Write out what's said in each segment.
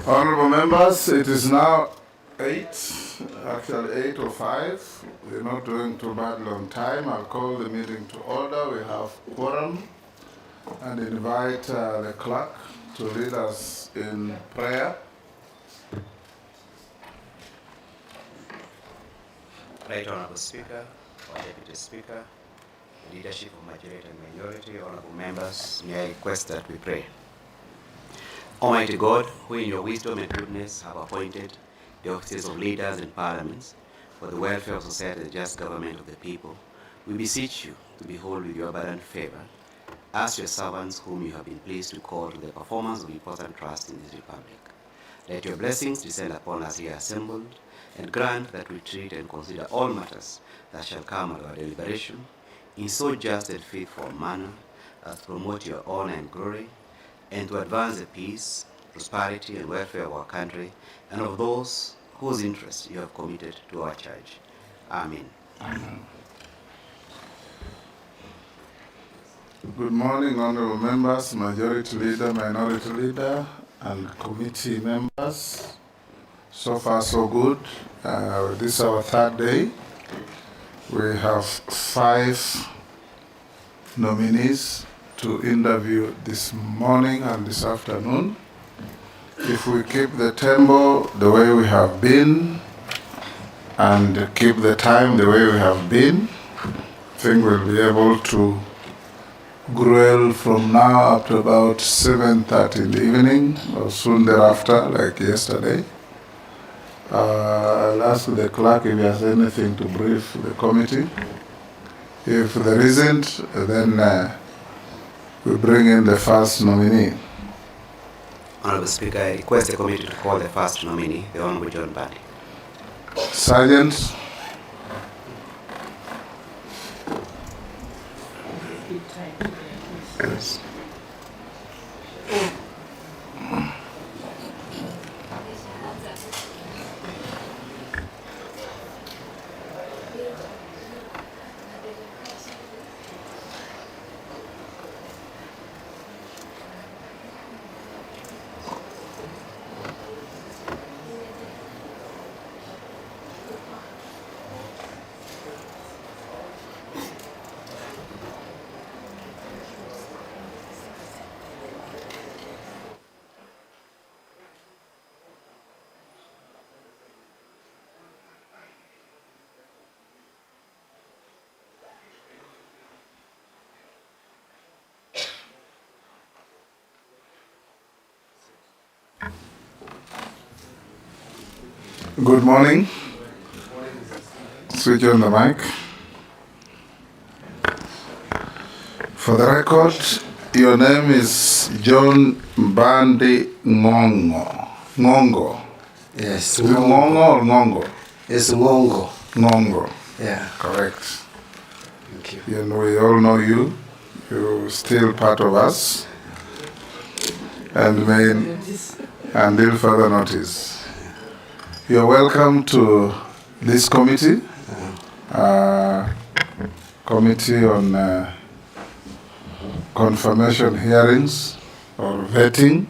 Honorable members, it is now 8, actually 8:05. We're not doing too badly on time. I'll call the meeting to order. We have quorum and invite the clerk to lead us in prayer. Right Honorable Speaker, or Deputy Speaker, leadership of majority and minority, honorable members, may I request that we pray. Almighty God, who in your wisdom and goodness have appointed the offices of leaders and parliaments for the welfare of society and the just government of the people, we beseech you to behold with your abundant favor us your servants whom you have been pleased to call to the performance of important trust in this republic. Let your blessings descend upon us here assembled, and grant that we treat and consider all matters that shall come at our deliberation in so just and faithful a manner as to promote your honor and glory, and to advance the peace, prosperity, and welfare of our country and of those whose interests you have committed to our charge. Amen. Amen. Good morning, honorable members, majority leader, minority leader, and committee members. So far, so good. This is our third day. We have 5 nominees to interview this morning and this afternoon. If we keep the tempo the way we have been and keep the time the way we have been, I think we'll be able to grill from now up to about 7:30 in the evening or soon thereafter, like yesterday. I'll ask the clerk if he has anything to brief the committee. If there isn't, then we bring in the first nominee. Honorable Speaker, I request the committee to call the first nominee, the Honorable John Mbadi. Sergeant. Yes. Good morning. Switch on the mic. For the record, your name is John Mbadi Ngongo. Yes. Is it Ngongo or Ngongo? It's Ngongo. Ngongo. Yeah. Correct. Thank you. And we all know you. You're still part of us. And may, until further notice. You're welcome to this committee, Committee on Confirmation Hearings or Vetting.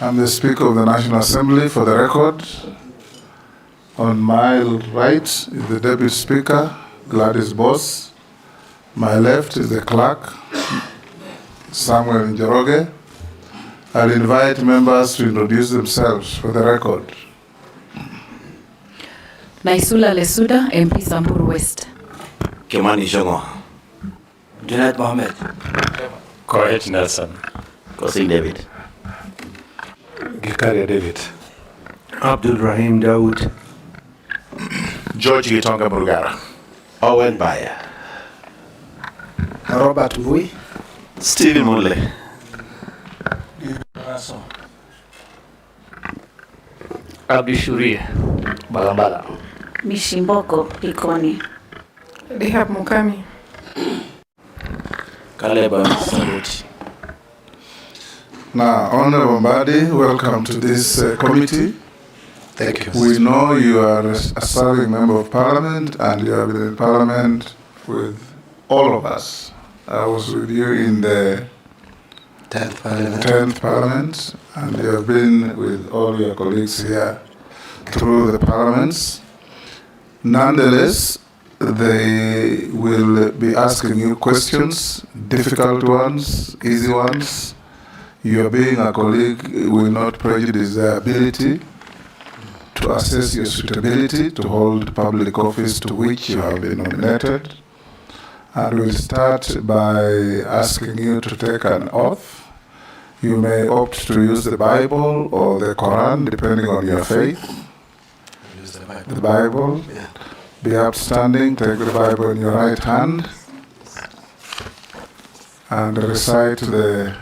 I'm the Speaker of the National Assembly. For the record, on my right is the Deputy Speaker, Gladys Boss. My left is the Clerk, Samuel Njoroge. I'll invite members to introduce themselves for the record. Naisula Lesuda, MP Samburu West. Kimani Shongo. Junaid Mohammed. Koech Nelson. Kosi David. Gikaria David. Abdul Rahim Dawood. George Gitonga Burgara. Owen Baya. Robert Mbui. Stephen Mule. Abdi Shuria. Balambala. Mishimboko Ikoni. Rehab Mukami. Kaleba Saluti. Now, Honorable Mbadi, welcome to this committee. Thank you. We know you are a serving member of Parliament and you have been in Parliament with all of us. I was with you in the 10th Parliament. 10th Parliament, and you have been with all your colleagues here through the parliaments. Nonetheless, they will be asking you questions, difficult ones, easy ones. Your being a colleague will not prejudice their ability to assess your suitability to hold public office to which you have been nominated. And we'll start by asking you to take an oath. You may opt to use the Bible or the Quran, depending on your faith. Use the Bible. The Bible. Yeah. Be upstanding, take the Bible in your right hand, and recite the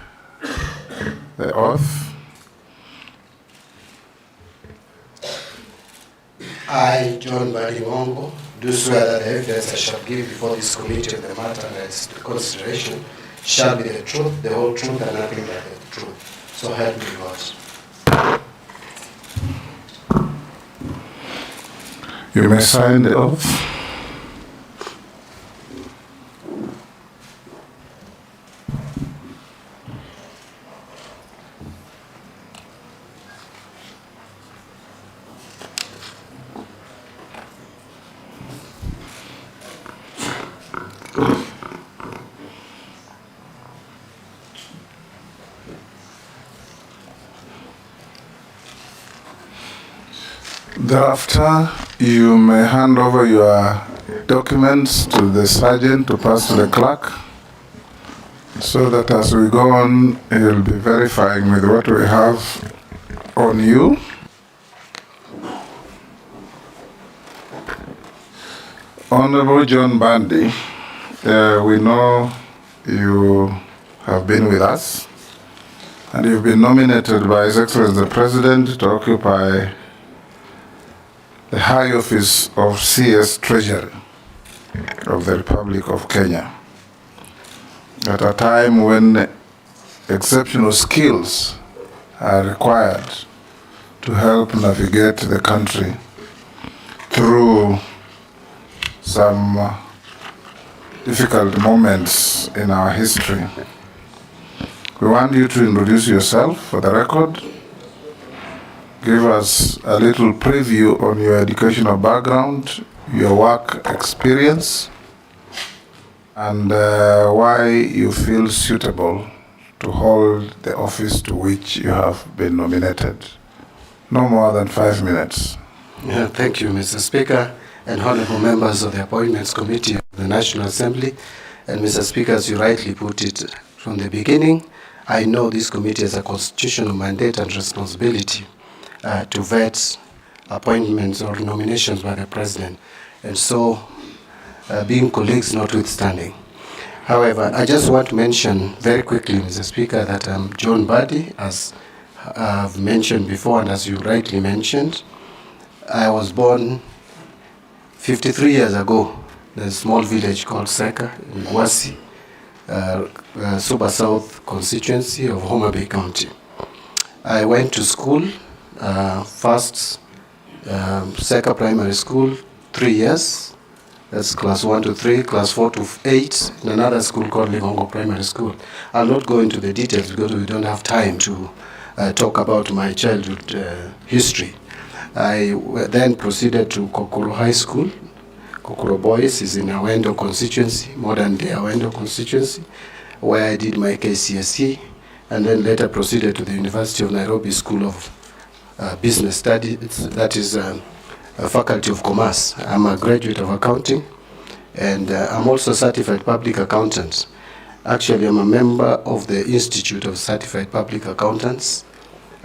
oath. I, John Mbadi, do swear that the evidence I shall give before this committee on the matter under its consideration shall be the truth, the whole truth, and nothing but the truth. So help me God. You may sign the oath. Thereafter, you may hand over your documents to the sergeant to pass to the clerk, so that as we go on, he'll be verifying with what we have on you. Honorable John Mbadi, we know you have been with us, and you've been nominated by His Excellency the President to occupy the high office of CS Treasury of the Republic of Kenya at a time when exceptional skills are required to help navigate the country through some difficult moments in our history. We want you to introduce yourself for the record. Give us a little preview on your educational background, your work experience, and why you feel suitable to hold the office to which you have been nominated. No more than 5 minutes. Yeah, thank you, Mr. Speaker, and honorable members of the Appointments Committee of the National Assembly. And Mr. Speaker, as you rightly put it from the beginning, I know this committee has a constitutional mandate and responsibility to vet appointments or nominations by the President, and so being colleagues notwithstanding. However, I just want to mention very quickly, Mr. Speaker, that I'm John Mbadi, as I've mentioned before, and as you rightly mentioned. I was born 53 years ago in a small village called Seka in Gwasi, Super South constituency of Homa Bay County. I went to school, first Seka Primary School, 3 years. That's class 1 to 3, class 4 to 8, in another school called Ligongo Primary School. I'll not go into the details because we don't have time to talk about my childhood history. I then proceeded to Kokoro High School. Kokoro Boys is in Awendo constituency, modern day Awendo constituency, where I did my KCSE, and then later proceeded to the University of Nairobi School of Business Studies, that is a Faculty of Commerce. I'm a graduate of accounting, and I'm also a certified public accountant. Actually, I'm a member of the Institute of Certified Public Accountants.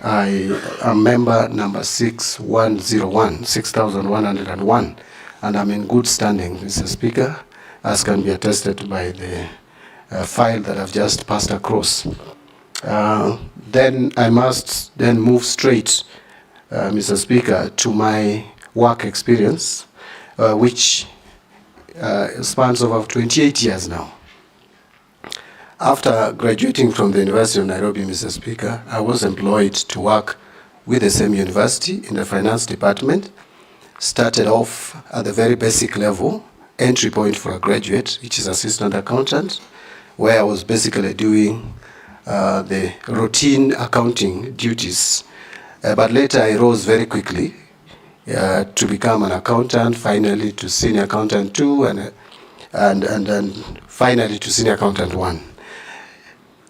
I am member number 6101, and I'm in good standing, Mr. Speaker, as can be attested by the file that I've just passed across. Then I must then move straight, Mr. Speaker, to my work experience, which spans over 28 years now. After graduating from the University of Nairobi, Mr. Speaker, I was employed to work with the same university in the finance department. Started off at the very basic level, entry point for a graduate, which is assistant accountant, where I was basically doing the routine accounting duties. But later I rose very quickly to become an accountant, finally to senior accountant 2, and finally to senior accountant 1.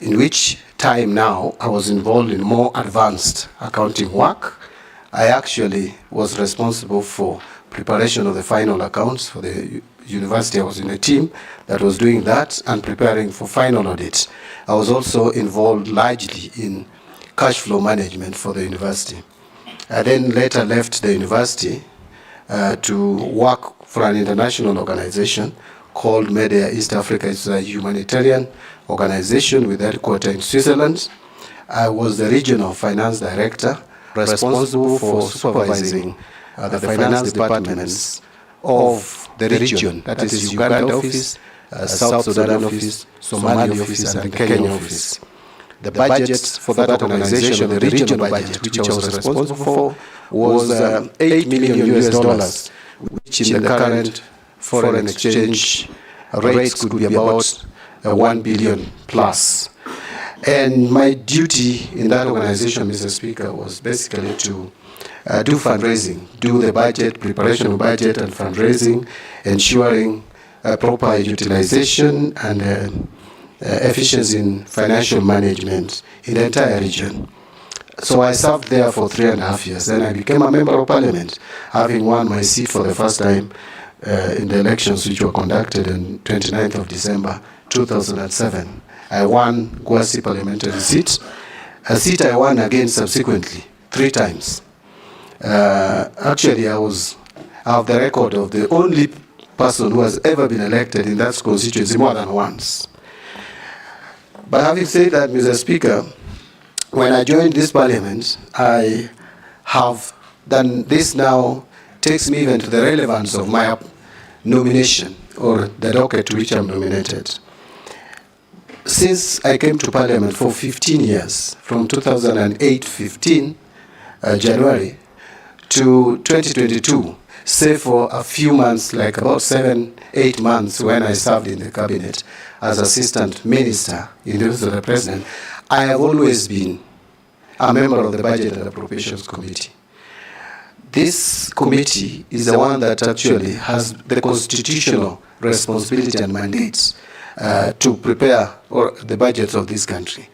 In which time now I was involved in more advanced accounting work. I actually was responsible for preparation of the final accounts for the university. I was in a team that was doing that and preparing for final audit. I was also involved largely in cash flow management for the university. I then later left the university to work for an international organization called Media East Africa. It's a humanitarian organization with headquarters in Switzerland. I was the regional finance director responsible for supervising the finance departments of the region, that is Uganda office, South Sudan office, Somali office, and the Kenya office. The budget for that organization, the regional budget, which I was responsible for, was $8 million, which in the current foreign exchange rates could be about 1 billion plus. And my duty in that organization, Mr. Speaker, was basically to do fundraising, do the budget, preparation of budget and fundraising, ensuring proper utilization and efficiency in financial management in the entire region. So I served there for 3.5 years. Then I became a member of parliament, having won my seat for the first time in the elections which were conducted on 29th of December 2007. I won Gwasi parliamentary seat, a seat I won again subsequently 3 times. Actually, I have the record of the only person who has ever been elected in that constituency more than once. But having said that, Mr. Speaker, when I joined this parliament, I have done this now, takes me even to the relevance of my nomination or the docket to which I'm nominated. Since I came to parliament for 15 years, from 2008-15 January to 2022, save for a few months, like about 7-8 months when I served in the cabinet as assistant minister in the office of the president, I have always been a member of the Budget and Appropriations Committee. This committee is the one that actually has the constitutional responsibility and mandates to prepare the budgets of this country.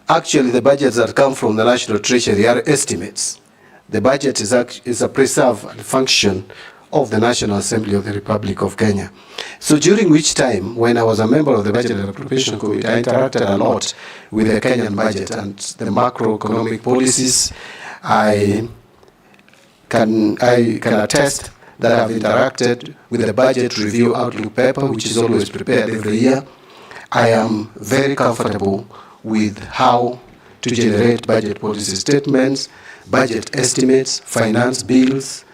Actually, the budgets that come from the National Treasury are estimates. The budget is a preserve and function of the National Assembly of the Republic of Kenya. So during which time, when I was a member of the Budget and Appropriation Committee, I interacted a lot with the Kenyan budget and the macroeconomic policies. I can attest that I've interacted with the Budget Review Outlook paper, which is always prepared every year. I am very comfortable with how to generate budget policy statements, budget estimates, finance bills,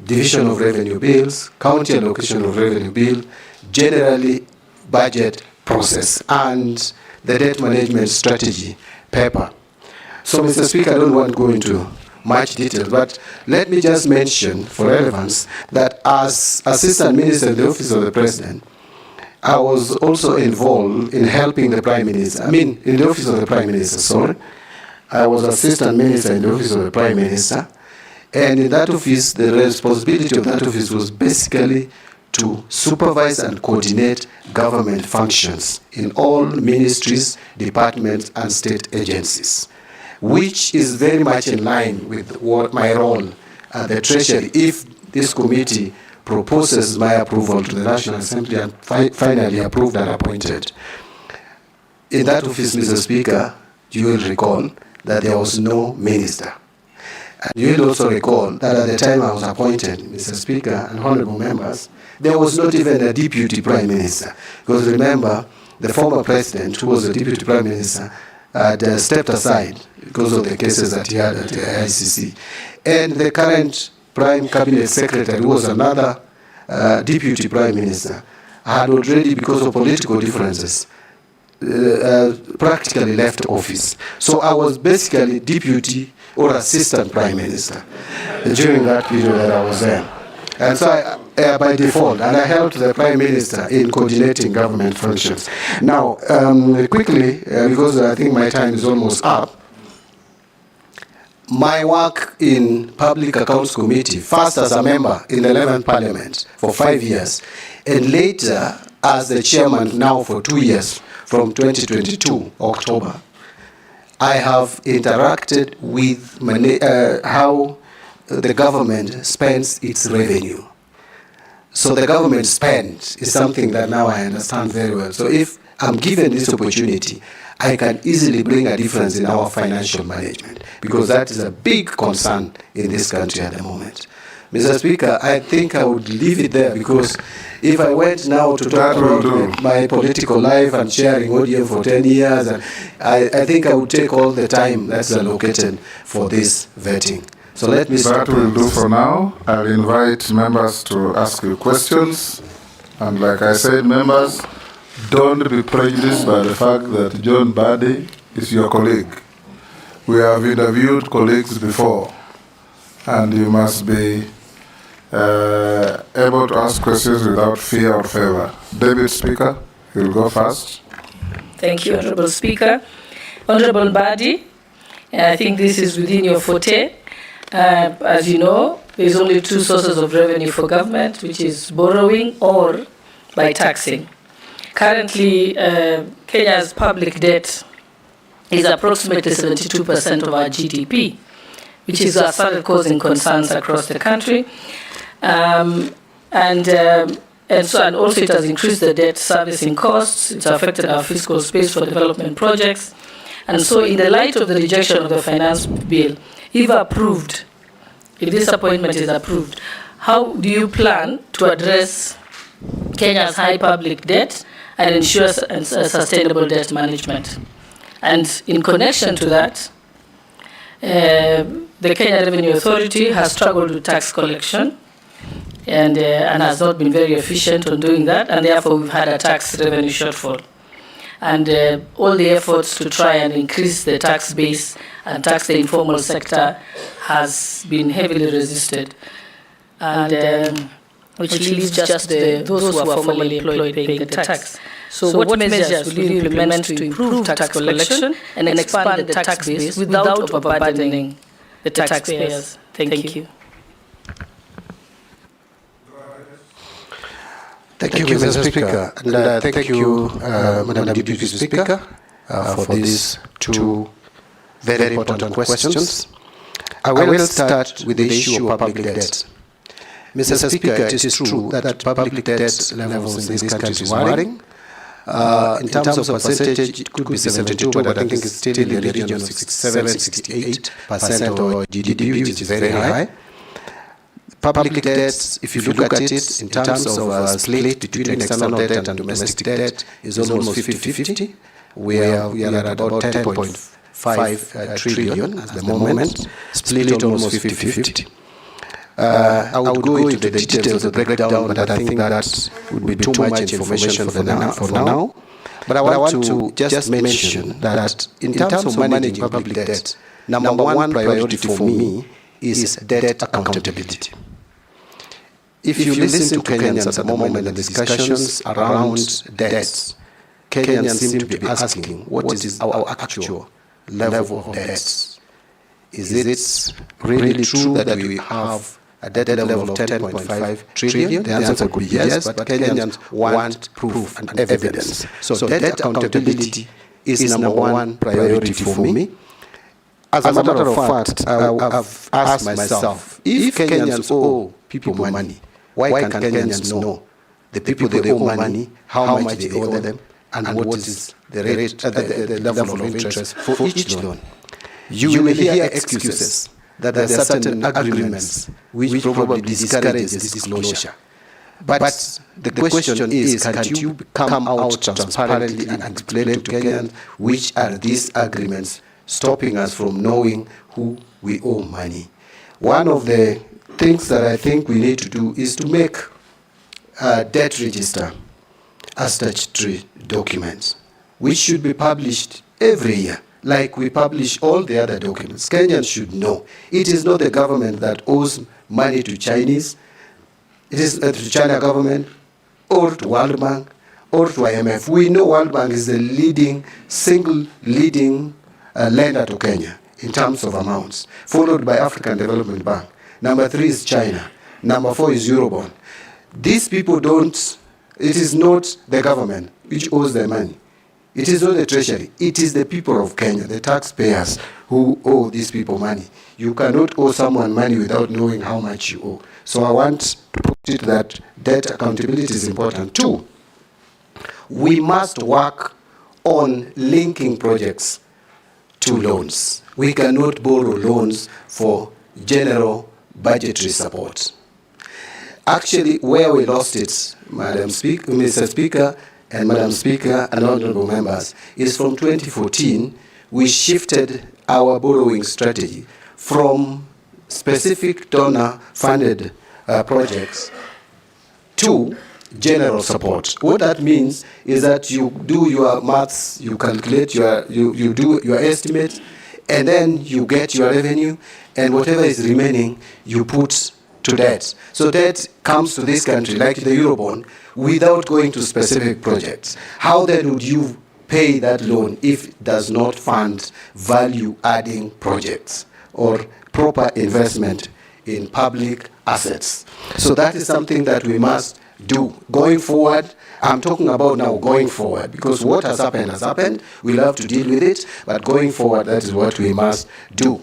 division of revenue bills, county allocation of revenue bill, generally budget process, and the debt management strategy paper. So, Mr. Speaker, I don't want to go into much detail, but let me just mention for relevance that as Assistant Minister in the Office of the President, I was also involved in helping the Prime Minister. In the Office of the Prime Minister, sorry. I was Assistant Minister in the Office of the Prime Minister, and in that office, the responsibility of that office was basically to supervise and coordinate government functions in all ministries, departments, and state agencies, which is very much in line with what my role at the Treasury, if this committee proposes my approval to the National Assembly and finally approved and appointed. In that office, Mr. Speaker, you will recall that there was no minister. And you will also recall that at the time I was appointed, Mr. Speaker and honorable members, there was not even a deputy prime minister. Because remember, the former president, who was the deputy prime minister, had stepped aside because of the cases that he had at the ICC. And the current prime cabinet secretary, who was another deputy prime minister, had already, because of political differences, practically left office. So I was basically deputy or assistant prime minister during that period that I was there. And so by default, and I helped the Prime Minister in coordinating government functions. Now, quickly, because I think my time is almost up, my work in Public Accounts Committee, first as a member in the 11th Parliament for 5 years, and later as the chairman now for 2 years, from 2022, October, I have interacted with how the government spends its revenue. So the government spend is something that now I understand very well. So if I'm given this opportunity, I can easily bring a difference in our financial management, because that is a big concern in this country at the moment. Mr. Speaker, I think I would leave it there, because if I went now to talk about my political life and sharing ODM for 10 years, and I think I would take all the time that's allocated for this vetting. So let me start. That will do for now. I'll invite members to ask you questions. And like I said, members, don't be prejudiced by the fact that John Mbadi is your colleague. We have interviewed colleagues before, and you must be able to ask questions without fear or favor. David Speaker, you'll go first. Thank you, Honorable Speaker. Honorable Mbadi, I think this is within your forte. As you know, there's only two sources of revenue for government, which is borrowing or by taxing. Currently, Kenya's public debt is approximately 72% of our GDP, which is started causing concerns across the country. And also it has increased the debt servicing costs. It's affected our fiscal space for development projects. And so in the light of the rejection of the finance bill, if approved, if this appointment is approved, how do you plan to address Kenya's high public debt and ensure sustainable debt management? And in connection to that, the Kenya Revenue Authority has struggled with tax collection and has not been very efficient on doing that, and therefore we've had a tax revenue shortfall. And all the efforts to try and increase the tax base and tax the informal sector has been heavily resisted, and which leaves just those who are formally employed paying the tax. So what measures will you implement to improve tax collection and expand the tax base without overburdening the taxpayers? Thank you. Thank you, Mr. Speaker. And thank you, Madam Deputy Speaker, for these two very important questions. I will start with the issue of public debt. Mr. Speaker, it is true that public debt levels in this country is worrying. In terms of percentage, it could be 72, but I think it's still in the region of 67-68% of our GDP, which is very high. Public debt, if you look at it in terms of split between external debt and domestic debt, is almost 50-50. We are at about 10.5 trillion at the moment, split almost 50-50. I would go into the details of the breakdown, but I think that would be too much information for now. But I want to just mention that in terms of managing public debt, number one priority for me is debt accountability. If you listen to Kenyans at the moment in the discussions around debts, Kenyans seem to be asking, what is our actual level of debts? Is it really true that we have a debt level of 10.5 trillion? The answer could be yes, but Kenyans want proof and evidence. So debt accountability is number one priority for me. As a matter of fact, I've asked myself, if Kenyans owe people money, why can't Kenyans know the people they owe money, how much they owe them, and what is the rate, the level of interest for each loan? You will hear excuses that there are certain agreements which probably discourage disclosure. But the question is, can you come out transparently and explain to Kenyans which are these agreements stopping us from knowing who we owe money? One of the things that I think we need to do is to make a debt register a statutory document, which should be published every year, like we publish all the other documents. Kenyans should know it is not the government that owes money to Chinese. It is to China government or to World Bank or to IMF. We know World Bank is the single leading lender to Kenya in terms of amounts, followed by African Development Bank. Number 3 is China. Number 4 is Eurobond. These people don't, it is not the government which owes their money. It is not the treasury. It is the people of Kenya, the taxpayers, who owe these people money. You cannot owe someone money without knowing how much you owe. So I want to put it that debt accountability is important. 2, we must work on linking projects to loans. We cannot borrow loans for general budgetary support. Actually, where we lost it, Mr. Speaker, and Madam Speaker and honorable members, is from 2014, we shifted our borrowing strategy from specific donor-funded projects to general support. What that means is that you do your maths, you calculate you do your estimate, and then you get your revenue, and whatever is remaining, you put to debt. So debt comes to this country, like the Eurobond, without going to specific projects. How then would you pay that loan if it does not fund value-adding projects or proper investment in public assets? So that is something that we must do. Going forward, I'm talking about now going forward, because what has happened, we'll have to deal with it, but going forward, that is what we must do.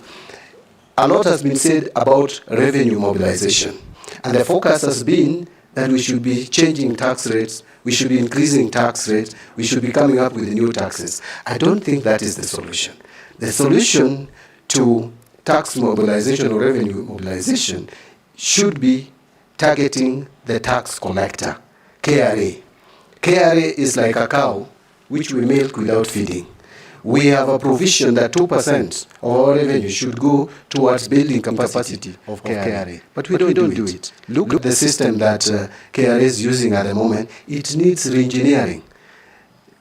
A lot has been said about revenue mobilization, and the focus has been that we should be changing tax rates, we should be increasing tax rates, we should be coming up with new taxes. I don't think that is the solution. The solution to tax mobilization or revenue mobilization should be targeting the tax collector, KRA. KRA is like a cow which we milk without feeding. We have a provision that 2% of our revenue should go towards building capacity of KRA. But we don't do it. Look at the system that KRA is using at the moment. It needs re-engineering.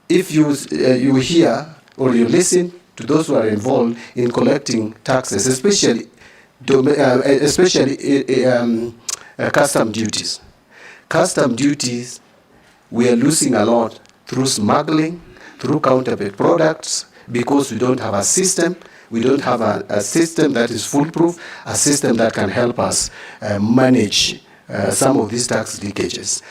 If you hear or you listen to those who are involved in collecting taxes, especially custom duties. Custom duties, we are losing a lot through smuggling, through counterfeit products, because we don't have a system. We don't have a system that is foolproof, a system that can help us manage some of these tax leakages.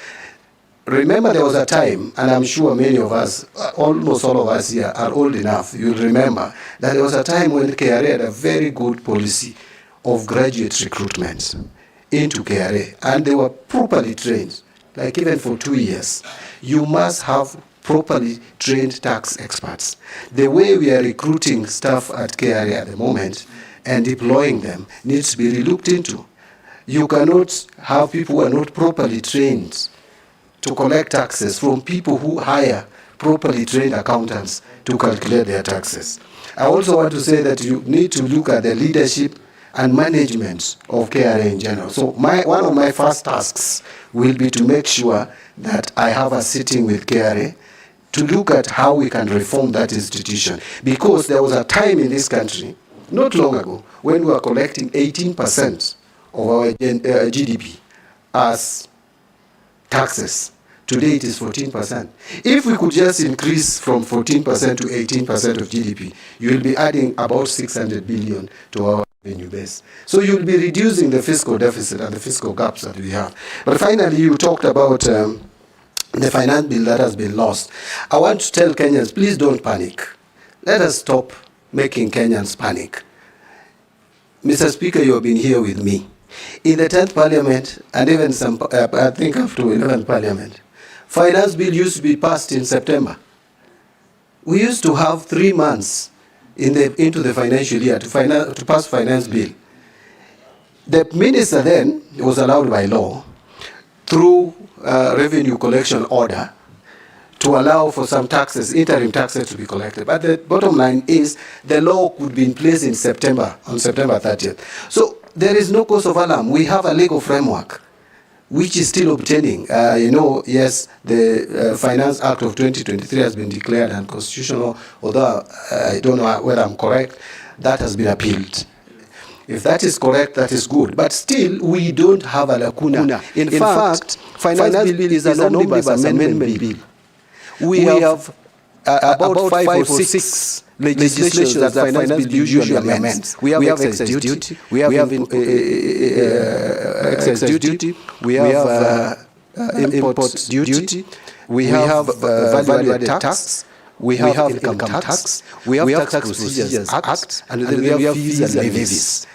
Remember, there was a time, and I'm sure many of us, almost all of us here are old enough, you'll remember, that there was a time when KRA had a very good policy of graduate recruitment into KRA, and they were properly trained, like even for 2 years. You must have properly trained tax experts. The way we are recruiting staff at KRA at the moment and deploying them needs to be relooked into. You cannot have people who are not properly trained to collect taxes from people who hire properly trained accountants to calculate their taxes. I also want to say that you need to look at the leadership and management of KRA in general. So one of my first tasks will be to make sure that I have a sitting with KRA to look at how we can reform that institution. Because there was a time in this country, not long ago, when we were collecting 18% of our GDP as taxes. Today it is 14%. If we could just increase from 14% to 18% of GDP, you will be adding about 600 billion to our revenue base. So you'll be reducing the fiscal deficit and the fiscal gaps that we have. But finally, you talked about the finance bill that has been lost. I want to tell Kenyans, please don't panic. Let us stop making Kenyans panic. Mr. Speaker, you have been here with me. In the 10th Parliament, and even some, I think up to 11th Parliament, finance bill used to be passed in September. We used to have 3 months into the financial year to pass finance bill. The minister then was allowed by law through revenue collection order to allow for some taxes, interim taxes to be collected. But the bottom line is the law could be in place in September, on September 30th. So there is no cause of alarm. We have a legal framework which is still obtaining. Yes, the Finance Act of 2023 has been declared unconstitutional, although I don't know whether I'm correct. That has been appealed. If that is correct, that is good. But still, we don't have a lacuna. In fact, Finance Bill is an omnibus amendment bill. We have about 5 or 6 legislations that Finance Bill usually amends. We have excess duty, we have excess duty, we have import duty, we have value-added tax, we have income tax, we have tax procedures act, and then we have fees and levies.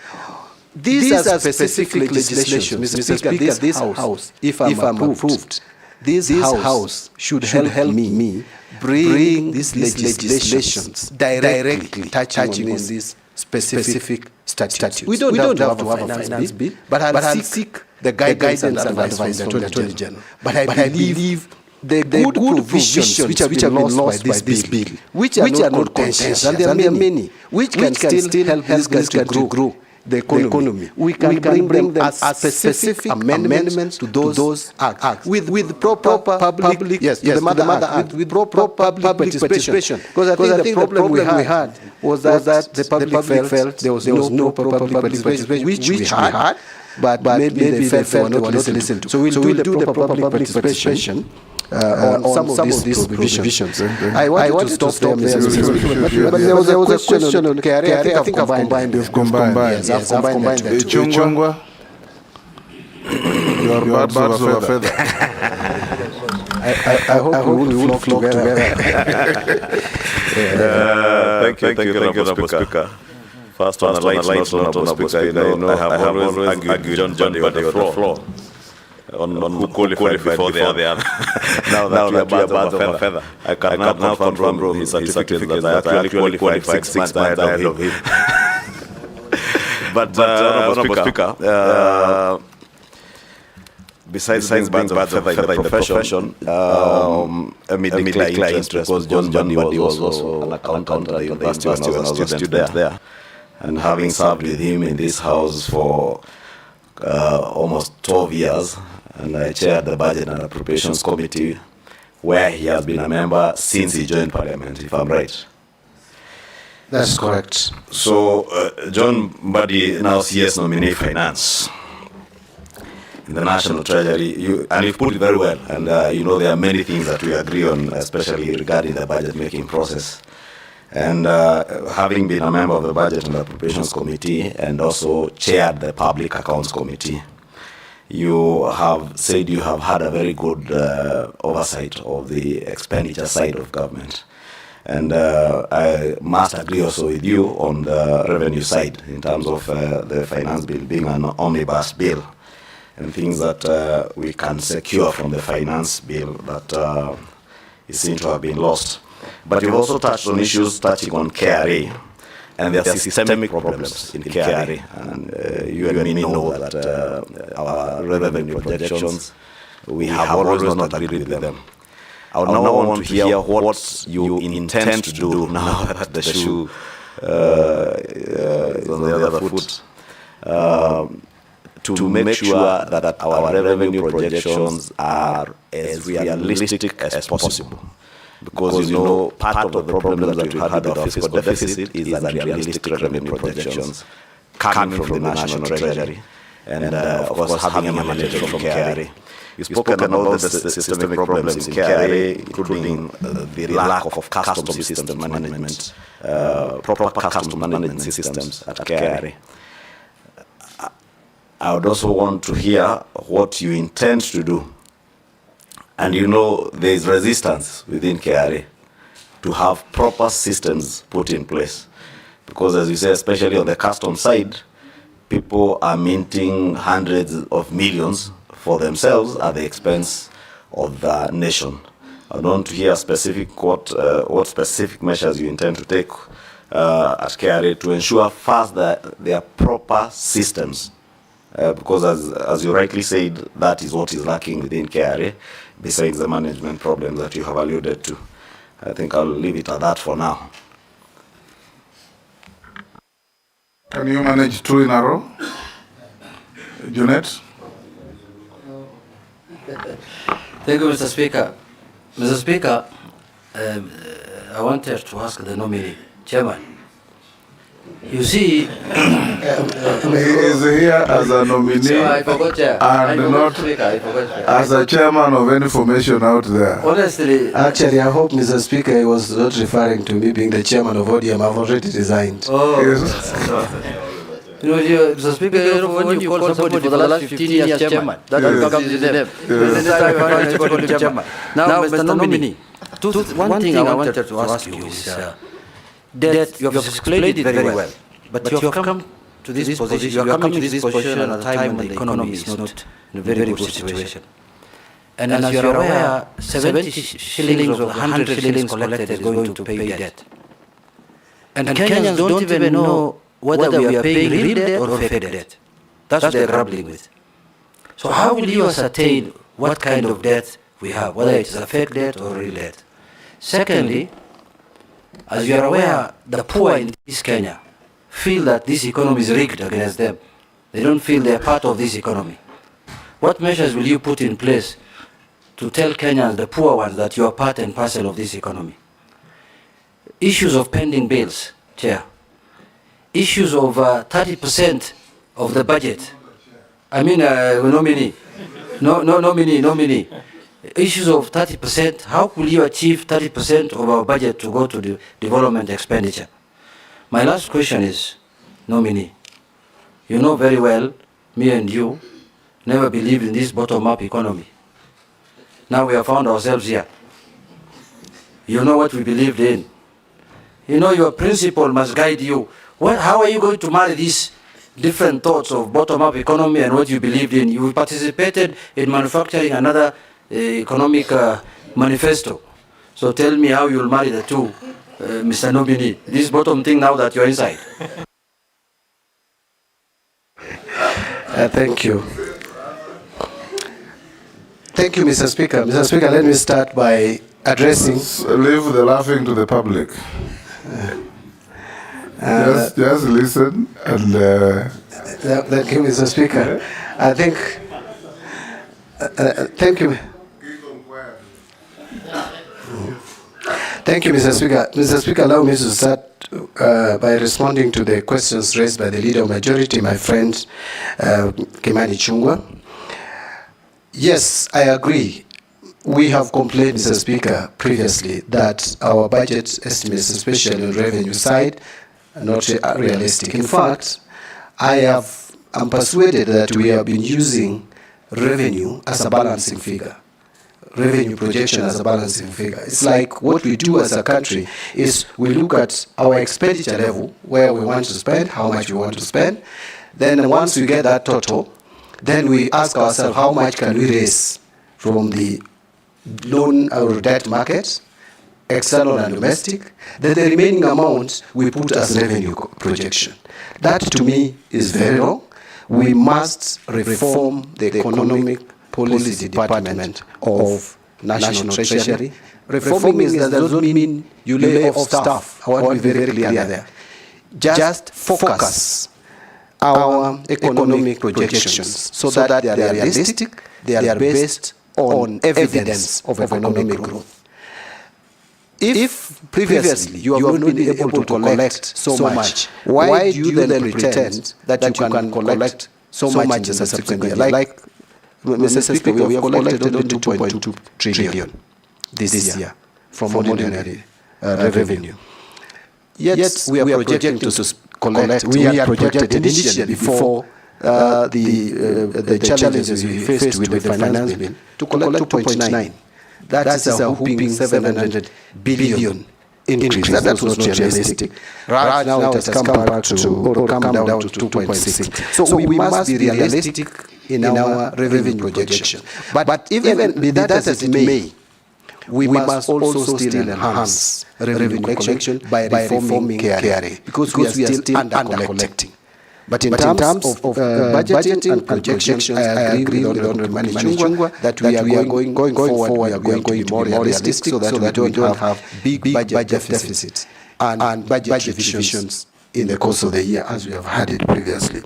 These are specific legislations. Mr. Speaker, this House, if I'm approved, this House should help me bring these legislations directly touching on these specific statutes. We don't have to have a finance bill, but I'll seek the guidance and advice from the Attorney General. But I believe the good provisions which have been lost by this bill, which are not contentious, and there are many, which can still help this country grow the economy. We can bring them as specific amendments to those acts with proper public, yes, the Mother Act, with proper public participation. Because I think the problem we had was that the public felt there was no public participation, which we had, but maybe they felt they were not listened to. So we'll do the proper public participation on some of these provisions. I wanted to stop there, Mr. Speaker, but there was a question on KRA. I think I've combined. You've combined. Yes, I've combined the two. Chungwa, you are birds of a feather. I hope we will flock together. Thank you, Honourable Speaker. First one, Honourable Speaker, you know, I have always argued John Mbadi on the floor on who qualified before the other. Now that we are birds of a feather, I can now confirm his certificate that I actually qualified 6 months ahead of him. But Honourable Speaker, besides being birds of a feather in the profession, amid declining interest, because John Mbadi was also an accountant at the university when I was a student there. And having served with him in this house for almost 12 years, and I chaired the Budget and Appropriations Committee, where he has been a member since he joined Parliament, if I'm right. That's correct. So, John Mbadi, now CS Nominee Finance in the National Treasury, and you've put it very well, and you know there are many things that we agree on, especially regarding the budget-making process. And having been a member of the Budget and Appropriations Committee and also chaired the Public Accounts Committee, you have said you have had a very good oversight of the expenditure side of government. And I must agree also with you on the revenue side in terms of the finance bill being an omnibus bill and things that we can secure from the finance bill that seem to have been lost. But you've also touched on issues touching on KRA, and there are systemic problems in KRA, and you and me know that our revenue projections, we have always not agreed with them. I would now want to hear what you intend to do now that the shoe is on the other foot, to make sure that our revenue projections are as realistic as possible. Because you know, part of the problem that we've had with our fiscal deficit is unrealistic revenue projections coming from the National Treasury, and of course having emanated from KRA. You've spoken about the systemic problems in KRA, including the lack of customs system management, proper customs management systems at KRA. I would also want to hear what you intend to do. And you know, there is resistance within KRA to have proper systems put in place. Because as you say, especially on the custom side, people are minting hundreds of millions for themselves at the expense of the nation. I want to hear what specific measures you intend to take at KRA to ensure first that there are proper systems. Because as you rightly said, that is what is lacking within KRA, besides the management problems that you have alluded to. I think I'll leave it at that for now. Can you manage 2 in a row? Junet? Thank you, Mr. Speaker. Mr. Speaker, I wanted to ask the nominee, Chairman, You see, He is here as a nominee I forgot, Chair. and not I forgot, Chair. as a chairman of any formation out there. Honestly, Actually, I hope, Mr. Speaker, he was not referring to me being the chairman of ODM. I've already resigned. oh, Yes. you know, Mr. Speaker, when you call somebody for the last 15 years chairman, that becomes his name. This time I finally call him chairman. Now, Mr. Nominee, one thing I wanted to ask you is that you have explained it very well, but you have come to this position, you are coming to this position at a time when the economy is not in a very good situation. And as you are aware, 70 shillings of 100 shillings collected is going to pay debt. And Kenyans don't even know whether we are paying real debt or fake debt. That's what they're grappling with. So how will you ascertain what kind of debt we have, whether it's a fake debt or real debt? Secondly, as you are aware, the poor in this Kenya feel that this economy is rigged against them. They don't feel they're part of this economy. What measures will you put in place to tell Kenyans, the poor ones, that you are part and parcel of this economy? Issues of pending bills, Chair. Issues of 30% of the budget. I mean, nominee. Nominee. Issues of 30%. How will you achieve 30% of our budget to go to the development expenditure? My last question is, nominee, you know very well, me and you never believed in this bottom-up economy. Now we have found ourselves here. You know what we believed in. You know your principle must guide you. How are you going to marry these different thoughts of bottom-up economy and what you believed in? You participated in manufacturing another economic manifesto. So tell me how you'll marry the two, Mr. Nominee. This bottom thing now that you're inside. Thank you. Thank you, Mr. Speaker. Mr. Speaker, let me start by addressing... Leave the laughing to the public. Just listen and... Thank you, Mr. Speaker. I think... thank you. Thank you, Mr. Speaker. Mr. Speaker, allow me to start by responding to the questions raised by the Leader of Majority, my friend Kimani Chungwa. Yes, I agree. We have complained, Mr. Speaker, previously that our budget estimates, especially on the revenue side, are not realistic. In fact, I'm persuaded that we have been using revenue as a balancing figure. Revenue projection as a balancing figure. It's like what we do as a country is we look at our expenditure level, where we want to spend, how much we want to spend. Then once we get that total, then we ask ourselves how much can we raise from the loan or debt market, external and domestic. Then the remaining amount we put as revenue projection. That to me is very wrong. We must reform the economic policy department of National Treasury. Reforming does not mean you lay off staff. I want to be very clear there. Just focus our economic projections so that they are realistic, they are based on evidence of economic growth. If previously you have not been able to collect so much, why do you then pretend that you can collect so much in the subsequent year? Like Mr. Speaker, we have collected only 2.2 trillion this year from ordinary revenue. Yet we are projecting to collect. We are projected initially before the challenges we faced with the finance bill to collect 2.9. That is a whopping 700 billion increase. That was not realistic. Right now it has come back to, or come down to 2.6. So we must be realistic in our revenue projection. But even be that as it may, we must also still enhance revenue collection by reforming KRA, because we are still under collecting. But in terms of budgeting and projections, I agree with Honorable Chungwa that we are going forward, we are going to be more realistic so that we don't have big budget deficits and budget revisions in the course of the year, as we have had it previously.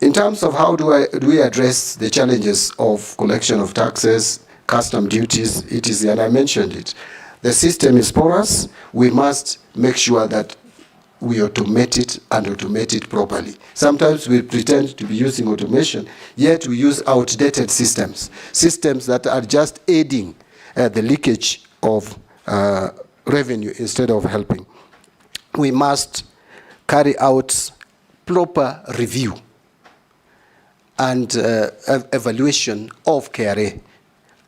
In terms of how do we address the challenges of collection of taxes, custom duties, etc., and I mentioned it. The system is porous. We must make sure that we automate it and automate it properly. Sometimes we pretend to be using automation, yet we use outdated systems that are just aiding the leakage of revenue instead of helping. We must carry out proper review and evaluation of KRA.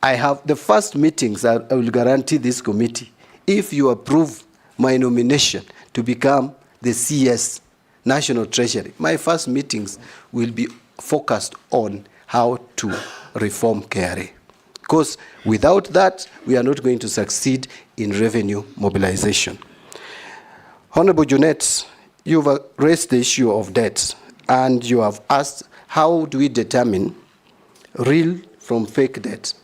I have the first meetings, I will guarantee this committee, if you approve my nomination to become the CS National Treasury, my first meetings will be focused on how to reform KRA. Because without that, we are not going to succeed in revenue mobilization. Honorable Junet, you've raised the issue of debt, and you have asked, how do we determine real from fake debt?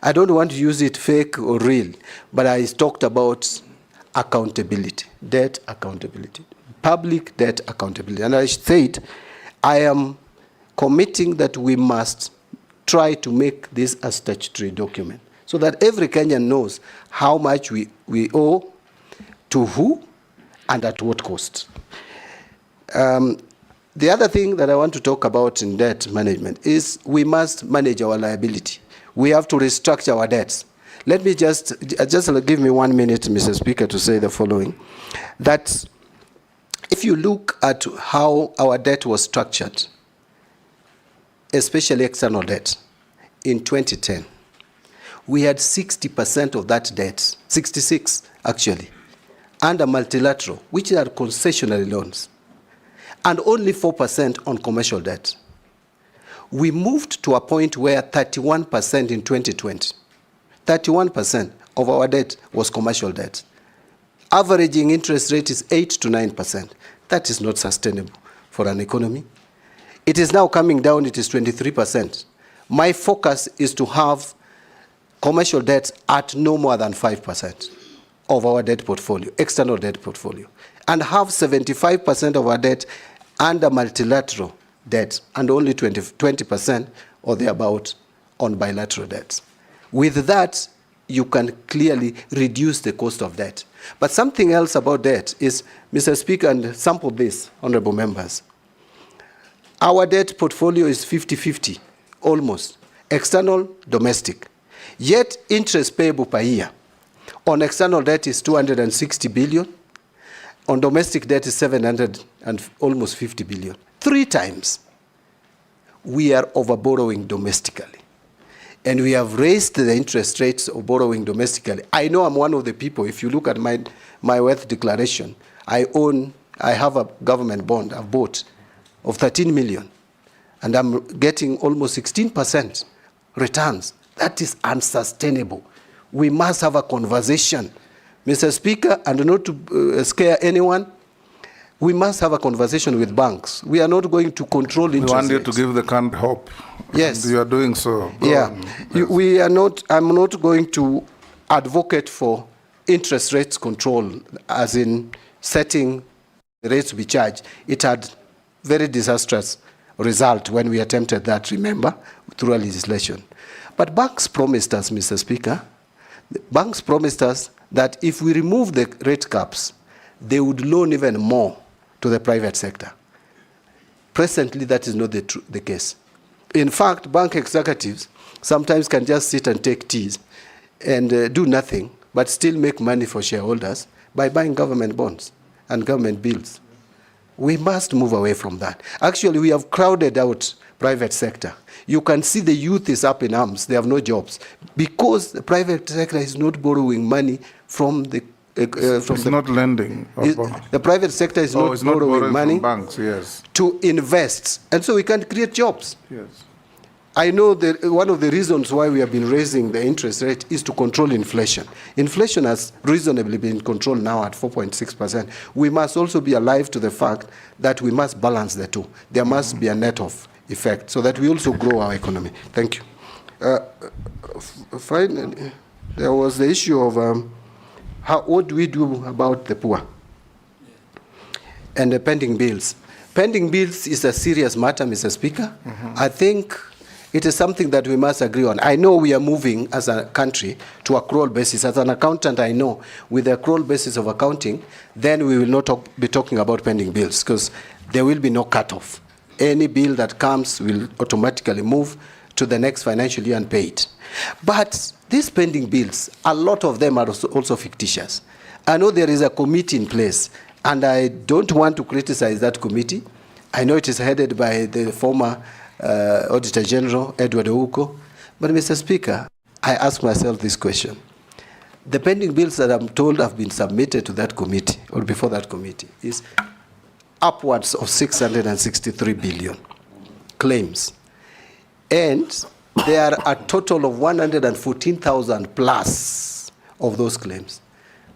I don't want to use it fake or real, but I talked about accountability, debt accountability, public debt accountability. And I said, I am committing that we must try to make this a statutory document so that every Kenyan knows how much we owe to who and at what cost. The other thing that I want to talk about in debt management is we must manage our liability. We have to restructure our debts. Let me just give me 1 minute, Mr. Speaker, to say the following. That if you look at how our debt was structured, especially external debt, in 2010, we had 60% of that debt, 66 actually, under multilateral, which are concessionary loans, and only 4% on commercial debt. We moved to a point where 31% in 2020, 31% of our debt was commercial debt. Averaging interest rate is 8 to 9%. That is not sustainable for an economy. It is now coming down, it is 23%. My focus is to have commercial debt at no more than 5% of our debt portfolio, external debt portfolio, and have 75% of our debt under multilateral debt and only 20% or thereabout on bilateral debts. With that, you can clearly reduce the cost of debt. But something else about debt is, Mr. Speaker, and sample this, honorable members, our debt portfolio is 50-50, almost, external, domestic. Yet interest payable per year on external debt is 260 billion, on domestic debt is 700 and almost 50 billion. 3 times we are over borrowing domestically. And we have raised the interest rates of borrowing domestically. I know I'm one of the people, if you look at my wealth declaration, I have a government bond I've bought of 13 million, and I'm getting almost 16% returns. That is unsustainable. We must have a conversation, Mr. Speaker, and not to scare anyone. We must have a conversation with banks. We are not going to control interest rates. We want you to give the country hope. Yes. And you are doing so. Go on. Yes. We are not, I'm not going to advocate for interest rates control, as in setting the rates to be charged. It had very disastrous result when we attempted that, remember, through a legislation. But banks promised us, Mr. Speaker, banks promised us that if we remove the rate caps, they would loan even more to the private sector. Presently, that is not the case. In fact, bank executives sometimes can just sit and take teas and do nothing, but still make money for shareholders by buying government bonds and government bills. We must move away from that. Actually, we have crowded out private sector. You can see the youth is up in arms. They have no jobs because the private sector is not borrowing money from the it's not lending. The private sector is not borrowing money from banks, yes, to invest. And so we can't create jobs. Yes. I know that one of the reasons why we have been raising the interest rate is to control inflation. Inflation has reasonably been controlled now at 4.6%. We must also be alive to the fact that we must balance the two. There must be a net-off effect so that we also grow our economy. Thank you. Finally, there was the issue of what do we do about the poor and the pending bills. Pending bills is a serious matter, Mr. Speaker. I think it is something that we must agree on. I know we are moving as a country to accrual basis. As an accountant, I know with the accrual basis of accounting, then we will not be talking about pending bills because there will be no cutoff. Any bill that comes will automatically move to the next financial year and pay it. But these pending bills, a lot of them are also fictitious. I know there is a committee in place, and I don't want to criticize that committee. I know it is headed by the former Auditor General, Edward Ouko. But Mr. Speaker, I ask myself this question. The pending bills that I'm told have been submitted to that committee, or before that committee, is upwards of 663 billion claims. And there are a total of 114,000 plus of those claims.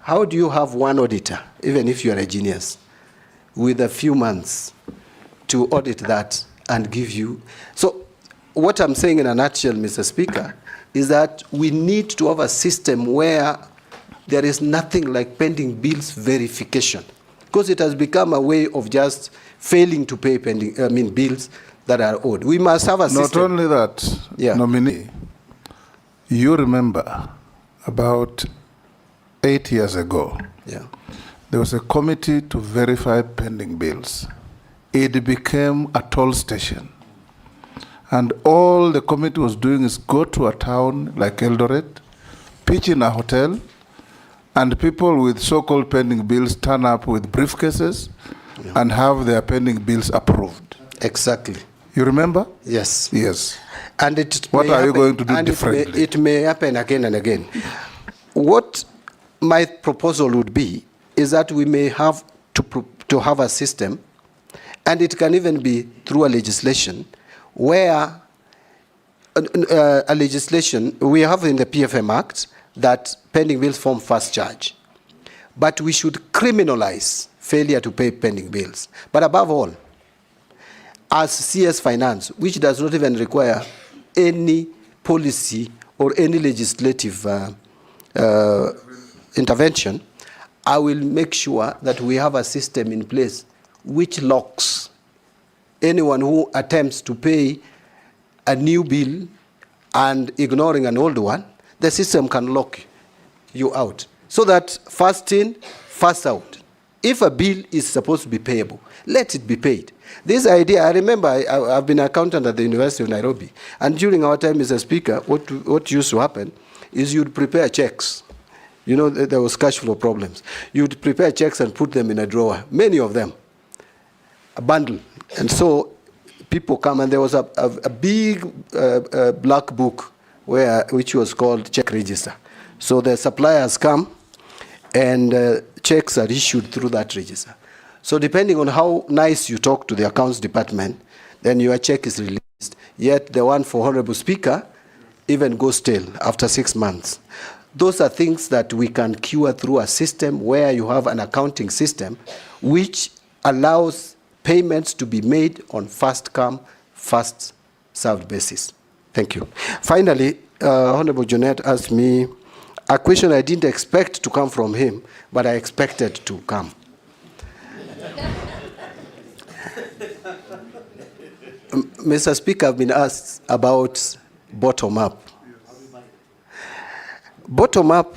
How do you have one auditor, even if you are a genius, with a few months to audit that and give you? So what I'm saying in a nutshell, Mr. Speaker, is that we need to have a system where there is nothing like pending bills verification, because it has become a way of just failing to pay bills that are owed. We must have a system. Not only that, Nominee, you remember about 8 years ago, there was a committee to verify pending bills. It became a toll station. And all the committee was doing is go to a town like Eldoret, pitch in a hotel, and people with so-called pending bills turn up with briefcases and have their pending bills approved. Exactly. You remember? Yes. Yes. And what are you going to do differently? It may happen again and again. What my proposal would be is that we may have to have a system, and it can even be through a legislation, where a legislation we have in the PFM Act that pending bills form first charge. But we should criminalize failure to pay pending bills. But above all, as CS Finance, which does not even require any policy or any legislative intervention, I will make sure that we have a system in place which locks anyone who attempts to pay a new bill and ignoring an old one. The system can lock you out, so that first in, first out. If a bill is supposed to be payable, let it be paid. This idea, I remember I've been an accountant at the University of Nairobi, and during our time, Mr. Speaker, what used to happen is you'd prepare checks. You know, there was cash flow problems. You'd prepare checks and put them in a drawer, many of them, a bundle. And so people come, and there was a big black book which was called check register. So the suppliers come, and checks are issued through that register. So depending on how nice you talk to the accounts department, then your check is released. Yet the one for Honorable Speaker even goes stale after 6 months. Those are things that we can cure through a system where you have an accounting system which allows payments to be made on first come, first served basis. Thank you. Finally, Honorable Junet asked me a question I didn't expect to come from him, but I expected to come. Mr. Speaker, I've been asked about bottom-up. Bottom-up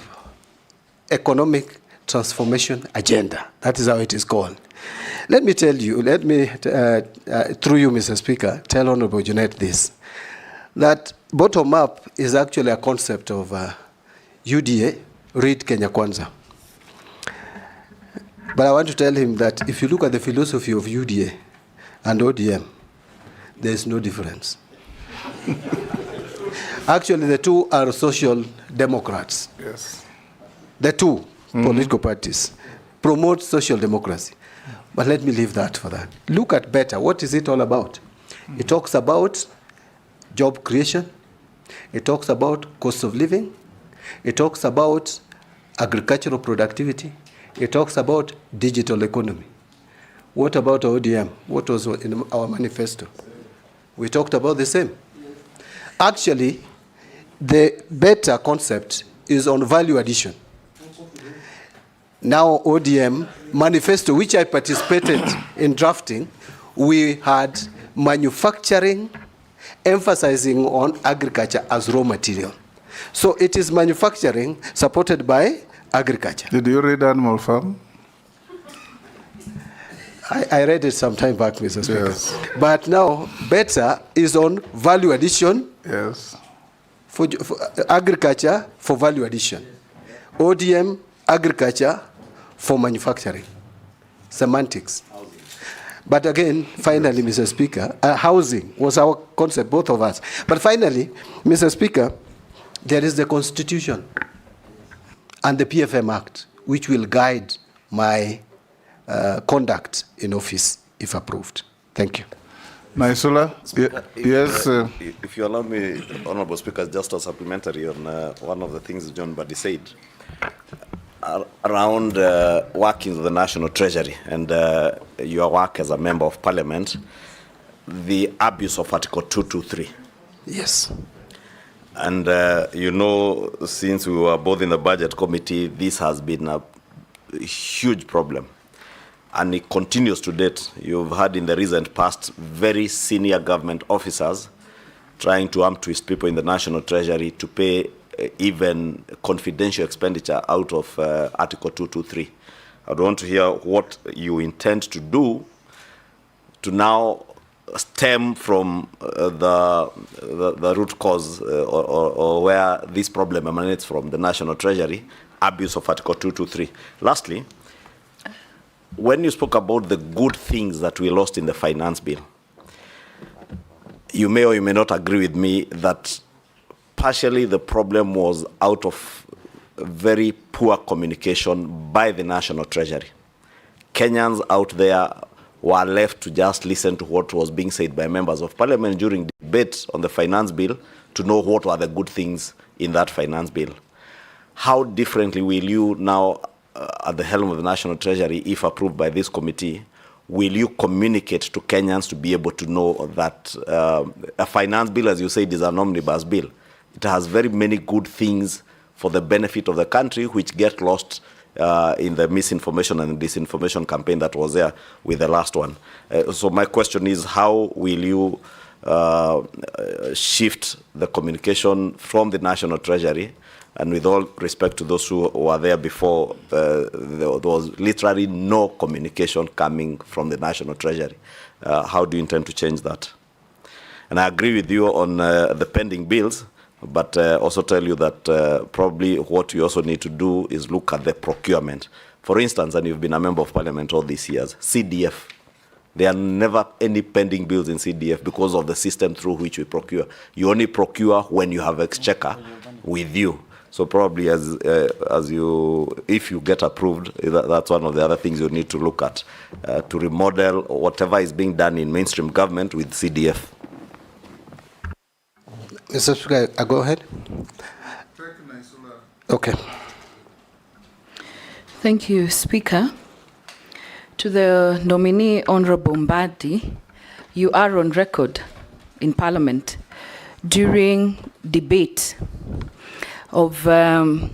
economic transformation agenda. That is how it is called. Let me tell you, through you, Mr. Speaker, tell Honorable Junet this, that bottom-up is actually a concept of UDA, read Kenya Kwanza. But I want to tell him that if you look at the philosophy of UDA and ODM, there is no difference. Actually, the two are social democrats. Yes. The two political parties promote social democracy. But let me leave that for that. Look at better. What is it all about? It talks about job creation. It talks about cost of living. It talks about agricultural productivity. It talks about digital economy. What about ODM? What was in our manifesto? We talked about the same. Actually, the better concept is on value addition. Now, ODM manifesto, which I participated in drafting, we had manufacturing emphasizing on agriculture as raw material. So it is manufacturing supported by agriculture. Did you read Animal Farm? I read it some time back, Mr. Speaker. Yes. But now, better is on value addition. Yes. For agriculture for value addition. ODM, agriculture for manufacturing. Semantics. But again, finally, Mr. Speaker, housing was our concept, both of us. But finally, Mr. Speaker, there is the Constitution and the PFM Act, which will guide my conduct in office, if approved. Thank you. Naisula? Yes. If you allow me, Honorable Speaker, just a supplementary on one of the things John Mbadi said around working with the National Treasury and your work as a Member of Parliament, the abuse of Article 223. Yes. And you know, since we were both in the Budget Committee, this has been a huge problem. And it continues to date. You've had in the recent past very senior government officers trying to twist people in the National Treasury to pay even confidential expenditure out of Article 223. I'd want to hear what you intend to do to now stem from the root cause or where this problem emanates from the National Treasury, abuse of Article 223. Lastly, when you spoke about the good things that we lost in the finance bill, you may or you may not agree with me that partially the problem was out of very poor communication by the National Treasury. Kenyans out there were left to just listen to what was being said by members of parliament during debate on the finance bill to know what were the good things in that finance bill. How differently will you now, at the helm of the National Treasury, if approved by this committee, will you communicate to Kenyans to be able to know that a finance bill, as you said, is an omnibus bill? It has very many good things for the benefit of the country, which get lost in the misinformation and disinformation campaign that was there with the last one. So my question is, how will you shift the communication from the National Treasury? And with all respect to those who were there before, there was literally no communication coming from the National Treasury. How do you intend to change that? And I agree with you on the pending bills, but also tell you that probably what you also need to do is look at the procurement. For instance, and you've been a member of parliament all these years, CDF. There are never any pending bills in CDF because of the system through which we procure. You only procure when you have exchequer with you. So probably if you get approved, that's one of the other things you need to look at, to remodel whatever is being done in mainstream government with CDF. Mr. Speaker, go ahead. Okay. Thank you, Speaker. To the nominee, Honorable Mbadi, you are on record in Parliament during debate of the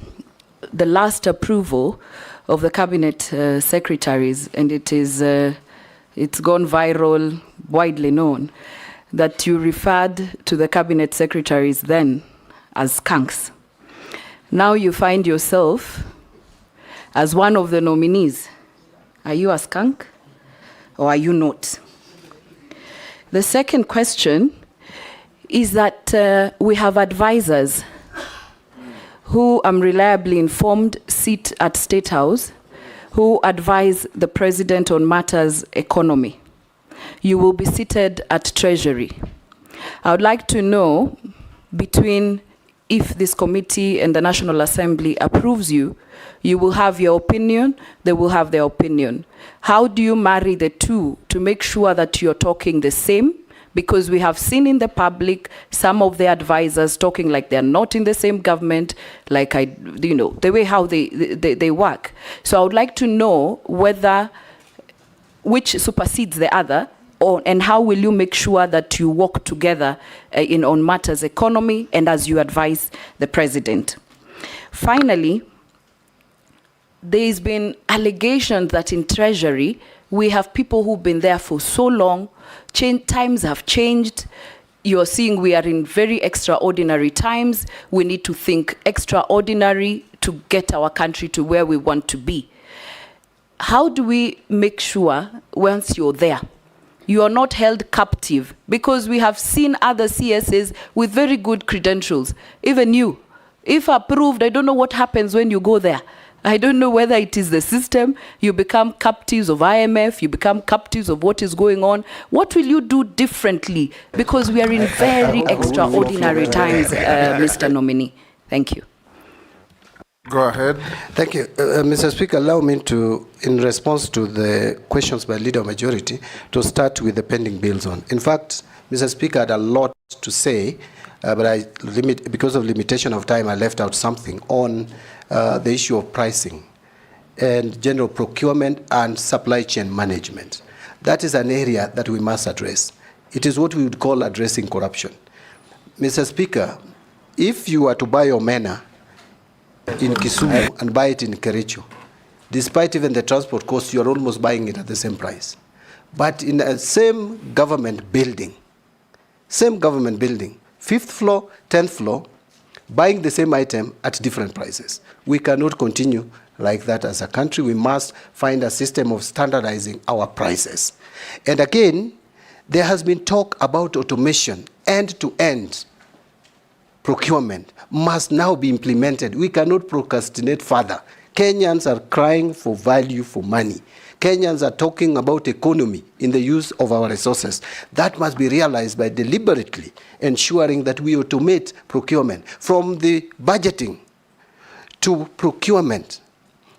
last approval of the cabinet secretaries, and it's gone viral, widely known, that you referred to the cabinet secretaries then as skunks. Now you find yourself as one of the nominees. Are you a skunk or are you not? The second question is that we have advisors who, I'm reliably informed, sit at State House, who advise the President on matters economy. You will be seated at Treasury. I would like to know, between if this committee and the National Assembly approves you, you will have your opinion, they will have their opinion. How do you marry the two to make sure that you're talking the same? Because we have seen in the public some of the advisors talking like they're not in the same government, like the way how they work. So I would like to know which supersedes the other, and how will you make sure that you work together on matters economy and as you advise the President. Finally, there's been allegations that in Treasury, we have people who've been there for so long, times have changed, you're seeing we are in very extraordinary times. We need to think extraordinary to get our country to where we want to be. How do we make sure once you're there, you are not held captive? Because we have seen other CSAs with very good credentials, even you. If approved, I don't know what happens when you go there. I don't know whether it is the system, you become captives of IMF, you become captives of what is going on. What will you do differently? Because we are in very extraordinary times, Mr. Nominee. Thank you. Go ahead. Thank you. Mr. Speaker, allow me to, in response to the questions by Leader of Majority, to start with the pending bills on. In fact, Mr. Speaker, I had a lot to say, but because of limitation of time, I left out something on the issue of pricing and general procurement and supply chain management. That is an area that we must address. It is what we would call addressing corruption. Mr. Speaker, if you are to buy omena in Kisumu and buy it in Kericho, despite even the transport cost, you are almost buying it at the same price. But in the same government building, 5th floor, 10th floor, buying the same item at different prices. We cannot continue like that as a country. We must find a system of standardizing our prices. And again, there has been talk about automation. End-to-end procurement must now be implemented. We cannot procrastinate further. Kenyans are crying for value for money. Kenyans are talking about economy in the use of our resources. That must be realized by deliberately ensuring that we automate procurement, from the budgeting to procurement,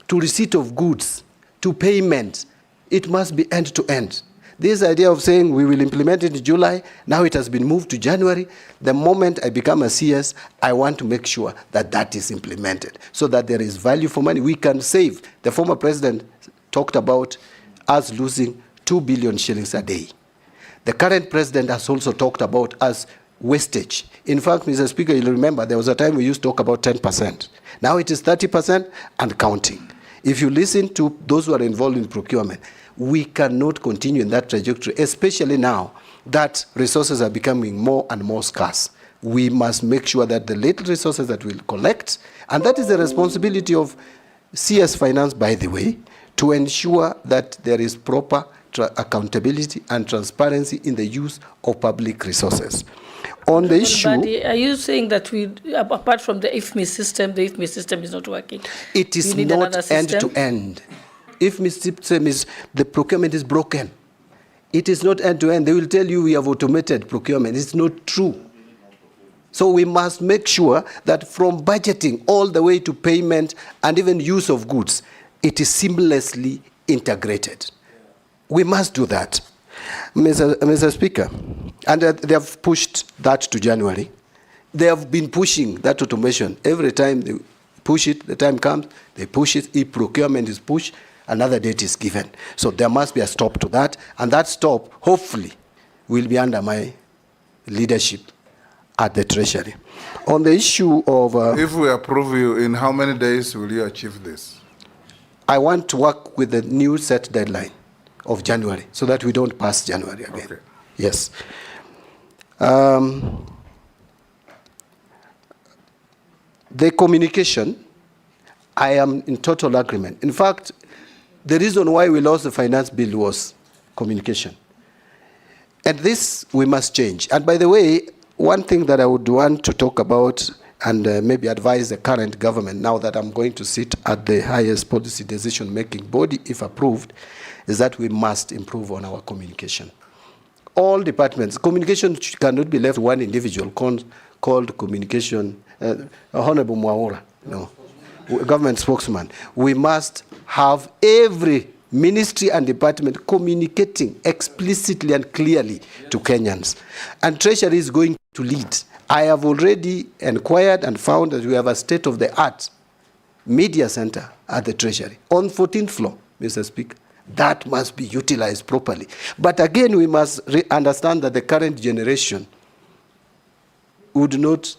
to receipt of goods, to payment. It must be end-to-end. This idea of saying we will implement it in July, now it has been moved to January. The moment I become a CS, I want to make sure that that is implemented so that there is value for money. We can save. The former president talked about us losing 2 billion shillings a day. The current president has also talked about us wastage. In fact, Mr. Speaker, you'll remember there was a time we used to talk about 10%. Now it is 30% and counting. If you listen to those who are involved in procurement, we cannot continue in that trajectory, especially now that resources are becoming more and more scarce. We must make sure that the little resources that we'll collect, and that is the responsibility of CS Finance, by the way, to ensure that there is proper accountability and transparency in the use of public resources. On the issue... Mbadi, are you saying that we, apart from the IFMI system, the IFMI system is not working? It is not end-to-end. IFMI system is, the procurement is broken. It is not end-to-end. They will tell you we have automated procurement. It's not true. So we must make sure that from budgeting all the way to payment and even use of goods, it is seamlessly integrated. We must do that. Mr. Speaker, and they have pushed that to January. They have been pushing that automation. Every time they push it, the time comes, they push it. If procurement is pushed, another date is given. So there must be a stop to that, and that stop, hopefully, will be under my leadership at the Treasury. On the issue of... if we approve you, in how many days will you achieve this? I want to work with the new set deadline of January so that we don't pass January again. Okay. Yes. The communication, I am in total agreement. In fact, the reason why we lost the finance bill was communication. And this we must change. And by the way, one thing that I would want to talk about and maybe advise the current government, now that I'm going to sit at the highest policy decision-making body, if approved, is that we must improve on our communication. All departments, communication cannot be left one individual called communication, Honorable Mwaura, no, government spokesman. We must have every ministry and department communicating explicitly and clearly to Kenyans. And Treasury is going to lead. I have already inquired and found that we have a state-of-the-art media center at the Treasury on 14th floor, Mr. Speaker. That must be utilized properly. But again, we must understand that the current generation would not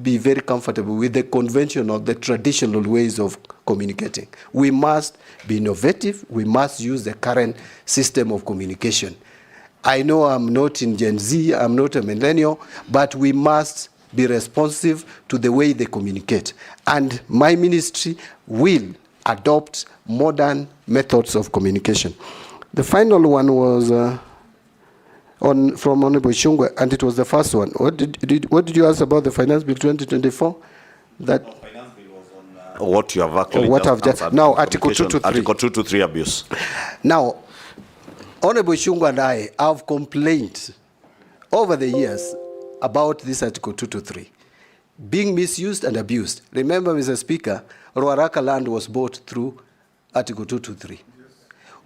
be very comfortable with the conventional, the traditional ways of communicating. We must be innovative. We must use the current system of communication. I know I'm not in Gen Z, I'm not a millennial, but we must be responsive to the way they communicate. And my ministry will adopt modern methods of communication. The final one was from Honorable Shungwe, and it was the first one. What did you ask about the Finance Bill 2024? That Finance Bill was on what you have actually what I've just now, Article 223. Article 223 abuse. Now, Honorable Shungwe and I have complained over the years about this Article 223 being misused and abused. Remember, Mr. Speaker, Ruaraka land was bought through Article 223,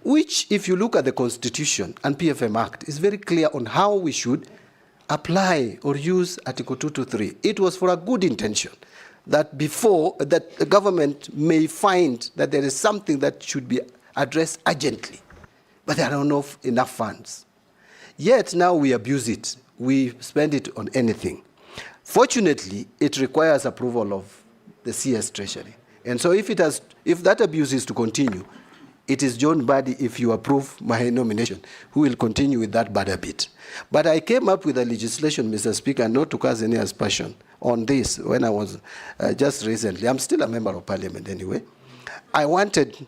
which, if you look at the Constitution and PFM Act, is very clear on how we should apply or use Article 223. It was for a good intention, that before that the government may find that there is something that should be addressed urgently, but there are not enough funds. Yet now we abuse it. We spend it on anything. Fortunately, it requires approval of the CS Treasury. And so if that abuse is to continue, it is John Mbadi, if you approve my nomination, who will continue with that bad habit. But I came up with a legislation, Mr. Speaker, not to cause any aspersion on this when I was just recently. I'm still a member of parliament anyway. I wanted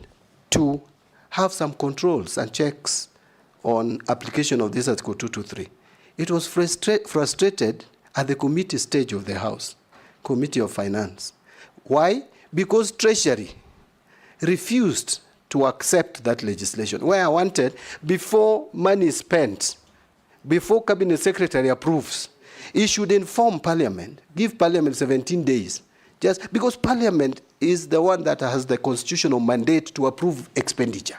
to have some controls and checks on application of this Article 223. It was frustrated at the committee stage of the House, Committee of Finance. Why? Because Treasury refused to accept that legislation, where I wanted, before money is spent, before Cabinet Secretary approves, he should inform Parliament, give Parliament 17 days, just because Parliament is the one that has the constitutional mandate to approve expenditure.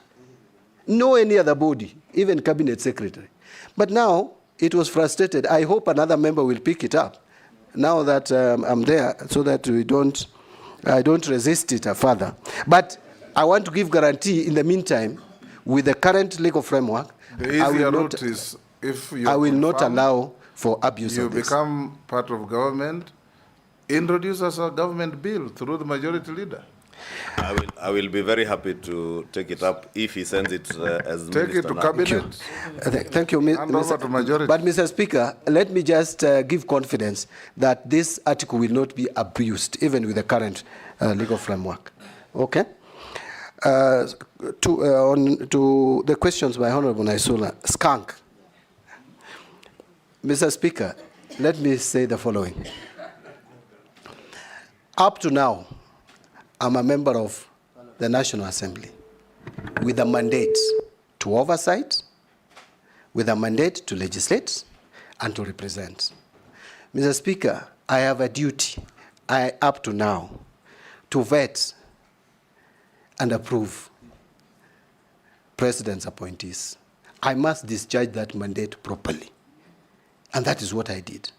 No any other body, even Cabinet Secretary. But now, it was frustrated. I hope another member will pick it up now that I'm there, so that I don't resist it further. But I want to give guarantee in the meantime, with the current legal framework, the easier route is if you I will not allow for abuse you of this. become part of government, introduce as a government bill through the majority leader. I will be very happy to take it up if he sends it as Take it to cabinet. Thank you, over to majority. But Mr. Speaker, let me just give confidence that this article will not be abused, even with the current legal framework. Okay? To the questions by Honorable Naisula, skunk. Mr. Speaker, let me say the following. Up to now, I'm a member of the National Assembly with a mandate to oversight, with a mandate to legislate and to represent. Mr. Speaker, I have a duty, up to now, to vet and approve President's appointees. I must discharge that mandate properly. And that is what I did.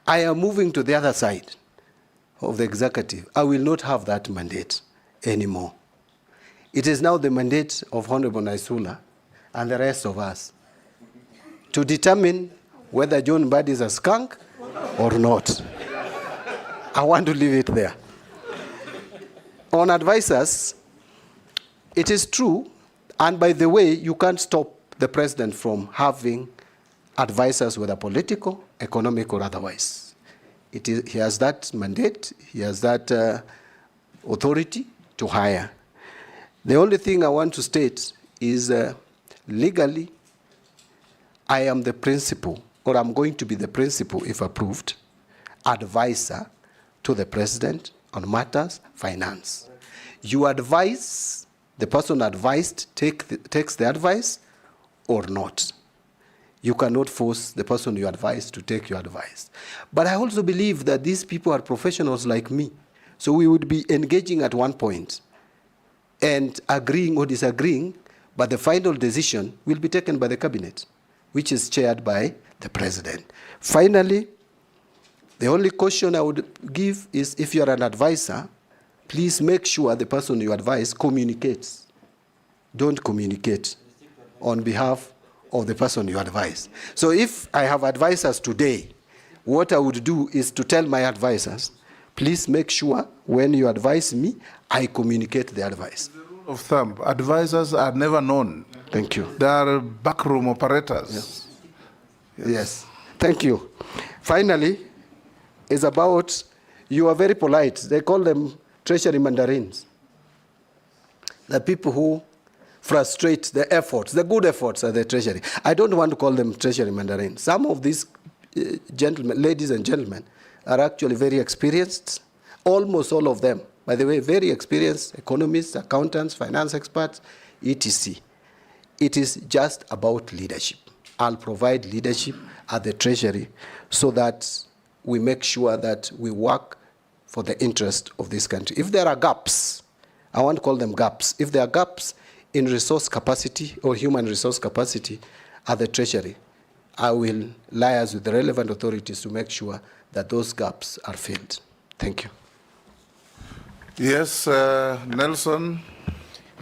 I am moving to the other side of the executive. I will not have that mandate anymore. It is now the mandate of Honorable Naisula and the rest of us to determine whether John Mbadi is a skunk or not. I want to leave it there. On advisors, it is true, and by the way, you can't stop the president from having advisors, whether political, economic, or otherwise. He has that mandate, he has that authority to hire. The only thing I want to state is legally, I am the principal, or I'm going to be the principal, if approved, advisor to the president on matters finance. You advise, the person advised takes the advice or not. You cannot force the person you advise to take your advice. But I also believe that these people are professionals like me. So we would be engaging at one point and agreeing or disagreeing, but the final decision will be taken by the cabinet, which is chaired by the president. Finally, the only caution I would give is, if you are an advisor, please make sure the person you advise communicates. Don't communicate on behalf of the person you advise. So if I have advisors today, what I would do is to tell my advisors, please make sure when you advise me, I communicate the advice. of thumb. Advisors are never known. Thank you. They are backroom operators. Yes. Yes. Thank you. Finally, it's about, you are very polite. They call them treasury mandarins. The people who frustrate the efforts, the good efforts of the treasury. I don't want to call them treasury mandarins. Some of these gentlemen, ladies and gentlemen, are actually very experienced. Almost all of them, by the way, very experienced economists, accountants, finance experts, etc. It is just about leadership. I'll provide leadership at the Treasury so that we make sure that we work for the interest of this country. If there are gaps, I want to call them gaps. If there are gaps in resource capacity or human resource capacity at the Treasury, I will liaise with the relevant authorities to make sure that those gaps are filled. Thank you. Yes, Nelson.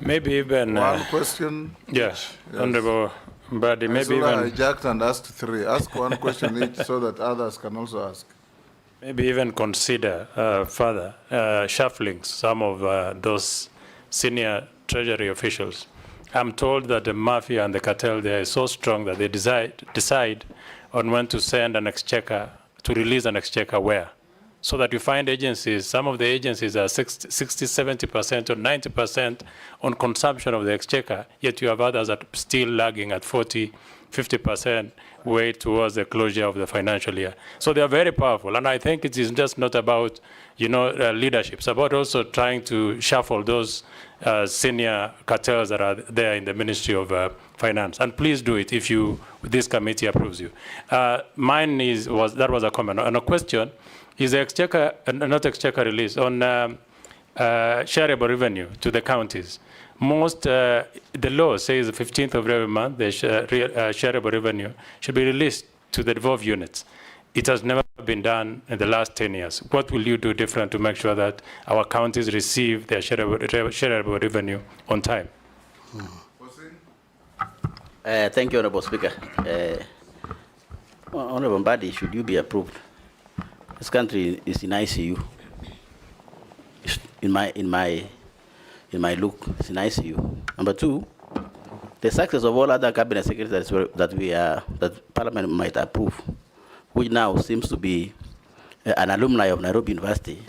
Maybe even one question. Yes, Honorable Mbadi. Maybe even hijacked and asked three. Ask one question each so that others can also ask. Maybe even consider further shuffling some of those senior treasury officials. I'm told that the mafia and the cartel there is so strong that they decide on when to send an exchequer, to release an exchequer where. So that you find agencies, some of the agencies are 60, 70% or 90% on consumption of the exchequer, yet you have others that are still lagging at 40, 50% way towards the closure of the financial year. So they are very powerful, and I think it is just not about, leadership. It's about also trying to shuffle those senior cartels that are there in the Ministry of Finance. And please do it if this committee approves you. Mine was a comment. And a question, is the exchequer, not exchequer release, on shareable revenue to the counties? The law says the 15th of every month, the shareable revenue should be released to the devolved units. It has never been done in the last 10 years. What will you do different to make sure that our counties receive their shareable revenue on time? Thank you, Honorable Speaker. Honorable Mbadi, should you be approved? This country is in ICU. In my look, it's in ICU. Number two, the success of all other cabinet secretaries that Parliament might approve, which now seems to be an alumni of Nairobi University,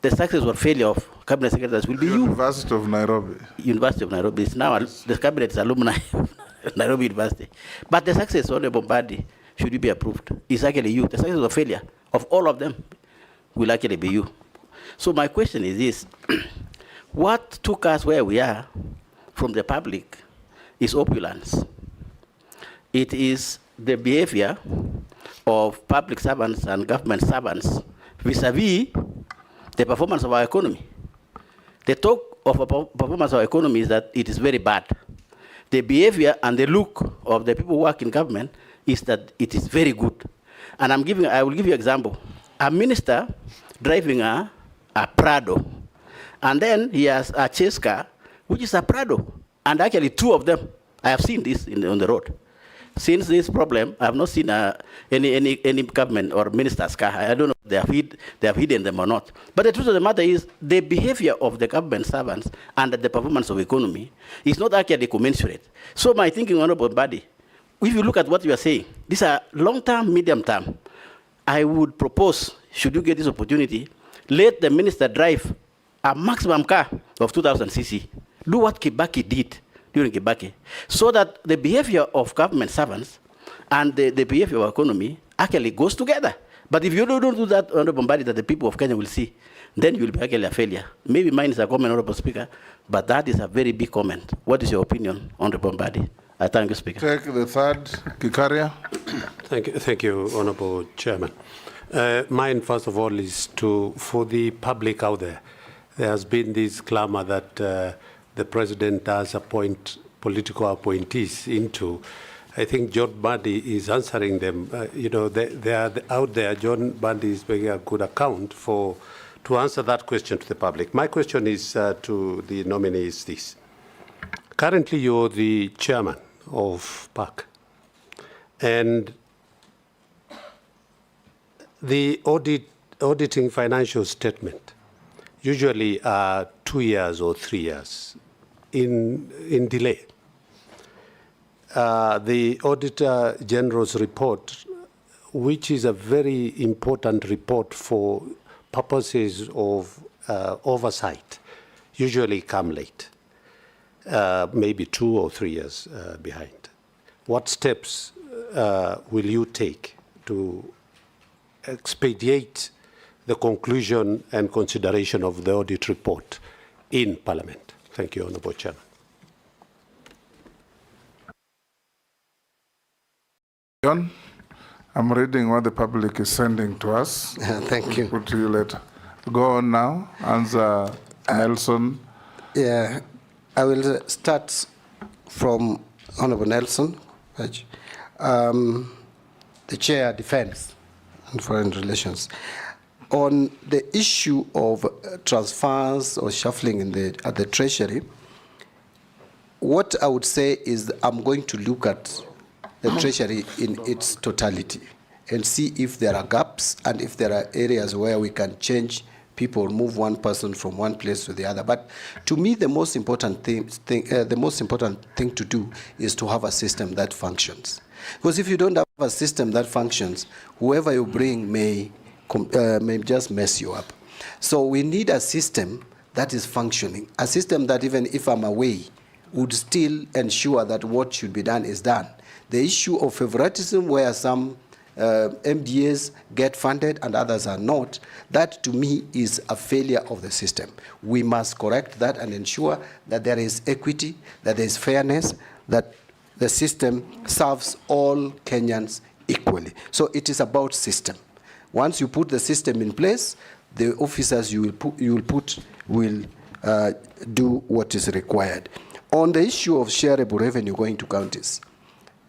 the success or failure of cabinet secretaries will be University of Nairobi. University of Nairobi is now the cabinet is alumni of Nairobi University, but the success, Honorable Mbadi, should you be approved, is actually you. The success or failure of all of them will actually be you. So my question is this: what took us where we are from the public is opulence. It is the behavior of public servants and government servants vis-a-vis the performance of our economy. The talk of a performance of our economy is that it is very bad. The behavior and the look of the people who work in government is that it is very good. And I will give you an example. A minister driving a Prado, and then he has a chase car, which is a Prado. And actually two of them, I have seen this on the road. Since this problem, I have not seen any government or minister's car. I don't know if they have hidden them or not. But the truth of the matter is the behavior of the government servants and the performance of economy is not actually commensurate. So my thinking, Honorable Mbadi, if you look at what you are saying, these are long-term, medium-term. I would propose, should you get this opportunity, let the minister drive a maximum car of 2,000 cc. Do what Kibaki did during Kibaki, so that the behavior of government servants and the behavior of economy actually goes together. But if you don't do that, Honorable Mbadi, that the people of Kenya will see, then you will be actually a failure. Maybe mine is a comment, Honorable Speaker, but that is a very big comment. What is your opinion, Honorable Mbadi? I thank you, Speaker. Take the third, Kikaria. Thank you, Honorable Chairman. Mine, first of all, is for the public out there. There has been this clamor that the president does appoint political appointees into. I think John Mbadi is answering them. They are out there. John Mbadi is making a good account to answer that question to the public. My question is to the nominee is this. Currently, you're the chairman of PAC, and the auditing financial statement usually are 2 years or 3 years. in delay. The Auditor General's report, which is a very important report for purposes of oversight, usually come late, maybe 2 or 3 years behind. What steps will you take to expedite the conclusion and consideration of the audit report in Parliament? Thank you, Honourable Chairman. John, I'm reading what the public is sending to us. Thank you. Put to you later. Go on now. Answer Nelson. Yeah, I will start from Honourable Nelson, the Chair, Defence and Foreign Relations. On the issue of transfers or shuffling at the Treasury, what I would say is I'm going to look at the Treasury in its totality and see if there are gaps and if there are areas where we can change people, move one person from one place to the other. But to me, the most important thing to do is to have a system that functions. Because if you don't have a system that functions, whoever you bring may just mess you up. So we need a system that is functioning, a system that even if I'm away, would still ensure that what should be done is done. The issue of favoritism, where some MDAs get funded and others are not, that to me is a failure of the system. We must correct that and ensure that there is equity, that there is fairness, that the system serves all Kenyans equally. So it is about system. Once you put the system in place, the officers you will put will do what is required. On the issue of shareable revenue going to counties,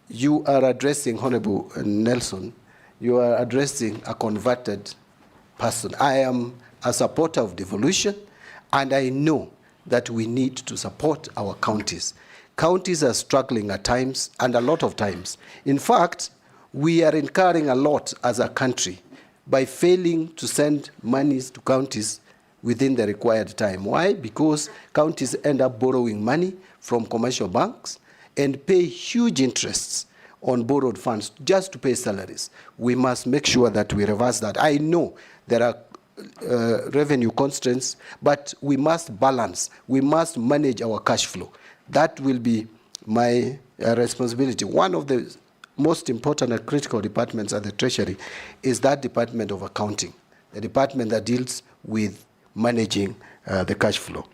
you are addressing, Honorable Nelson, you are addressing a converted person. I am a supporter of devolution, and I know that we need to support our counties. Counties are struggling at times, and a lot of times. In fact, we are incurring a lot as a country by failing to send monies to counties within the required time. Why? Because counties end up borrowing money from commercial banks and pay huge interests on borrowed funds just to pay salaries. We must make sure that we reverse that. I know there are revenue constraints, but we must balance. We must manage our cash flow. That will be my responsibility. One of the most important and critical departments at the Treasury is that Department of Accounting, the department that deals with managing the cash flow.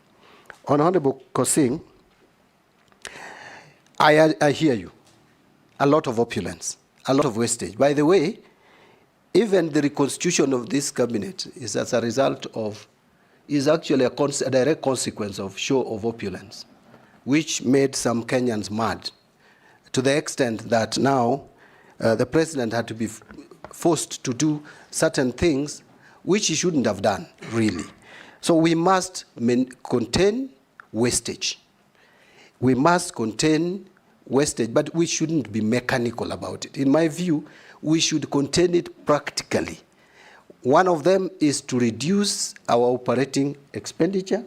Honorable Kosing, I hear you. A lot of opulence, a lot of wastage. By the way, even the reconstitution of this cabinet is as a result of, is actually a direct consequence of show of opulence, which made some Kenyans mad, to the extent that now the president had to be forced to do certain things which he shouldn't have done, really. So we must contain wastage. We must contain wastage, but we shouldn't be mechanical about it. In my view, we should contain it practically. One of them is to reduce our operating expenditure.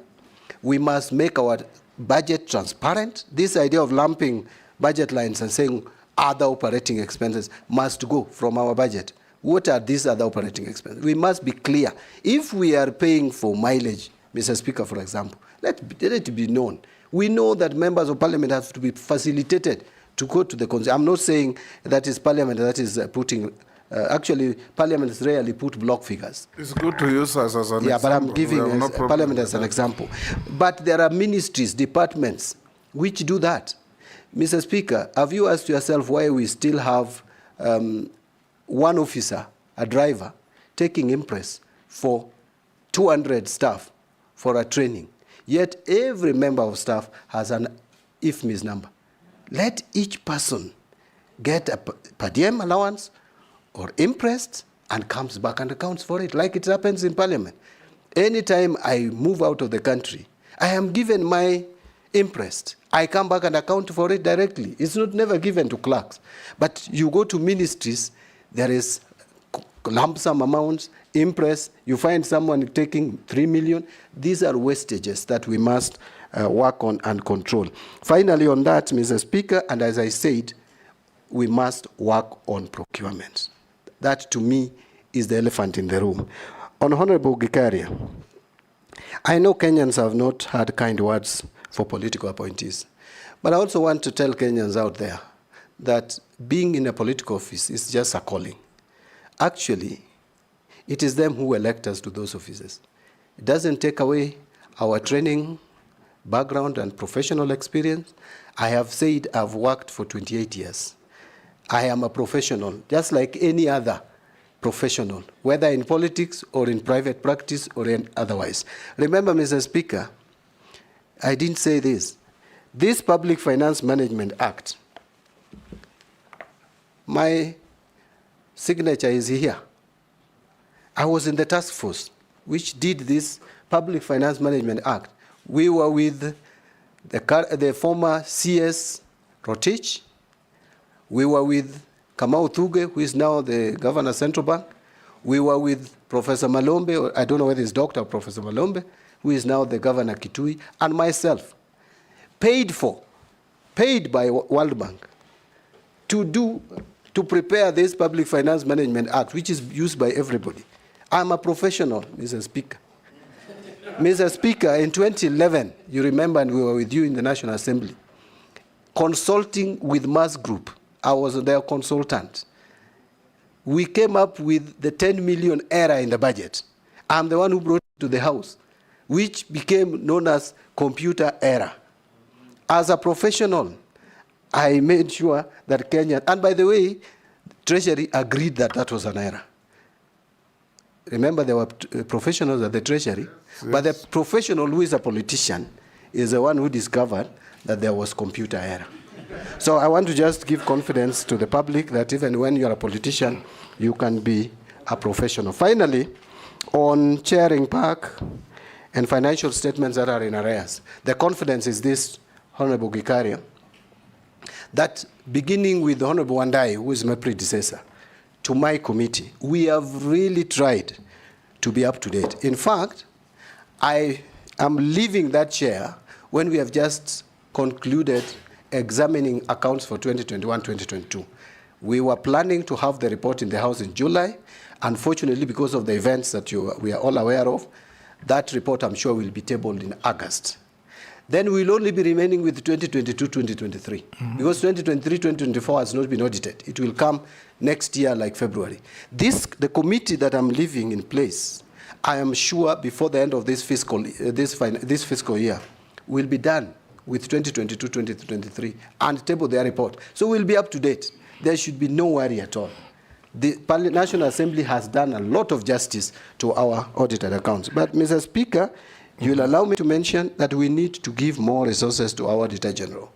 We must make our budget transparent. This idea of lumping budget lines and saying other operating expenses must go from our budget. What are these other operating expenses? We must be clear. If we are paying for mileage, Mr. Speaker, for example, let it be known. We know that members of parliament have to be facilitated to go to the constituency. I'm not saying that is parliament that is putting, actually parliaments rarely put block figures. It's good to use us as an example. Yeah, but I'm giving parliament as an example. But there are ministries, departments, which do that. Mr. Speaker, have you asked yourself why we still have one officer, a driver, taking impress for 200 staff for a training? Yet every member of staff has an IFMIS number. Let each person get a per diem allowance or imprest and comes back and accounts for it, like it happens in parliament. Anytime I move out of the country, I am given my imprest. I come back and account for it directly. It's not never given to clerks. But you go to ministries, there is lump sum amounts, impress. You find someone taking 3 million. These are wastages that we must work on and control. Finally, on that, Mr. Speaker, and as I said, we must work on procurement. That, to me, is the elephant in the room. On Honorable Gikaria, I know Kenyans have not had kind words for political appointees, but I also want to tell Kenyans out there that being in a political office is just a calling. Actually, it is them who elect us to those offices. It doesn't take away our training, background, and professional experience. I have said I've worked for 28 years. I am a professional, just like any other professional, whether in politics or in private practice or in otherwise. Remember, Mr. Speaker, I didn't say this. This Public Finance Management Act, my signature is here. I was in the task force which did this Public Finance Management Act. We were with the former CS Rotich. We were with Kamau Thuge, who is now the governor of Central Bank. We were with Professor Malombe, or I don't know whether it's Dr. or Professor Malombe, who is now the governor Kitui, and myself, paid by World Bank to prepare this Public Finance Management Act, which is used by everybody. I'm a professional, Mr. Speaker. Mr. Speaker, in 2011, you remember, and we were with you in the National Assembly, consulting with Mass Group. I was their consultant. We came up with the 10 million error in the budget. I'm the one who brought it to the House, which became known as computer error. As a professional, I made sure that Kenya, and by the way, Treasury agreed that that was an error. Remember, there were professionals at the Treasury, yes. But the professional who is a politician is the one who discovered that there was computer error. So I want to just give confidence to the public that even when you are a politician, you can be a professional. Finally, on chairing PAC and financial statements that are in arrears, the confidence is this, Honorable Gikaria, that beginning with Honorable Wandai, who is my predecessor, to my committee, we have really tried to be up to date. In fact, I am leaving that chair when we have just concluded examining accounts for 2021-2022. We were planning to have the report in the House in July. Unfortunately, because of the events that we are all aware of, that report, I'm sure, will be tabled in August. Then we'll only be remaining with 2022-2023, because 2023-2024 has not been audited. It will come next year, like February. The committee that I'm leaving in place, I am sure before the end of this fiscal year, will be done with 2022-2023 and table their report. So we'll be up to date. There should be no worry at all. The National Assembly has done a lot of justice to our audited accounts. But, Mr. Speaker, you'll allow me to mention that we need to give more resources to our Auditor General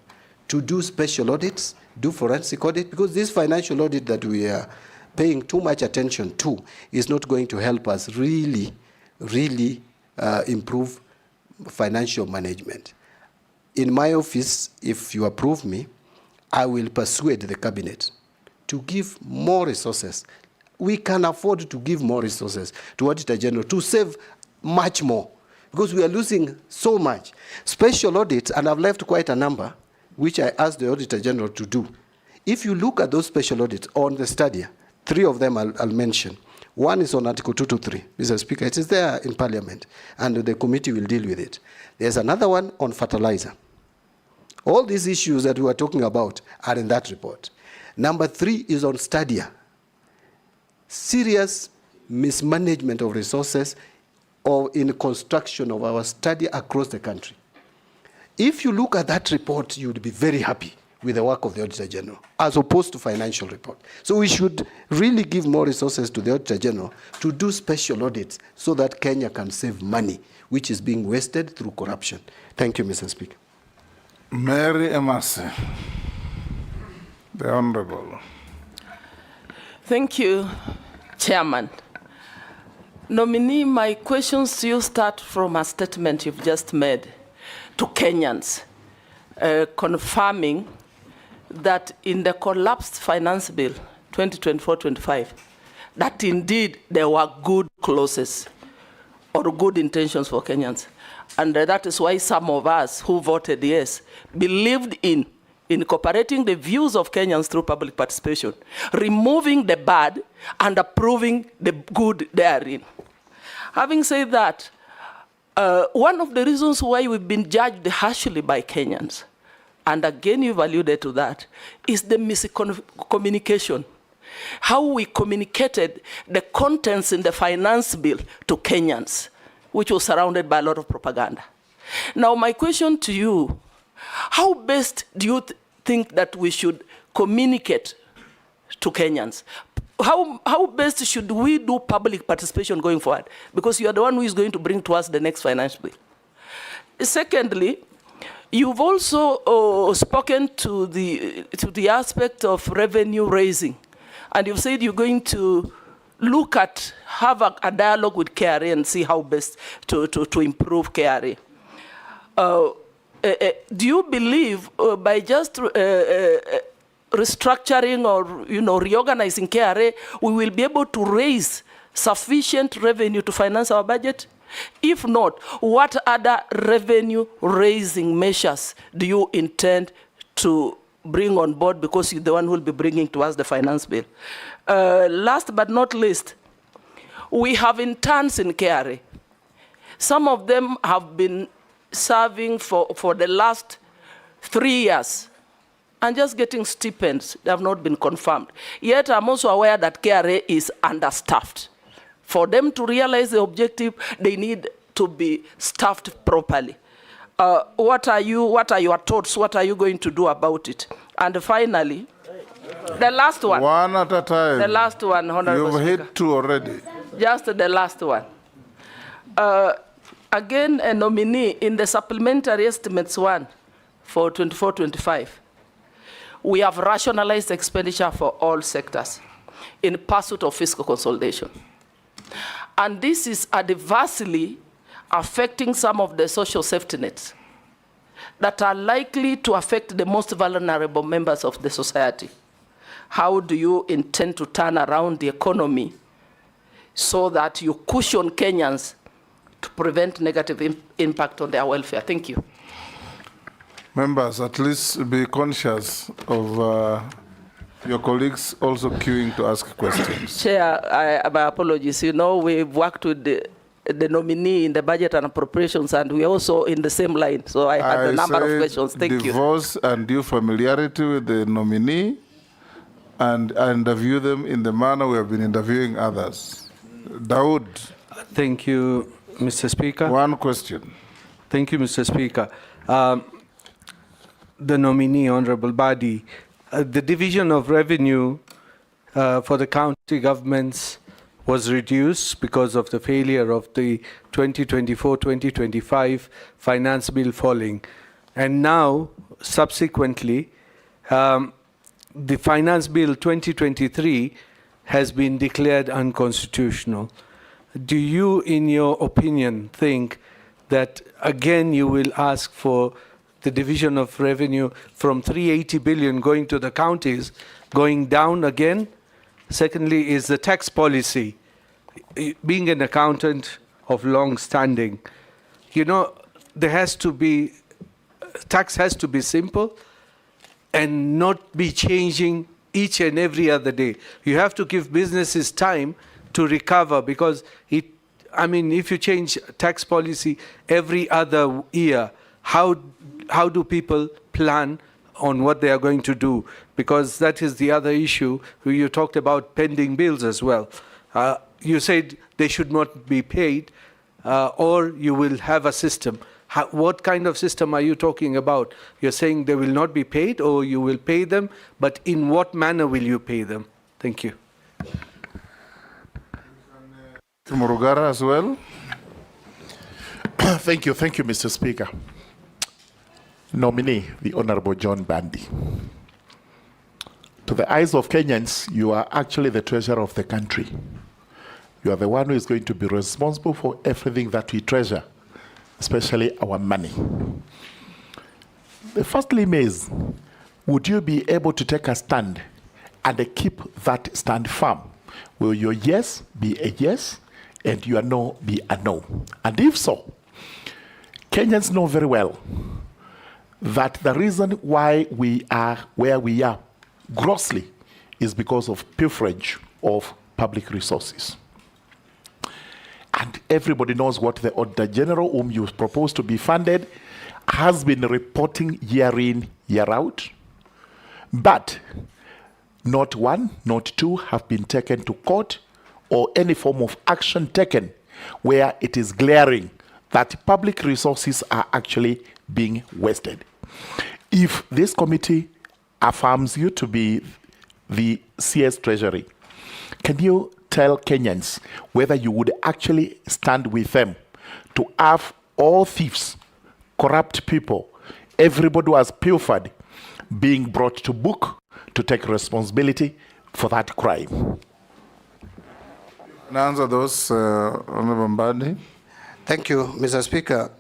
to do special audits, do forensic audit, because this financial audit that we are paying too much attention to is not going to help us really improve financial management. In my office, if you approve me, I will persuade the cabinet to give more resources. We can afford to give more resources to Auditor General to save much more, because we are losing so much. Special audits, and I've left quite a number, which I asked the Auditor General to do. If you look at those special audits on the study, 3 of them I'll mention. One is on Article 223, Mr. Speaker. It is there in Parliament, and the committee will deal with it. There's another one on fertilizer. All these issues that we are talking about are in that report. Number 3 is on Stadia. Serious mismanagement of resources or in construction of our study across the country. If you look at that report, you would be very happy with the work of the Auditor General, as opposed to financial report. So we should really give more resources to the Auditor General to do special audits so that Kenya can save money, which is being wasted through corruption. Thank you, Mr. Speaker. Mary Emase, the Honorable. Thank you, Chairman. Nominee, my questions to you start from a statement you've just made to Kenyans, confirming that in the collapsed finance bill 2024-25, that indeed there were good clauses or good intentions for Kenyans. And that is why some of us who voted yes believed in incorporating the views of Kenyans through public participation, removing the bad and approving the good therein. Having said that, one of the reasons why we've been judged harshly by Kenyans, and again you've alluded to that, is the miscommunication. How we communicated the contents in the finance bill to Kenyans, which was surrounded by a lot of propaganda. Now, my question to you, how best do you think that we should communicate to Kenyans? How best should we do public participation going forward? Because you are the one who is going to bring to us the next finance bill. Secondly, you've also spoken to the aspect of revenue raising. And you've said you're going to look at, have a dialogue with KRA and see how best to improve KRA. Do you believe by just restructuring or reorganizing KRA, we will be able to raise sufficient revenue to finance our budget? If not, what other revenue raising measures do you intend to bring on board, because you're the one who will be bringing to us the finance bill? Last but not least, we have interns in KRA. Some of them have been serving for the last 3 years and just getting stipends. They have not been confirmed. Yet I'm also aware that KRA is understaffed. For them to realize the objective, they need to be staffed properly. What are your thoughts? What are you going to do about it? And finally, the last one. One at a time. The last one, Honorable You've Speaker. hit 2 already. Just the last one. Again, a nominee in the supplementary estimates 1 for 24-25. We have rationalized expenditure for all sectors in pursuit of fiscal consolidation. And this is adversely affecting some of the social safety nets that are likely to affect the most vulnerable members of the society. How do you intend to turn around the economy so that you cushion Kenyans to prevent negative impact on their welfare? Thank you. Members, at least be conscious of your colleagues also queuing to ask questions. Chair, my apologies. You know, we've worked with the nominee in the budget and appropriations, and we're also in the same line. So I had a number of questions. Thank you. Divorce and due familiarity with the nominee, and interview them in the manner we have been interviewing others. Dawood. Thank you, Mr. Speaker. One question. Thank you, Mr. Speaker. The nominee, Honorable Mbadi, the division of revenue for the county governments was reduced because of the failure of the 2024-2025 finance bill falling. And now, subsequently, the finance bill 2023 has been declared unconstitutional. Do you, in your opinion, think that again you will ask for the division of revenue from 380 billion going to the counties going down again? Secondly, is the tax policy, being an accountant of long standing, you know, there has to be, tax has to be simple and not be changing each and every other day. You have to give businesses time to recover, because if you change tax policy every other year, how do people plan on what they are going to do? Because that is the other issue. You talked about pending bills as well. You said they should not be paid, or you will have a system. What kind of system are you talking about? You're saying they will not be paid, or you will pay them, but in what manner will you pay them? Thank you. Murugara as well. Thank you, Mr. Speaker. Nominee, the Honorable John Mbadi. To the eyes of Kenyans, you are actually the treasurer of the country. You are the one who is going to be responsible for everything that we treasure, especially our money. The first limb is, would you be able to take a stand and keep that stand firm? Will your yes be a yes and your no be a no? And if so, Kenyans know very well that the reason why we are where we are grossly is because of pilferage of public resources. And everybody knows what the Auditor General, whom you propose to be funded, has been reporting year in, year out. But not one, not two have been taken to court or any form of action taken where it is glaring that public resources are actually being wasted. If this committee affirms you to be the CS Treasury, can you tell Kenyans whether you would actually stand with them to have all thieves, corrupt people, everybody who has pilfered being brought to book to take responsibility for that crime? Answer those, Honorable Mbadi. Thank you, Mr. Speaker.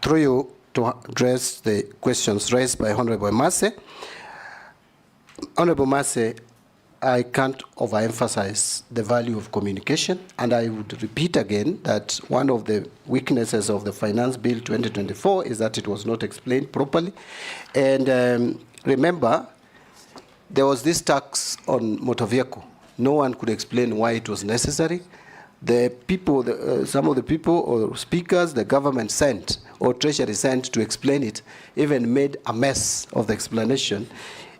Through you to address the questions raised by Honorable Massey. Honorable Massey, I can't overemphasize the value of communication, and I would repeat again that one of the weaknesses of the Finance Bill 2024 is that it was not explained properly. And remember, there was this tax on motor vehicle. No one could explain why it was necessary. The people, some of the people or speakers the government sent or Treasury sent to explain it even made a mess of the explanation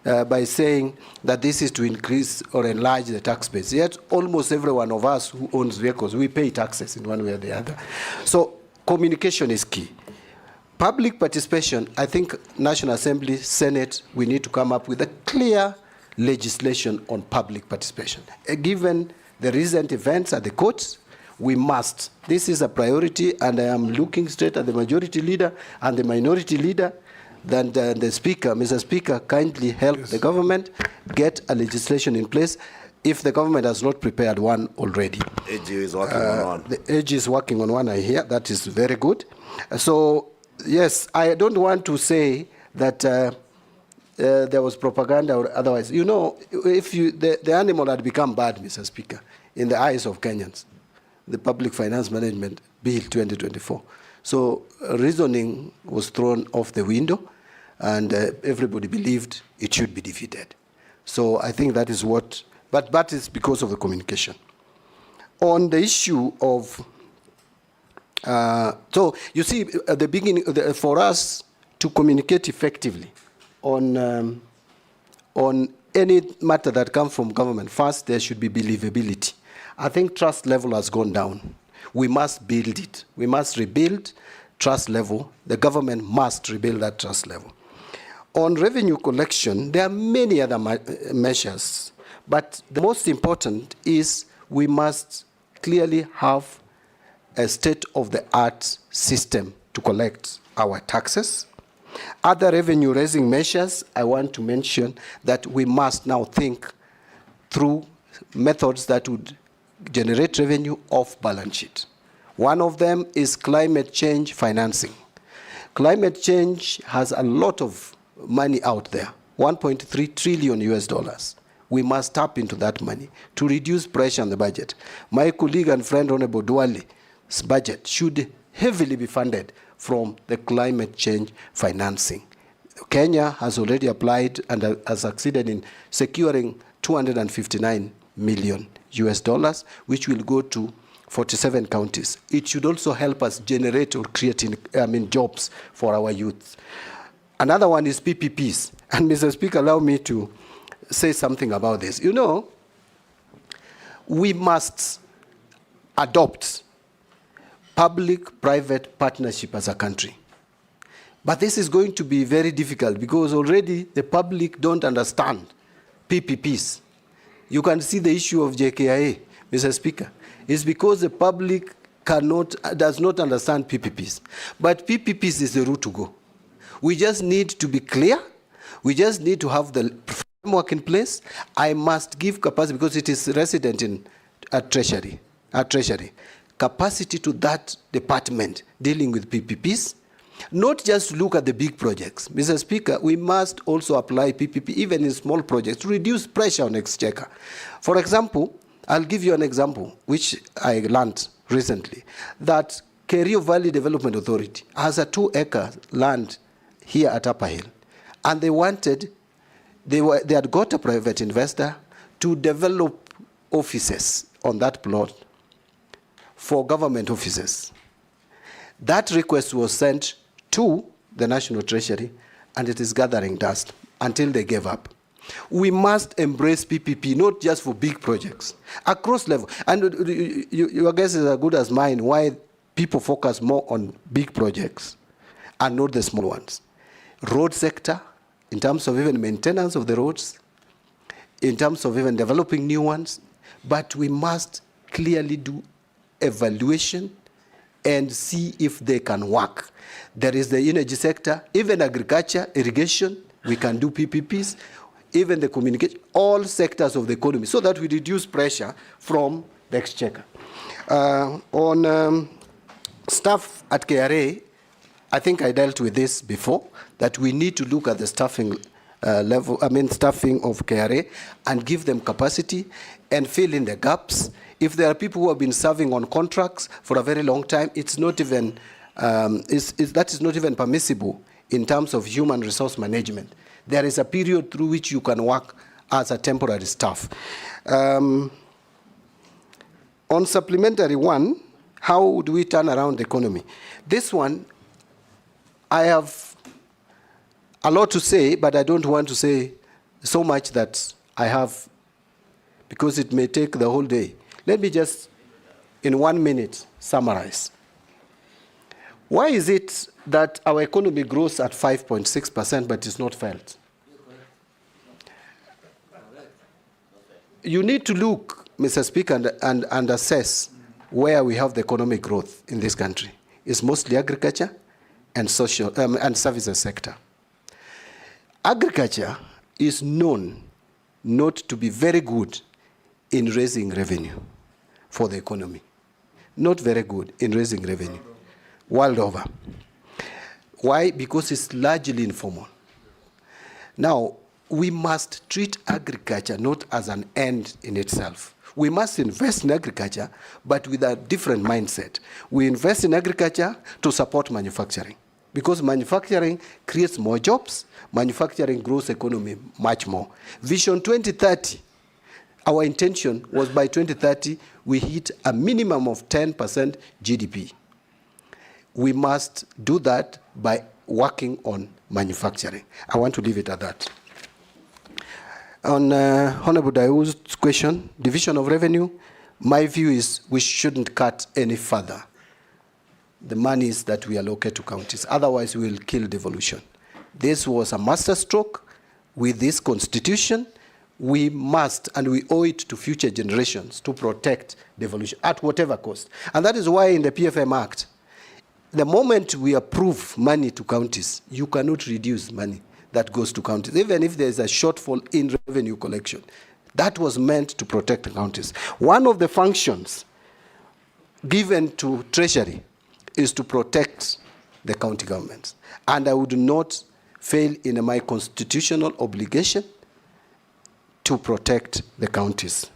by saying that this is to increase or enlarge the tax base. Yet almost every one of us who owns vehicles, we pay taxes in one way or the other. So communication is key. Public participation, I think National Assembly, Senate, we need to come up with a clear legislation on public participation. Given the recent events at the courts, we must. This is a priority, and I am looking straight at the majority leader and the minority leader. Then the Speaker, Mr. Speaker, kindly help the government get a legislation in place if the government has not prepared one already. AG is working on one. The AG is working on one, I hear. That is very good. So, yes, I don't want to say that there was propaganda or otherwise. You know, if the animal had become bad, Mr. Speaker, in the eyes of Kenyans, the Public Finance Management Bill 2024. So reasoning was thrown off the window, and everybody believed it should be defeated. So I think that is what, but that is because of the communication. On the issue of, so you see, at the beginning, for us to communicate effectively on any matter that comes from government, first there should be believability. I think trust level has gone down. We must build it. We must rebuild trust level. The government must rebuild that trust level. On revenue collection, there are many other measures, but the most important is we must clearly have a state-of-the-art system to collect our taxes. Other revenue-raising measures, I want to mention that we must now think through methods that would generate revenue off balance sheet. One of them is climate change financing. Climate change has a lot of money out there, 1.3 trillion US dollars. We must tap into that money to reduce pressure on the budget. My colleague and friend Honorable Duale's budget should heavily be funded from the climate change financing. Kenya has already applied and has succeeded in securing 259 million US dollars, which will go to 47 counties. It should also help us generate or create jobs for our youth. Another one is PPPs. And Mr. Speaker, allow me to say something about this. You know, we must adopt public-private partnership as a country. But this is going to be very difficult because already the public don't understand PPPs. You can see the issue of JKIA, Mr. Speaker. It's because the public does not understand PPPs. But PPPs is the route to go. We just need to be clear. We just need to have the framework in place. I must give capacity because it is resident in Treasury. Capacity to that department dealing with PPPs. Not just look at the big projects. Mr. Speaker, we must also apply PPP even in small projects to reduce pressure on exchequer. For example, I'll give you an example which I learned recently, that Kerio Valley Development Authority has a 2-acre land here at Upper Hill, and they had got a private investor to develop offices on that plot for government offices. That request was sent to the National Treasury, and it is gathering dust until they gave up. We must embrace PPP, not just for big projects, across level. And your guess is as good as mine why people focus more on big projects and not the small ones. Road sector, in terms of even maintenance of the roads, in terms of even developing new ones, but we must clearly do evaluation and see if they can work. There is the energy sector, even agriculture, irrigation, we can do PPPs, even the communication, all sectors of the economy, so that we reduce pressure from the exchequer. On staff at KRA, I think I dealt with this before, that we need to look at the staffing staffing of KRA and give them capacity and fill in the gaps. If there are people who have been serving on contracts for a very long time, it's not even, that is not even permissible in terms of human resource management. There is a period through which you can work as a temporary staff. On supplementary one, how do we turn around the economy? This one, I have a lot to say, but I don't want to say so much that I have, because it may take the whole day. Let me just, in 1 minute, summarize. Why is it that our economy grows at 5.6% but is not felt? You need to look, Mr. Speaker, and assess where we have the economic growth in this country. It's mostly agriculture and social and services sector. Agriculture is known not to be very good in raising revenue for the economy. Not very good in raising revenue world over. Why? Because it's largely informal. Now, we must treat agriculture not as an end in itself. We must invest in agriculture, but with a different mindset. We invest in agriculture to support manufacturing, because manufacturing creates more jobs, manufacturing grows economy much more. Vision 2030, our intention was by 2030, we hit a minimum of 10% GDP. We must do that by working on manufacturing. I want to leave it at that. On Honorable Daoud's question, division of revenue, my view is we shouldn't cut any further the monies that we allocate to counties. Otherwise, we will kill devolution. This was a masterstroke with this constitution. We must, and we owe it to future generations to protect devolution at whatever cost. And that is why in the PFM Act, the moment we approve money to counties, you cannot reduce money that goes to counties, even if there is a shortfall in revenue collection. That was meant to protect the counties. One of the functions given to Treasury is to protect the county governments. And I would not fail in my constitutional obligation to protect the counties.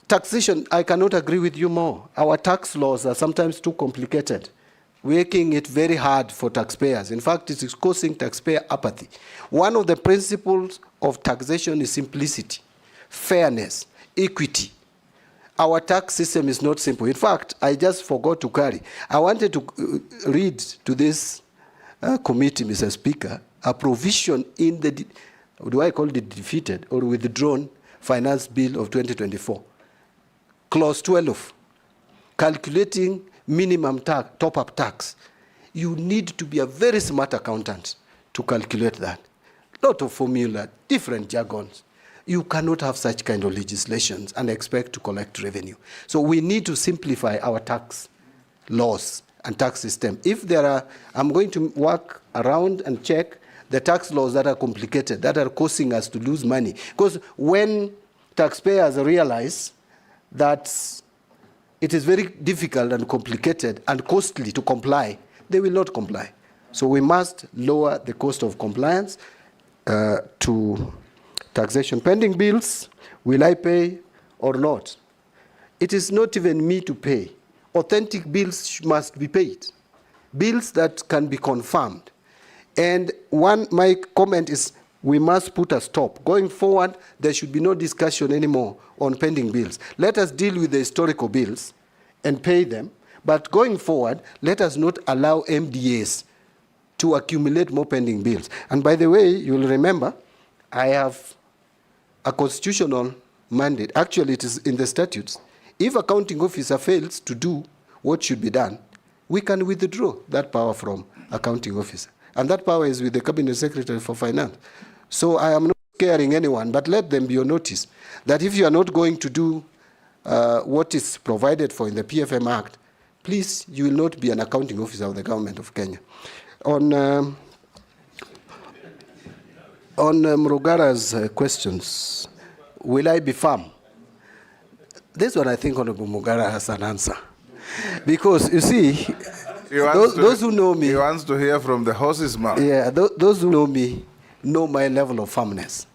Taxation, I cannot agree with you more. Our tax laws are sometimes too complicated, making it very hard for taxpayers. In fact, it is causing taxpayer apathy. One of the principles of taxation is simplicity, fairness, equity. Our tax system is not simple. In fact, I just forgot to carry. I wanted to read to this committee, Mr. Speaker, a provision in the, do I call it defeated or withdrawn finance bill of 2024. Clause 12, calculating minimum top-up tax. You need to be a very smart accountant to calculate that. Lot of formula, different jargons. You cannot have such kind of legislations and expect to collect revenue. So we need to simplify our tax laws and tax system. If there are, I'm going to work around and check the tax laws that are complicated, that are causing us to lose money. Because when taxpayers realize that it is very difficult and complicated and costly to comply, they will not comply. So we must lower the cost of compliance to taxation. Pending bills, will I pay or not? It is not even me to pay. Authentic bills must be paid. Bills that can be confirmed. And my comment is, we must put a stop. Going forward, there should be no discussion anymore on pending bills. Let us deal with the historical bills and pay them. But going forward, let us not allow MDAs to accumulate more pending bills. And by the way, you'll remember, I have a constitutional mandate. Actually, it is in the statutes. If accounting officer fails to do what should be done, we can withdraw that power from accounting officer. And that power is with the Cabinet Secretary for Finance. So I am not scaring anyone, but let them be on notice that if you are not going to do what is provided for in the PFM Act, please, you will not be an accounting officer of the government of Kenya. On Mrugara's questions, will I be firm? This one I think Honorable Mugara has an answer. Because, you see, those who know me... He wants to hear from the horse's mouth. Yeah, those who know me know my level of firmness.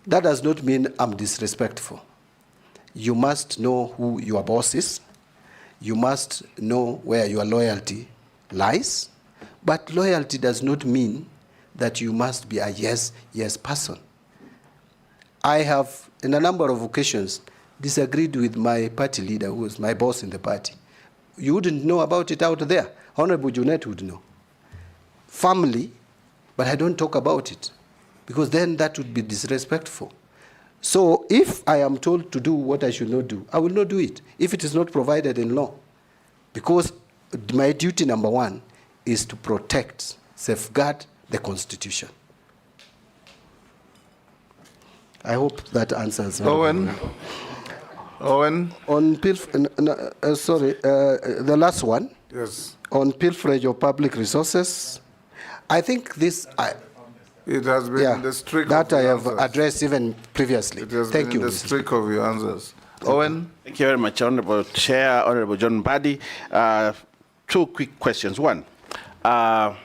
That does not mean I'm disrespectful. You must know who your boss is. You must know where your loyalty lies. But loyalty does not mean that you must be a yes person. I have, in a number of occasions, disagreed with my party leader, who was my boss in the party. You wouldn't know about it out there. Honorable Junet would know. Family, but I don't talk about it, because then that would be disrespectful. So if I am told to do what I should not do, I will not do it, if it is not provided in law. Because my duty number one is to protect, safeguard the Constitution. I hope that answers. Owen. On the last one. Yes. On pilferage of public resources, I think this. It has been the streak that of I have answers. Addressed even previously. It has Thank been you. the streak of your answers. Owen. Thank you very much, Honorable Chair, Honorable John Mbadi. Two quick questions. One, VAT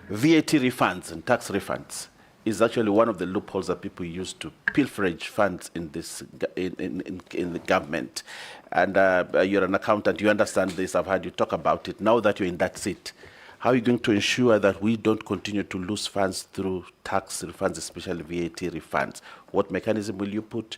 refunds and tax refunds is actually one of the loopholes that people use to pilferage funds in this in the government. And you're an accountant, you understand this. I've heard you talk about it. Now that you're in that seat, how are you going to ensure that we don't continue to lose funds through tax refunds, especially VAT refunds? What mechanism will you put?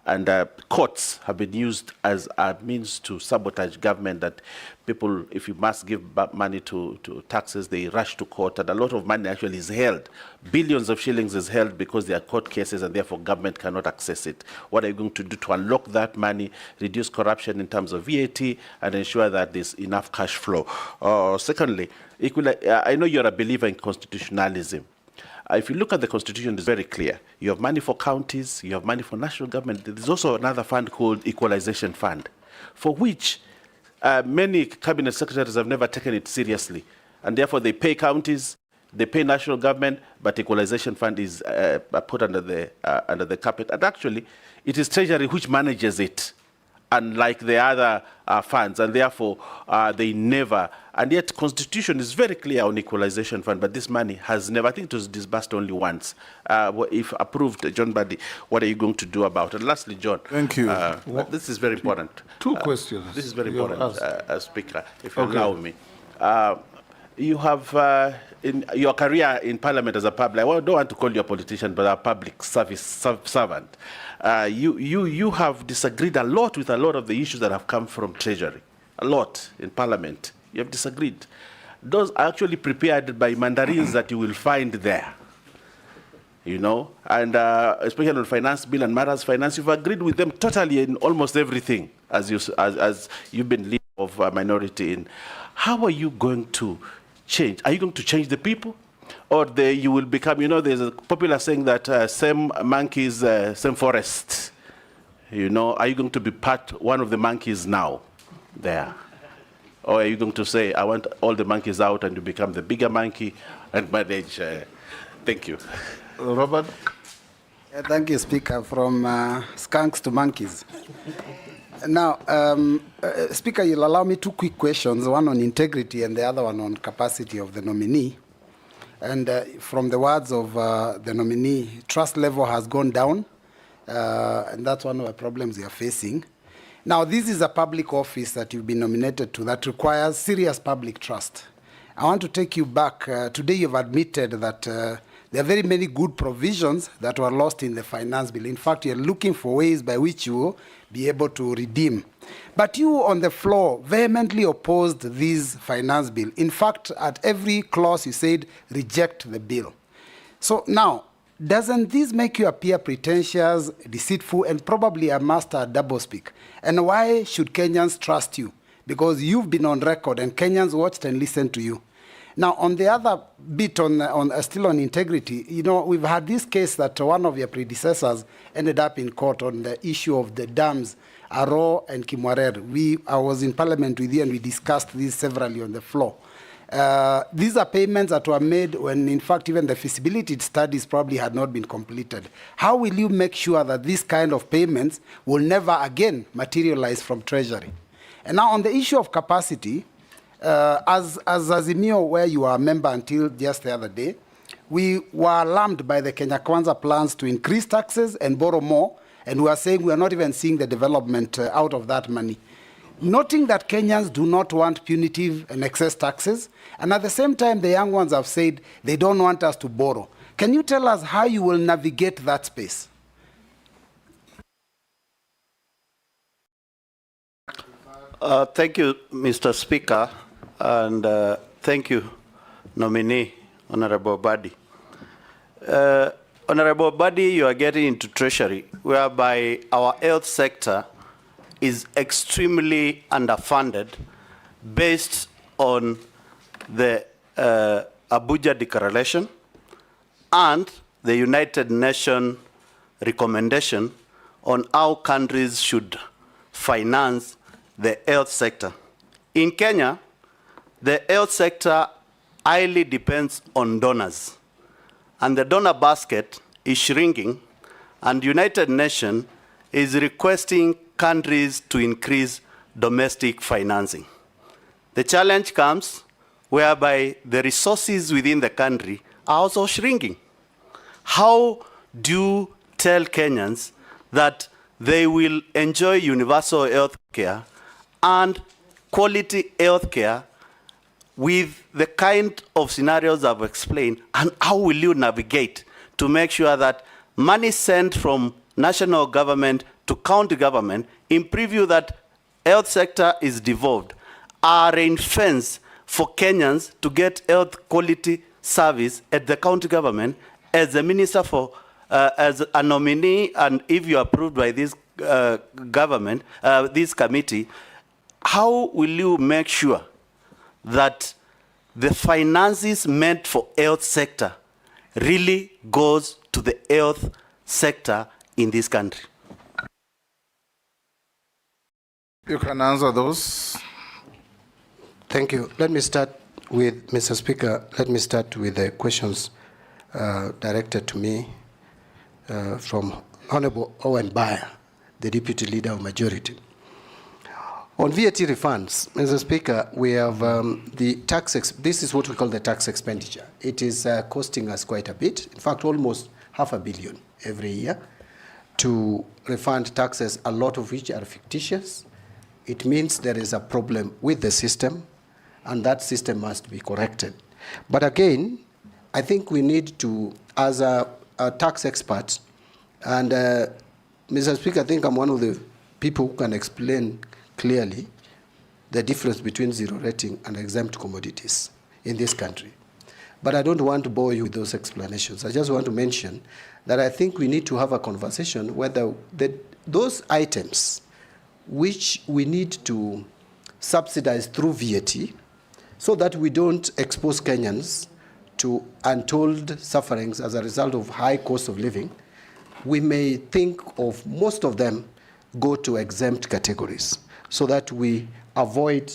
And courts have been used as a means to sabotage government, that people, if you must give back money to taxes, they rush to court, and a lot of money actually is held. Billions of shillings is held because there are court cases, and therefore government cannot access it. What are you going to do to unlock that money, reduce corruption in terms of VAT, and ensure that there's enough cash flow? Secondly, I know you're a believer in constitutionalism. If you look at the Constitution, it's very clear. You have money for counties, you have money for national government. There's also another fund called Equalization Fund, for which many cabinet secretaries have never taken it seriously. And therefore, they pay counties, they pay national government, but Equalization Fund is put under the carpet. And actually, it is Treasury which manages it, unlike the other funds, and therefore they never, and yet Constitution is very clear on Equalization Fund, but this money has never, I think it was disbursed only once. If approved, John Mbadi, what are you going to do about it? And lastly, John. Thank you. This is very important. Two questions. This is very important, Speaker, if you allow me. You have, in your career in Parliament as a public, I don't want to call you a politician, but a public service servant. You have disagreed a lot with a lot of the issues that have come from Treasury, a lot in Parliament. You have disagreed. Those are actually prepared by mandarins that you will find there, you know, and especially on finance bill and matters finance, you've agreed with them totally in almost everything, as you've been leader of a minority in. How are you going to change? Are you going to change the people? Or you will become, you know, there's a popular saying that same monkeys, same forest. You know, are you going to be one of the monkeys now there? Or are you going to say, I want all the monkeys out and you become the bigger monkey and manage? Thank you. Robert? Thank you, Speaker. From skunks to monkeys. Now, Speaker, you'll allow me two quick questions, one on integrity and the other one on capacity of the nominee. And from the words of the nominee, trust level has gone down, and that's one of the problems we are facing. Now, this is a public office that you've been nominated to that requires serious public trust. I want to take you back. Today you've admitted that there are very many good provisions that were lost in the finance bill. In fact, you're looking for ways by which you will be able to redeem. But you on the floor vehemently opposed this finance bill. In fact, at every clause you said, reject the bill. So now, doesn't this make you appear pretentious, deceitful, and probably a master at doublespeak? And why should Kenyans trust you? Because you've been on record and Kenyans watched and listened to you. Now, on the other bit, still on integrity, you know, we've had this case that one of your predecessors ended up in court on the issue of the dams, Aro and Kimwarer. I was in Parliament with you and we discussed this severally on the floor. These are payments that were made when, in fact, even the feasibility studies probably had not been completed. How will you make sure that this kind of payments will never again materialize from Treasury? And now on the issue of capacity, as Azimio, where you are a member until just the other day, we were alarmed by the Kenya Kwanza plans to increase taxes and borrow more, and we are saying we are not even seeing the development out of that money. Noting that Kenyans do not want punitive and excess taxes, and at the same time the young ones have said they don't want us to borrow. Can you tell us how you will navigate that space? Thank you, Mr. Speaker, and thank you, nominee, Honorable Mbadi. Honorable Mbadi, you are getting into Treasury, whereby our health sector is extremely underfunded based on the Abuja Declaration and the United Nations recommendation on how countries should finance the health sector. In Kenya, the health sector highly depends on donors, and the donor basket is shrinking, and United Nations is requesting countries to increase domestic financing. The challenge comes whereby the resources within the country are also shrinking. How do you tell Kenyans that they will enjoy universal health care and quality health care with the kind of scenarios I've explained, and how will you navigate to make sure that money sent from national government to county government, in preview that health sector is devolved, are ring-fenced for Kenyans to get health quality service at the county government as a minister for, as a nominee, and if you are approved by this government, this committee, how will you make sure that the finances meant for health sector really goes to the health sector in this country? You can answer those. Thank you. Let me start with, Mr. Speaker, let me start with the questions directed to me from Honorable Owen Bayer, the Deputy Leader of Majority. On VAT refunds, Mr. Speaker, we have the tax, this is what we call the tax expenditure. It is costing us quite a bit, in fact, almost $500 million every year to refund taxes, a lot of which are fictitious. It means there is a problem with the system, and that system must be corrected. But again, I think we need to, as a tax expert, and Mr. Speaker, I think I'm one of the people who can explain clearly the difference between zero rating and exempt commodities in this country. But I don't want to bore you with those explanations. I just want to mention that I think we need to have a conversation whether those items which we need to subsidize through VAT so that we don't expose Kenyans to untold sufferings as a result of high cost of living, we may think of most of them go to exempt categories so that we avoid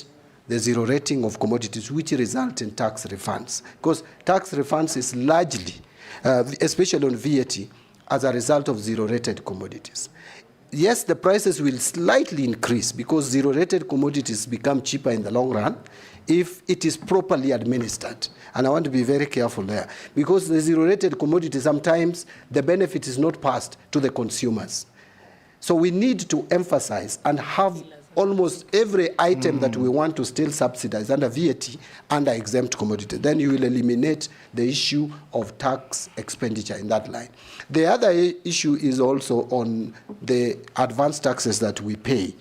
the zero rating of commodities which result in tax refunds. Because tax refunds is largely, especially on VAT, as a result of zero-rated commodities. Yes, the prices will slightly increase because zero-rated commodities become cheaper in the long run if it is properly administered. And I want to be very careful there because the zero-rated commodity, sometimes the benefit is not passed to the consumers. So we need to emphasize and have almost every item that we want to still subsidize under VAT under exempt commodity. Then you will eliminate the issue of tax expenditure in that line. The other issue is also on the advanced taxes that we pay.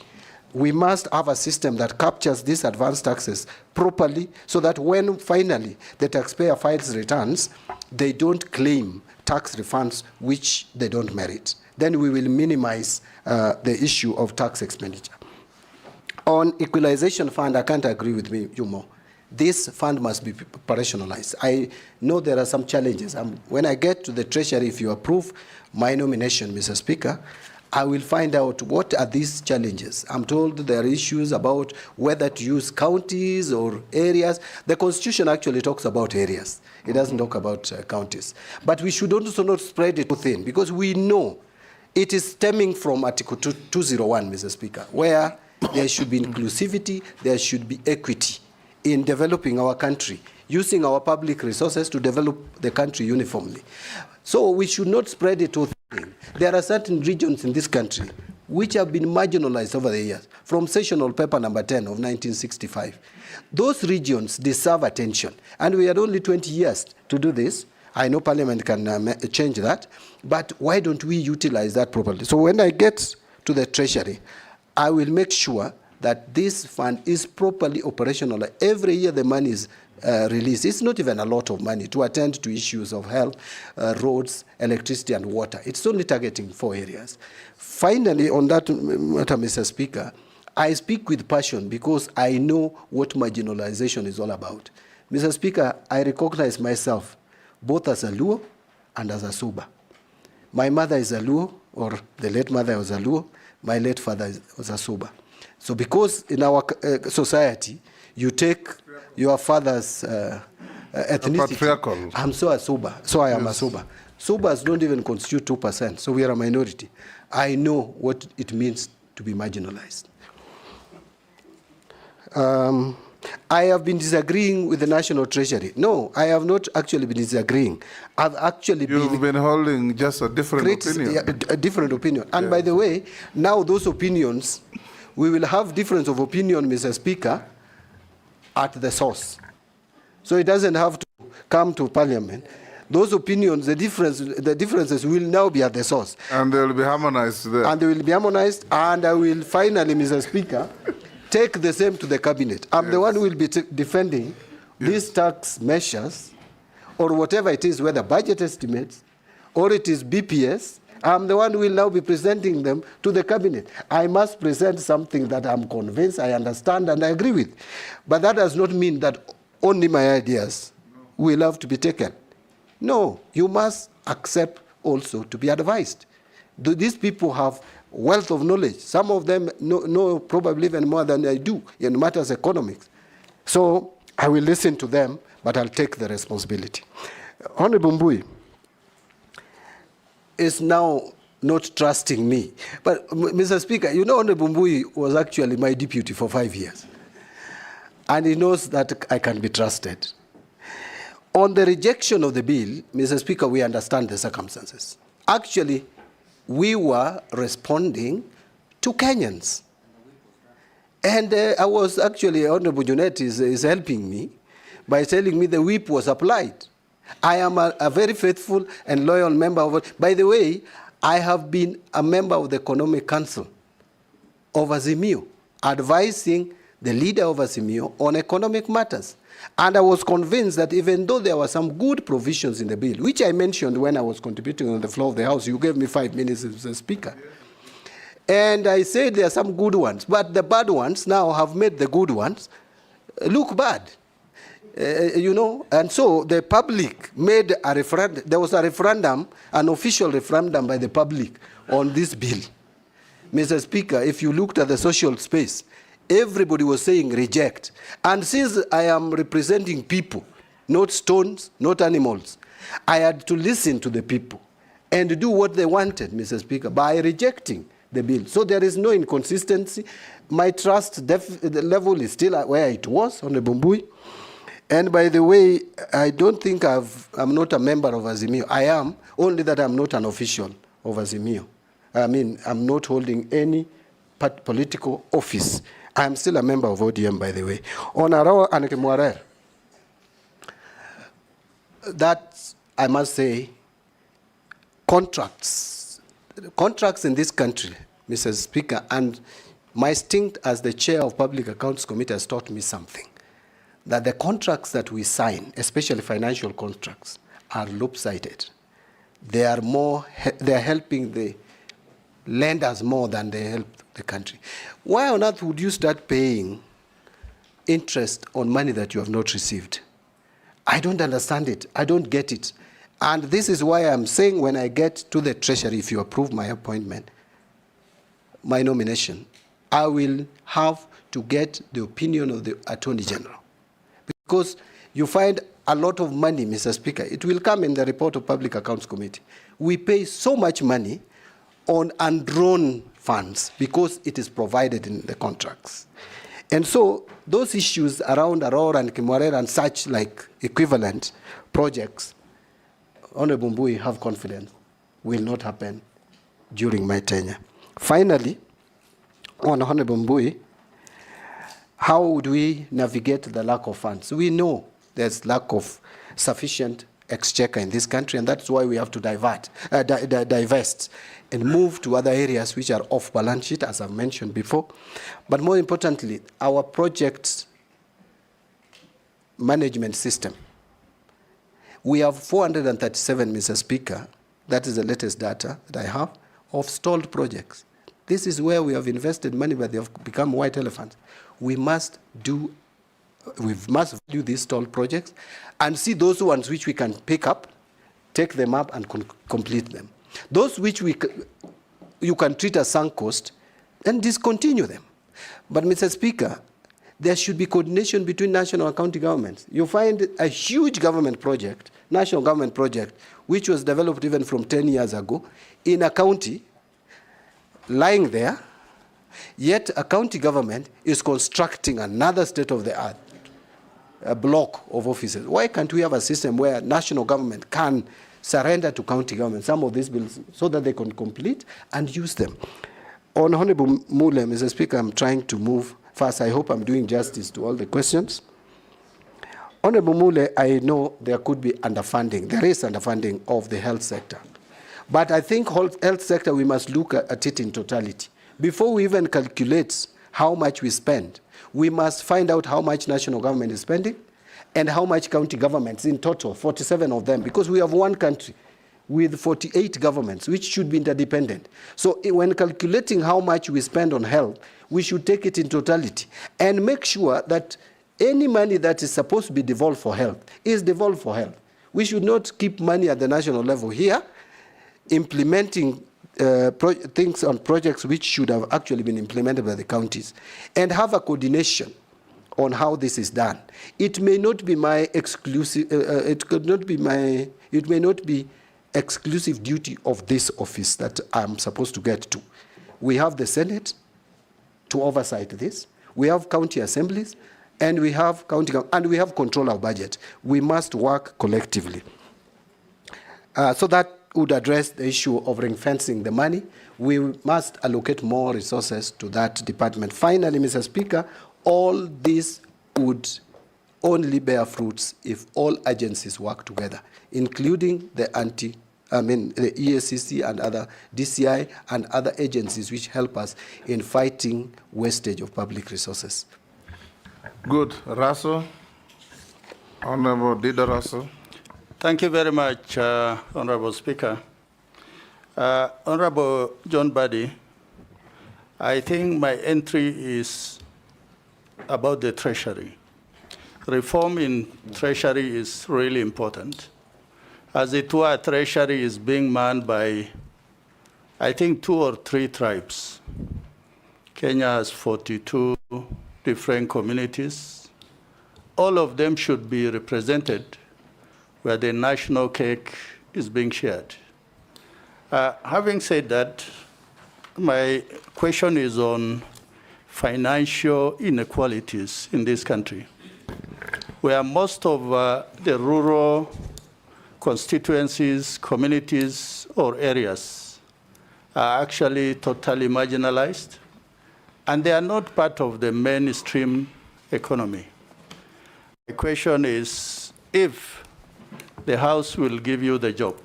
We must have a system that captures these advanced taxes properly so that when finally the taxpayer files returns, they don't claim tax refunds which they don't merit. Then we will minimize the issue of tax expenditure. On equalization fund, I can't agree with you more. This fund must be operationalized. I know there are some challenges. When I get to the Treasury, if you approve my nomination, Mr. Speaker, I will find out what are these challenges. I'm told there are issues about whether to use counties or areas. The Constitution actually talks about areas. It doesn't talk about counties. But we should also not spread it too thin because we know it is stemming from Article 201, Mr. Speaker, where there should be inclusivity, there should be equity in developing our country, using our public resources to develop the country uniformly. So we should not spread it too thin. There are certain regions in this country which have been marginalized over the years, from Sessional Paper number 10 of 1965. Those regions deserve attention, and we had only 20 years to do this. I know Parliament can change that, but why don't we utilize that properly? So when I get to the Treasury, I will make sure that this fund is properly operational. Every year the money is released. It's not even a lot of money to attend to issues of health, roads, electricity, and water. It's only targeting 4 areas. Finally, on that matter, Mr. Speaker, I speak with passion because I know what marginalization is all about. Mr. Speaker, I recognize myself both as a Luo and as a Suba. My mother is a Luo, or the late mother was a Luo. My late father was a Suba. So because in our society, you take your father's ethnicity. I'm so a Suba, so I am a Suba. Subas don't even constitute 2%, so we are a minority. I know what it means to be marginalized. I have been disagreeing with the National Treasury. No, I have not actually been disagreeing. I've actually been holding just a different opinion. A different opinion. And by the way, now those opinions, we will have difference of opinion, Mr. Speaker, at the source. So it doesn't have to come to Parliament. Those opinions, the differences will now be at the source. And they will be harmonized there. And they will be harmonized, and I will finally, Mr. Speaker, take the same to the cabinet. I'm the one who will be defending these tax measures or whatever it is, whether budget estimates or it is BPS. I'm the one who will now be presenting them to the cabinet. I must present something that I'm convinced, I understand, and I agree with. But that does not mean that only my ideas will have to be taken. No, you must accept also to be advised. These people have wealth of knowledge. Some of them know probably even more than I do in matters of economics. So I will listen to them, but I'll take the responsibility. Honorable Mbui is now not trusting me. But Mr. Speaker, you know Honorable Mbui was actually my deputy for 5 years. And he knows that I can be trusted. On the rejection of the bill, Mr. Speaker, we understand the circumstances. Actually, we were responding to Kenyans. And I was actually, Honorable Junet is helping me by telling me the whip was applied. I am a very faithful and loyal member of it. By the way, I have been a member of the Economic Council of Azimio, advising the leader of Azimio on economic matters. And I was convinced that even though there were some good provisions in the bill, which I mentioned when I was contributing on the floor of the House, you gave me 5 minutes as the Speaker. And I said there are some good ones, but the bad ones now have made the good ones look bad. You know, and so the public made a referendum. There was a referendum, an official referendum by the public on this bill. Mr. Speaker, if you looked at the social space, everybody was saying reject. And since I am representing people, not stones, not animals, I had to listen to the people. and do what they wanted, Mr. Speaker, by rejecting the bill. So there is no inconsistency. My trust the level is still where it was on the Mbui. And by the way, I don't think I'm not a member of Azimio. I am, only that I'm not an official of Azimio. I mean, I'm not holding any political office. I'm still a member of ODM, by the way. On Arawa and Kemwarer, that, I must say, contracts in this country, Mr. Speaker, and my stint as the chair of Public Accounts Committee has taught me something, that the contracts that we sign, especially financial contracts, are lopsided. They are helping the lenders more than they help the country. Why on earth would you start paying interest on money that you have not received? I don't understand it. I don't get it. And this is why I'm saying when I get to the Treasury, if you approve my appointment, my nomination, I will have to get the opinion of the Attorney General. Because you find a lot of money, Mr. Speaker. It will come in the report of Public Accounts Committee. We pay so much money on undrawn funds because it is provided in the contracts. And so those issues around Aurora and Kimwarera and such like equivalent projects, Honorable Mbui, have confidence, will not happen during my tenure. Finally, on Honorable Mbui, how would we navigate the lack of funds? We know there's lack of sufficient exchequer in this country, and that's why we have to divest and move to other areas which are off balance sheet, as I've mentioned before. But more importantly, our project management system. We have 437, Mr. Speaker, that is the latest data that I have, of stalled projects. This is where we have invested money, but they have become white elephants. We must value these stalled projects and see those ones which we can pick up, take them up and complete them. Those which you can treat as sunk cost and discontinue them. But Mr. Speaker, there should be coordination between national and county governments. You find a huge government project, national government project, which was developed even from 10 years ago in a county lying there, yet a county government is constructing another state-of-the-art block of offices. Why can't we have a system where national government can surrender to county government some of these bills so that they can complete and use them? On Honorable Mule, Mr. Speaker, I'm trying to move fast. I hope I'm doing justice to all the questions. Honorable Mule, I know there could be underfunding. There is underfunding of the health sector. But I think health sector, we must look at it in totality. Before we even calculate how much we spend, we must find out how much national government is spending and how much county governments in total, 47 of them, because we have one country with 48 governments, which should be interdependent. So when calculating how much we spend on health, we should take it in totality and make sure that any money that is supposed to be devolved for health is devolved for health. We should not keep money at the national level here, implementing things on projects which should have actually been implemented by the counties, and have a coordination on how this is done. It may not be my exclusive, it may not be exclusive duty of this office that I'm supposed to get to. We have the Senate to oversight this. We have county assemblies, and we have and we have control of budget. We must work collectively. So that would address the issue of ring-fencing the money. We must allocate more resources to that department. Finally, Mr. Speaker, all this would only bear fruits if all agencies work together, including the EACC and other DCI and other agencies which help us in fighting wastage of public resources. Good. Russell. Honorable Dida Russell. Thank you very much, Honorable Speaker. Honorable John Mbadi, I think my entry is about the Treasury. Reform in Treasury is really important. As it were, Treasury is being manned by, I think, 2 or 3 tribes. Kenya has 42 different communities. All of them should be represented where the national cake is being shared. Having said that, my question is on financial inequalities in this country, where most of the rural constituencies, communities, or areas are actually totally marginalized, and they are not part of the mainstream economy. The question is, if the House will give you the job,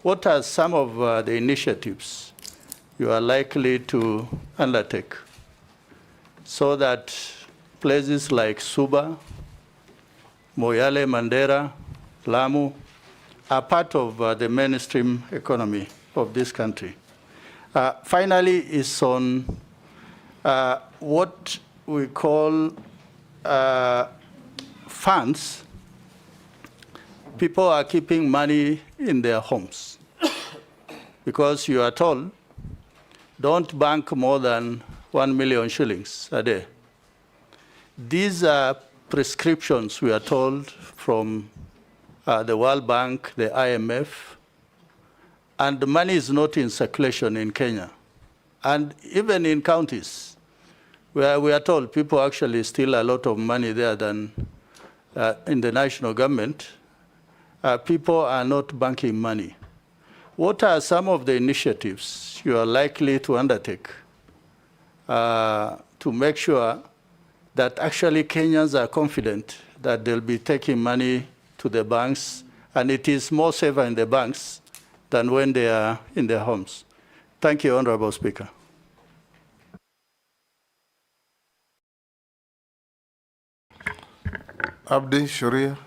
what are some of the initiatives you are likely to undertake so that places like Suba, Moyale, Mandera, Lamu are part of the mainstream economy of this country? Finally, is on what we call funds. People are keeping money in their homes because you are told, don't bank more than 1 million shillings a day. These are prescriptions, we are told, from the World Bank, the IMF, and the money is not in circulation in Kenya. And even in counties, where we are told people actually steal a lot of money there than in the national government, people are not banking money. What are some of the initiatives you are likely to undertake to make sure that actually Kenyans are confident that they'll be taking money to the banks, and it is more safer in the banks than when they are in their homes? Thank you, Honorable Speaker. Abdi Sharia.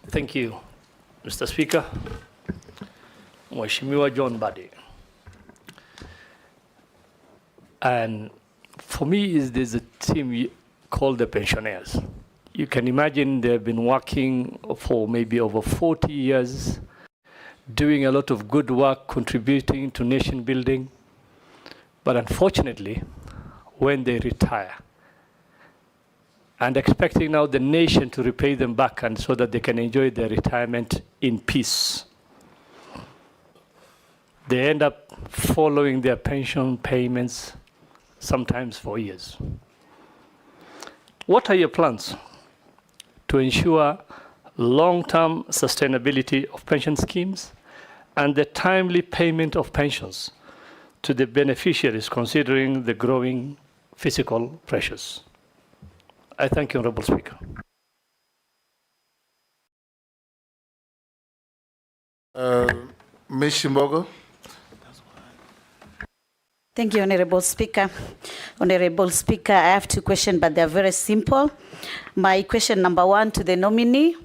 Thank you, Mr. Speaker. Mheshimiwa John Mbadi. And for me, there's a team called the pensioners. You can imagine they've been working for maybe over 40 years, doing a lot of good work, contributing to nation building. But unfortunately, when they retire, and expecting now the nation to repay them back and so that they can enjoy their retirement in peace, they end up following their pension payments, sometimes for years. What are your plans to ensure long-term sustainability of pension schemes and the timely payment of pensions to the beneficiaries, considering the growing fiscal pressures? I thank you, Honorable Speaker. Ms. Shimbogo. Thank you, Honorable Speaker. Honorable Speaker, I have two questions, but they're very simple. My question number one to the nominee,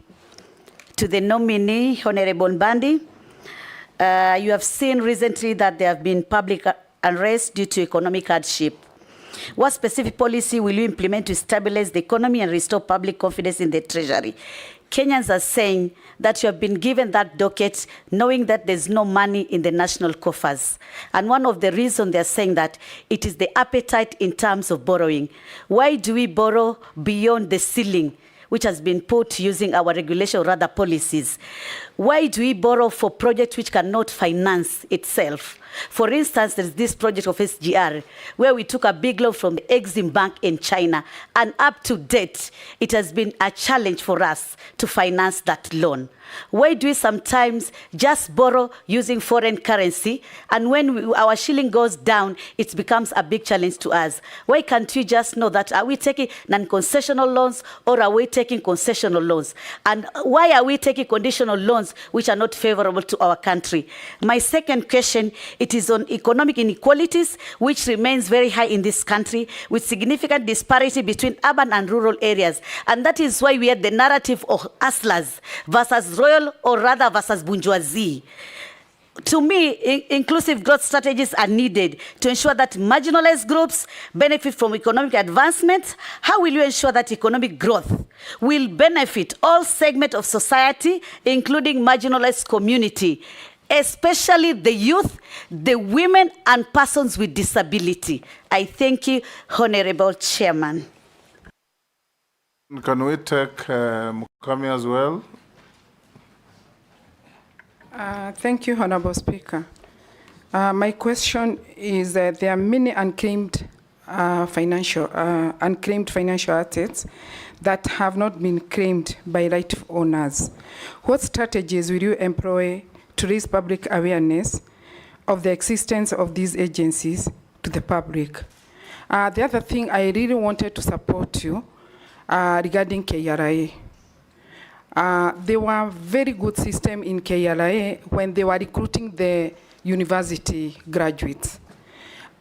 Honorable Mbadi. You have seen recently that there have been public unrest due to economic hardship. What specific policy will you implement to stabilize the economy and restore public confidence in the Treasury? Kenyans are saying that you have been given that docket knowing that there's no money in the national coffers. And one of the reasons they're saying that it is the appetite in terms of borrowing. Why do we borrow beyond the ceiling, which has been put using our regulation or rather policies? Why do we borrow for projects which cannot finance itself? For instance, there's this project of SGR, where we took a big loan from the Exim Bank in China, and up to date, it has been a challenge for us to finance that loan. Why do we sometimes just borrow using foreign currency, and when our shilling goes down, it becomes a big challenge to us? Why can't we just know that, are we taking non-concessional loans or are we taking concessional loans? And why are we taking conditional loans which are not favorable to our country? My second question, it is on economic inequalities, which remains very high in this country, with significant disparity between urban and rural areas. And that is why we had the narrative of hustlers versus royal, or rather versus bourgeoisie. To me, inclusive growth strategies are needed to ensure that marginalized groups benefit from economic advancement. How will you ensure that economic growth will benefit all segments of society, including marginalized community, especially the youth, the women, and persons with disability? I thank you, Honorable Chairman. Can we take Mukami as well? Thank you, Honorable Speaker. My question is that there are many unclaimed financial assets that have not been claimed by rightful owners. What strategies will you employ to raise public awareness of the existence of these agencies to the public? The other thing, I really wanted to support you regarding KRA. There were very good system in KRA when they were recruiting the university graduates.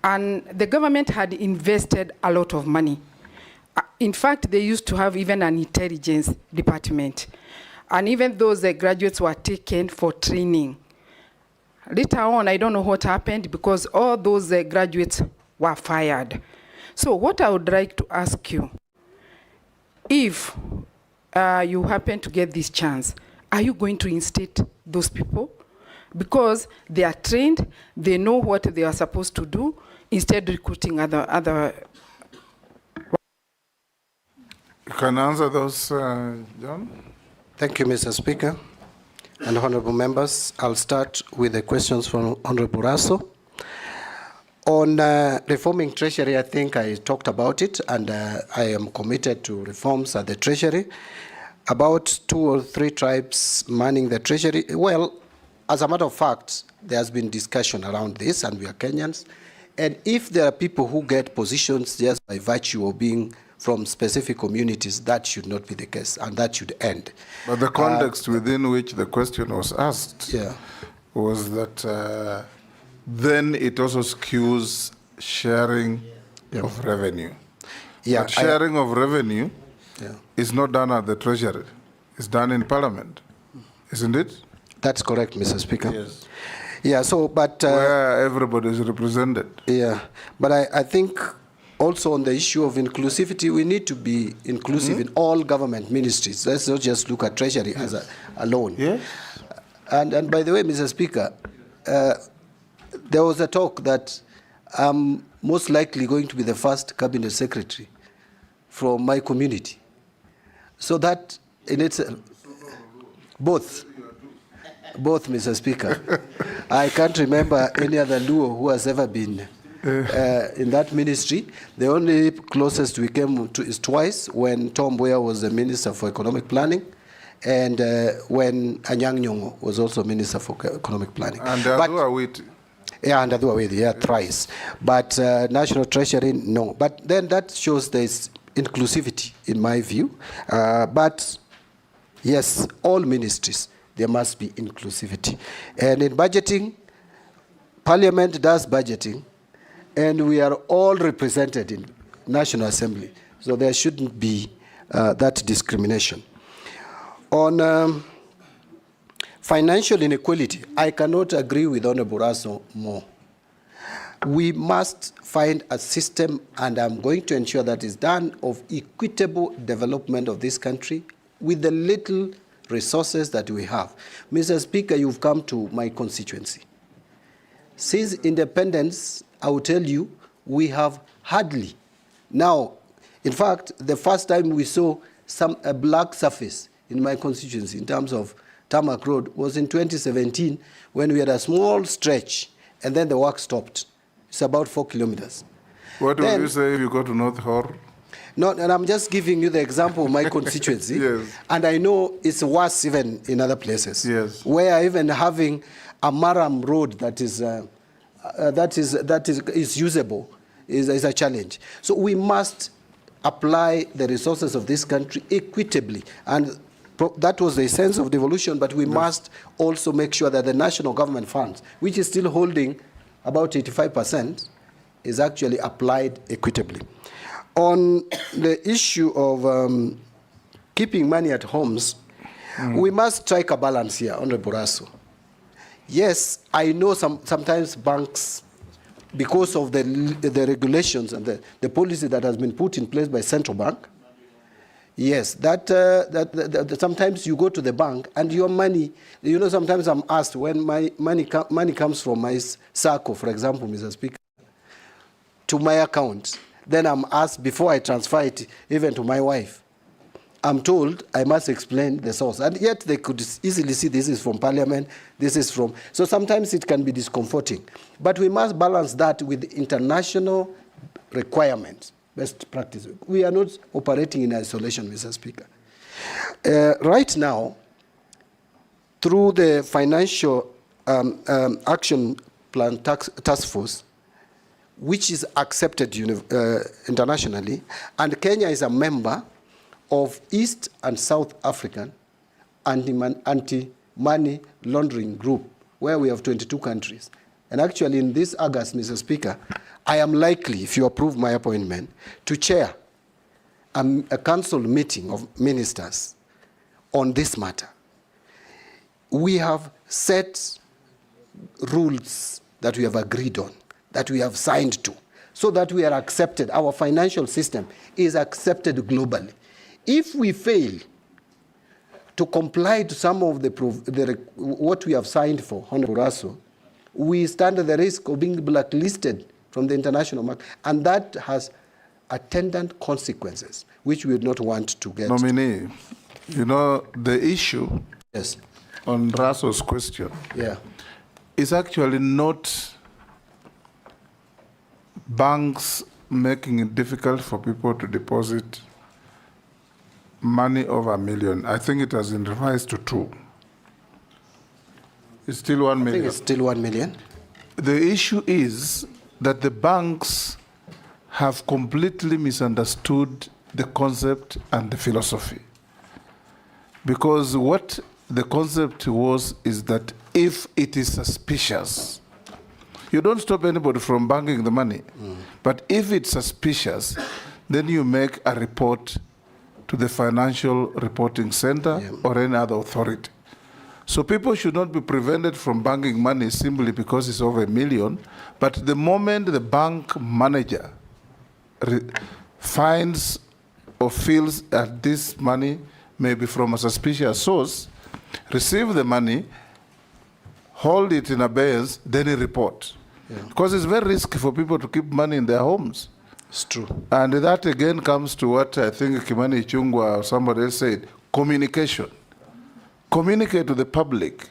And the government had invested a lot of money. In fact, they used to have even an intelligence department. And even those graduates were taken for training. Later on, I don't know what happened because all those graduates were fired. So what I would like to ask you, if you happen to get this chance, are you going to instate those people? Because they are trained, they know what they are supposed to do, instead of recruiting other. You can answer those, John? Thank you, Mr. Speaker and honorable members. I'll start with the questions from Honorable Raso. On reforming Treasury, I think I talked about it, and I am committed to reforms at the Treasury. About 2 or 3 tribes manning the Treasury. Well, as a matter of fact, there has been discussion around this, and we are Kenyans. And if there are people who get positions just by virtue of being from specific communities, that should not be the case, and that should end. But the context within which the question was asked was that then it also skews sharing of revenue. Yeah, but sharing of revenue is not done at the Treasury. It's done in Parliament, isn't it? That's correct, Mr. Speaker. Yes. Yeah, so, but... where everybody is represented. Yeah, but I think also on the issue of inclusivity, we need to be inclusive in all government ministries. Let's not just look at Treasury as alone. Yes. And by the way, Mr. Speaker, there was a talk that I'm most likely going to be the first cabinet secretary from my community. So that in itself, both, Mr. Speaker. I can't remember any other Luo who has ever been in that ministry. The only closest we came to is twice, when Tom Mvurya was the Minister for Economic Planning, and when Anyang' Nyong'o was also Minister for Economic Planning. And Adua yeah, and Adua thrice. But National Treasury, no. But then that shows there's inclusivity, in my view. But yes, all ministries, there must be inclusivity. And in budgeting, Parliament does budgeting, and we are all represented in National Assembly. So there shouldn't be that discrimination. On financial inequality, I cannot agree with Honorable Raso more. We must find a system, and I'm going to ensure that is done, of equitable development of this country with the little resources that we have. Mr. Speaker, you've come to my constituency. Since independence, I will tell you, we have hardly. Now, in fact, the first time we saw a black surface in my constituency in terms of tarmac road was in 2017, when we had a small stretch, and then the work stopped. It's about 4 kilometers. What would you say if you go to North Hor? No, and I'm just giving you the example of my constituency. Yes. And I know it's worse even in other places. Yes. Where even having a Maram road that is usable is a challenge. So we must apply the resources of this country equitably. And that was the essence of devolution, but we must also make sure that the national government funds, which is still holding about 85%, is actually applied equitably. On the issue of keeping money at homes, we must strike a balance here, Honorable Raso. Yes, I know sometimes banks, because of the regulations and the policy that has been put in place by central bank, yes, that sometimes you go to the bank and your money, sometimes I'm asked when my money comes from my SACCO, for example, Mr. Speaker, to my account, then I'm asked before I transfer it even to my wife, I'm told I must explain the source. And yet they could easily see this is from Parliament, this is from... So sometimes it can be discomforting. But we must balance that with international requirements, best practice. We are not operating in isolation, Mr. Speaker. Right now, through the Financial Action Plan Task Force, which is accepted internationally, and Kenya is a member of East and South African anti-money laundering group, where we have 22 countries. And actually in this August, Mr. Speaker, I am likely, if you approve my appointment, to chair a council meeting of ministers on this matter. We have set rules that we have agreed on, that we have signed to, so that we are accepted. Our financial system is accepted globally. If we fail to comply to some of what we have signed for, Honorable Russell, we stand at the risk of being blacklisted from the international market, and that has attendant consequences, which we would not want to get. Nominee, you know, the issue on Russell's question is actually not banks making it difficult for people to deposit money over $1 million. I think it has been revised to 2. It's still 1 million. I think it's still 1 million. The issue is that the banks have completely misunderstood the concept and the philosophy. Because what the concept was is that if it is suspicious, you don't stop anybody from banking the money. But if it's suspicious, then you make a report to the Financial Reporting Center or any other authority. So people should not be prevented from banking money simply because it's over $1 million. But the moment the bank manager finds or feels that this money may be from a suspicious source, receive the money, hold it in abeyance, then report. Because it's very risky for people to keep money in their homes. It's true. And that again comes to what I think Kimani Ichung'wah or somebody else said, communication. Communicate to the public.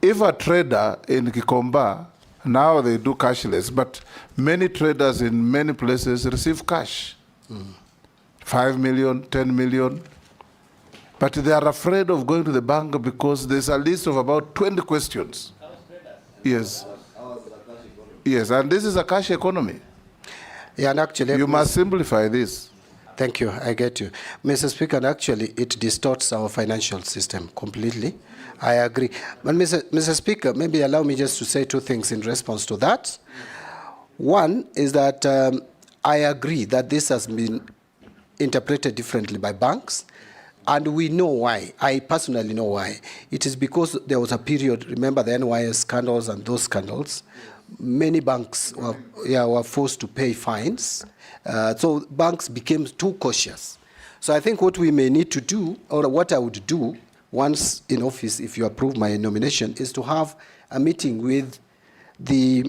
If a trader in Kikomba, now they do cashless, but many traders in many places receive cash. 5 million, 10 million. But they are afraid of going to the bank because there's a list of about 20 questions. Yes. Yes, and this is a cash economy. Yeah, and actually, you must simplify this. Thank you, I get you. Mr. Speaker, and actually it distorts our financial system completely. I agree. But Mr. Speaker, maybe allow me just to say 2 things in response to that. One is that I agree that this has been interpreted differently by banks, and we know why. I personally know why. It is because there was a period, remember the NYS scandals and those scandals, many banks were forced to pay fines. So banks became too cautious. So I think what we may need to do, or what I would do once in office, if you approve my nomination, is to have a meeting with the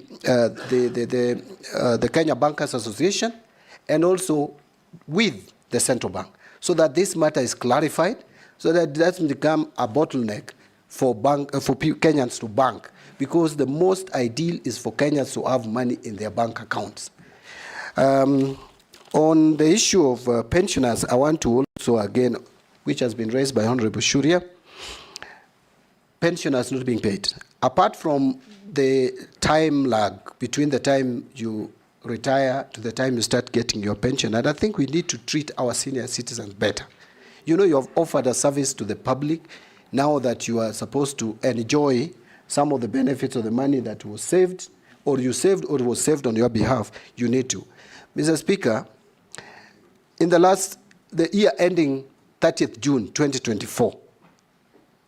Kenya Bankers Association and also with the central bank, so that this matter is clarified, so that it doesn't become a bottleneck for Kenyans to bank. Because the most ideal is for Kenyans to have money in their bank accounts. On the issue of pensioners, I want to also, again, which has been raised by Honorable Mvurya, pensioners not being paid. Apart from the time lag between the time you retire to the time you start getting your pension, and I think we need to treat our senior citizens better. You know, you have offered a service to the public. Now that you are supposed to enjoy some of the benefits of the money that was saved, or you saved, or was saved on your behalf, you need to. Mr. Speaker, in the year ending 30th June 2024,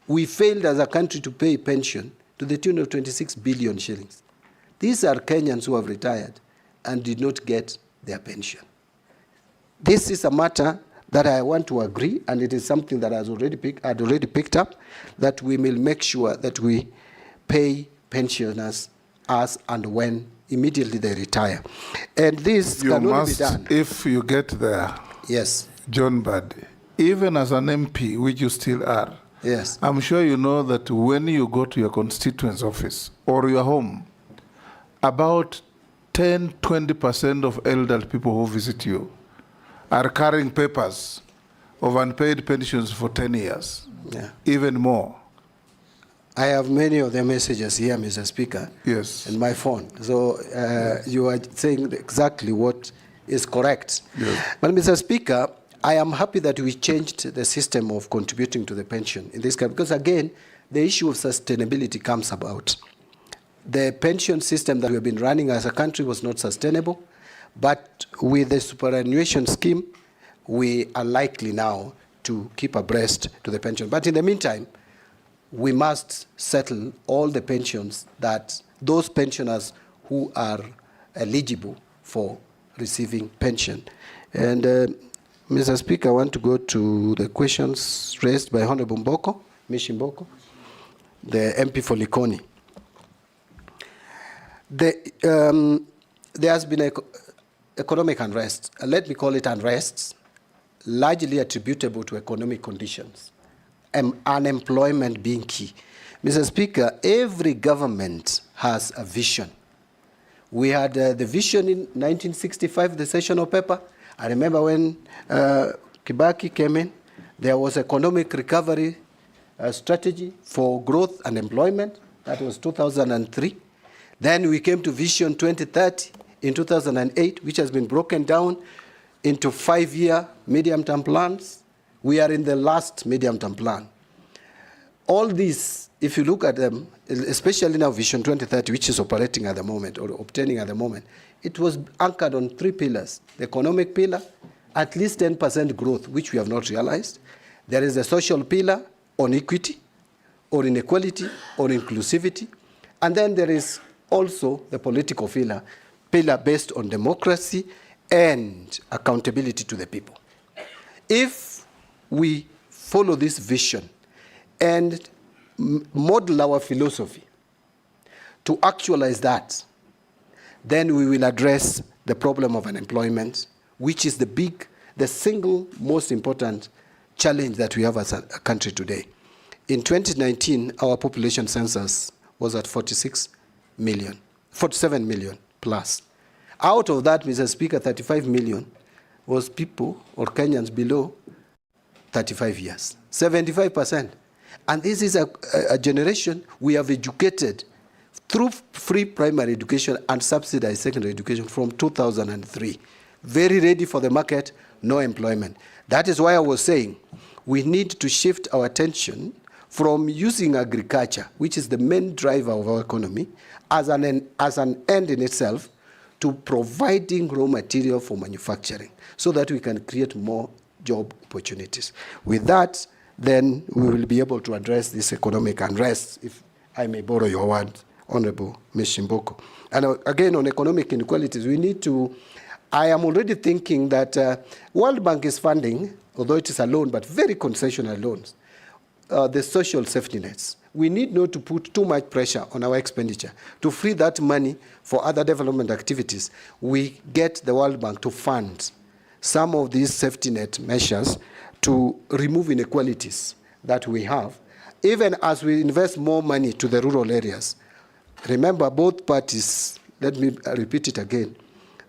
we failed as a country to pay pension to the tune of 26 billion shillings. These are Kenyans who have retired and did not get their pension. This is a matter that I want to agree, and it is something that I'd already picked up, that we will make sure that we pay pensioners as and when immediately they retire. And this can only be done. If you get there, yes, John Mbadi, even as an MP, which you still are, yes, I'm sure you know that when you go to your constituent's office or your home, about 10-20% of elderly people who visit you are carrying papers of unpaid pensions for 10 years, even more. I have many of the messages here, Mr. Speaker, yes, in my phone. So you are saying exactly what is correct. Yes. But Mr. Speaker, I am happy that we changed the system of contributing to the pension in this country, because again, the issue of sustainability comes about. The pension system that we have been running as a country was not sustainable, but with the superannuation scheme, we are likely now to keep abreast to the pension. But in the meantime, we must settle all the pensions that those pensioners who are eligible for receiving pension. And Mr. Speaker, I want to go to the questions raised by Honorable Mishi Mboko, the MP for Likoni. There has been economic unrest. Let me call it unrest, largely attributable to economic conditions. Unemployment being key. Mr. Speaker, every government has a vision. We had the vision in 1965, the sessional paper. I remember when Kibaki came in, there was economic recovery strategy for growth and employment. That was 2003. Then we came to Vision 2030 in 2008, which has been broken down into 5-year medium-term plans. We are in the last medium-term plan. All these, if you look at them, especially now Vision 2030, which is operating at the moment, or obtaining at the moment, it was anchored on 3 pillars. The economic pillar, at least 10% growth, which we have not realized. There is a social pillar on equity, or inequality, or inclusivity. And then there is also the political pillar based on democracy and accountability to the people. If we follow this vision and model our philosophy to actualize that, then we will address the problem of unemployment, which is the single most important challenge that we have as a country today. In 2019, our population census was at 47 million plus. Out of that, Mr. Speaker, 35 million was people or Kenyans below 35 years, 75%. And this is a generation we have educated through free primary education and subsidized secondary education from 2003. Very ready for the market, no employment. That is why I was saying we need to shift our attention from using agriculture, which is the main driver of our economy, as an end in itself, to providing raw material for manufacturing so that we can create more job opportunities. With that, then we will be able to address this economic unrest, if I may borrow your word, Honorable Ms. Shimboko. And again, on economic inequalities, we need to, I am already thinking that World Bank is funding, although it is a loan, but very concessional loans, the social safety nets. We need not to put too much pressure on our expenditure. To free that money for other development activities, we get the World Bank to fund some of these safety net measures to remove inequalities that we have, even as we invest more money to the rural areas. Remember, both parties, let me repeat it again,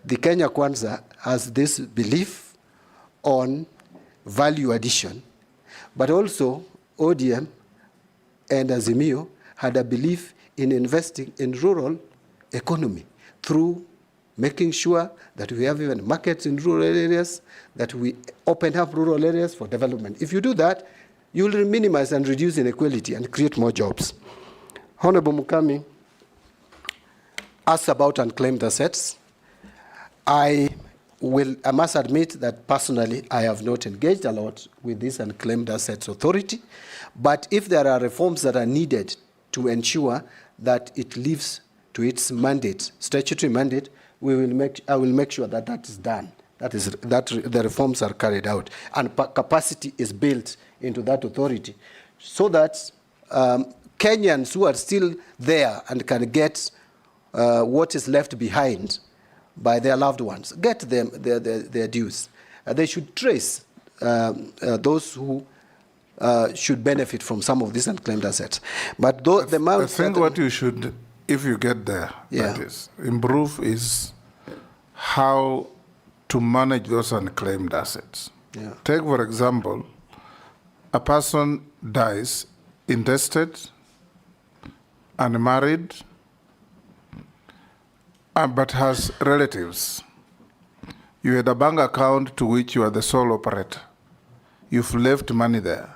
the Kenya Kwanza has this belief on value addition, but also ODM and Azimio had a belief in investing in rural economy through making sure that we have even markets in rural areas, that we open up rural areas for development. If you do that, you will minimize and reduce inequality and create more jobs. Honorable Mukami asked about unclaimed assets. I must admit that personally I have not engaged a lot with this Unclaimed Assets Authority, but if there are reforms that are needed to ensure that it lives to its mandate, statutory mandate, I will make sure that that is done, that the reforms are carried out, and capacity is built into that authority, so that Kenyans who are still there and can get what is left behind by their loved ones, get them their dues. They should trace those who should benefit from some of these unclaimed assets. But the amount... I think what you should, if you get there, that is, improve is how to manage those unclaimed assets. Yeah. Take, for example, a person dies intestate, unmarried, but has relatives. You had a bank account to which you are the sole operator. You've left money there.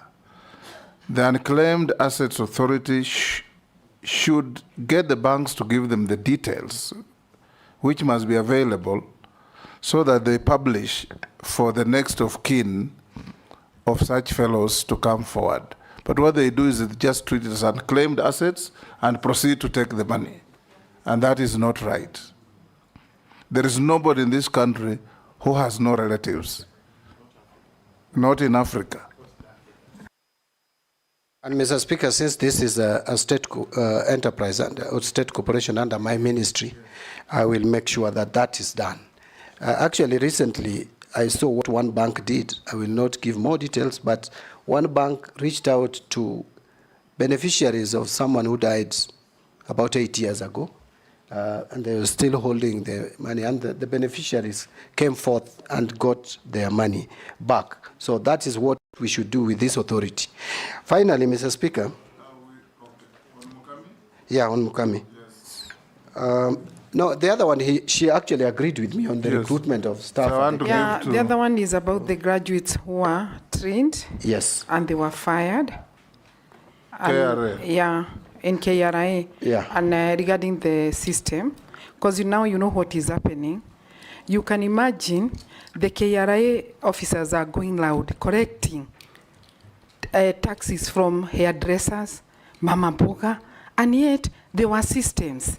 The Unclaimed Assets Authority should get the banks to give them the details, which must be available, so that they publish for the next of kin of such fellows to come forward. But what they do is they just treat it as unclaimed assets and proceed to take the money. And that is not right. There is nobody in this country who has no relatives. Not in Africa. And Mr. Speaker, since this is a state enterprise or state corporation under my ministry, I will make sure that that is done. Actually, recently, I saw what one bank did. I will not give more details, but one bank reached out to beneficiaries of someone who died about 8 years ago, and they were still holding the money, and the beneficiaries came forth and got their money back. So that is what we should do with this authority. Finally, Mr. Speaker. Yeah, on Mukami. Yes. No, the other one, she actually agreed with me on the recruitment of staff. So the other one is about the graduates who were trained. Yes. And they were fired. KRA. Yeah, in KRA. Yeah. And regarding the system, because now you know what is happening. You can imagine the KRA officers are going loud, correcting taxes from hairdressers, mama mboga, and yet there were systems.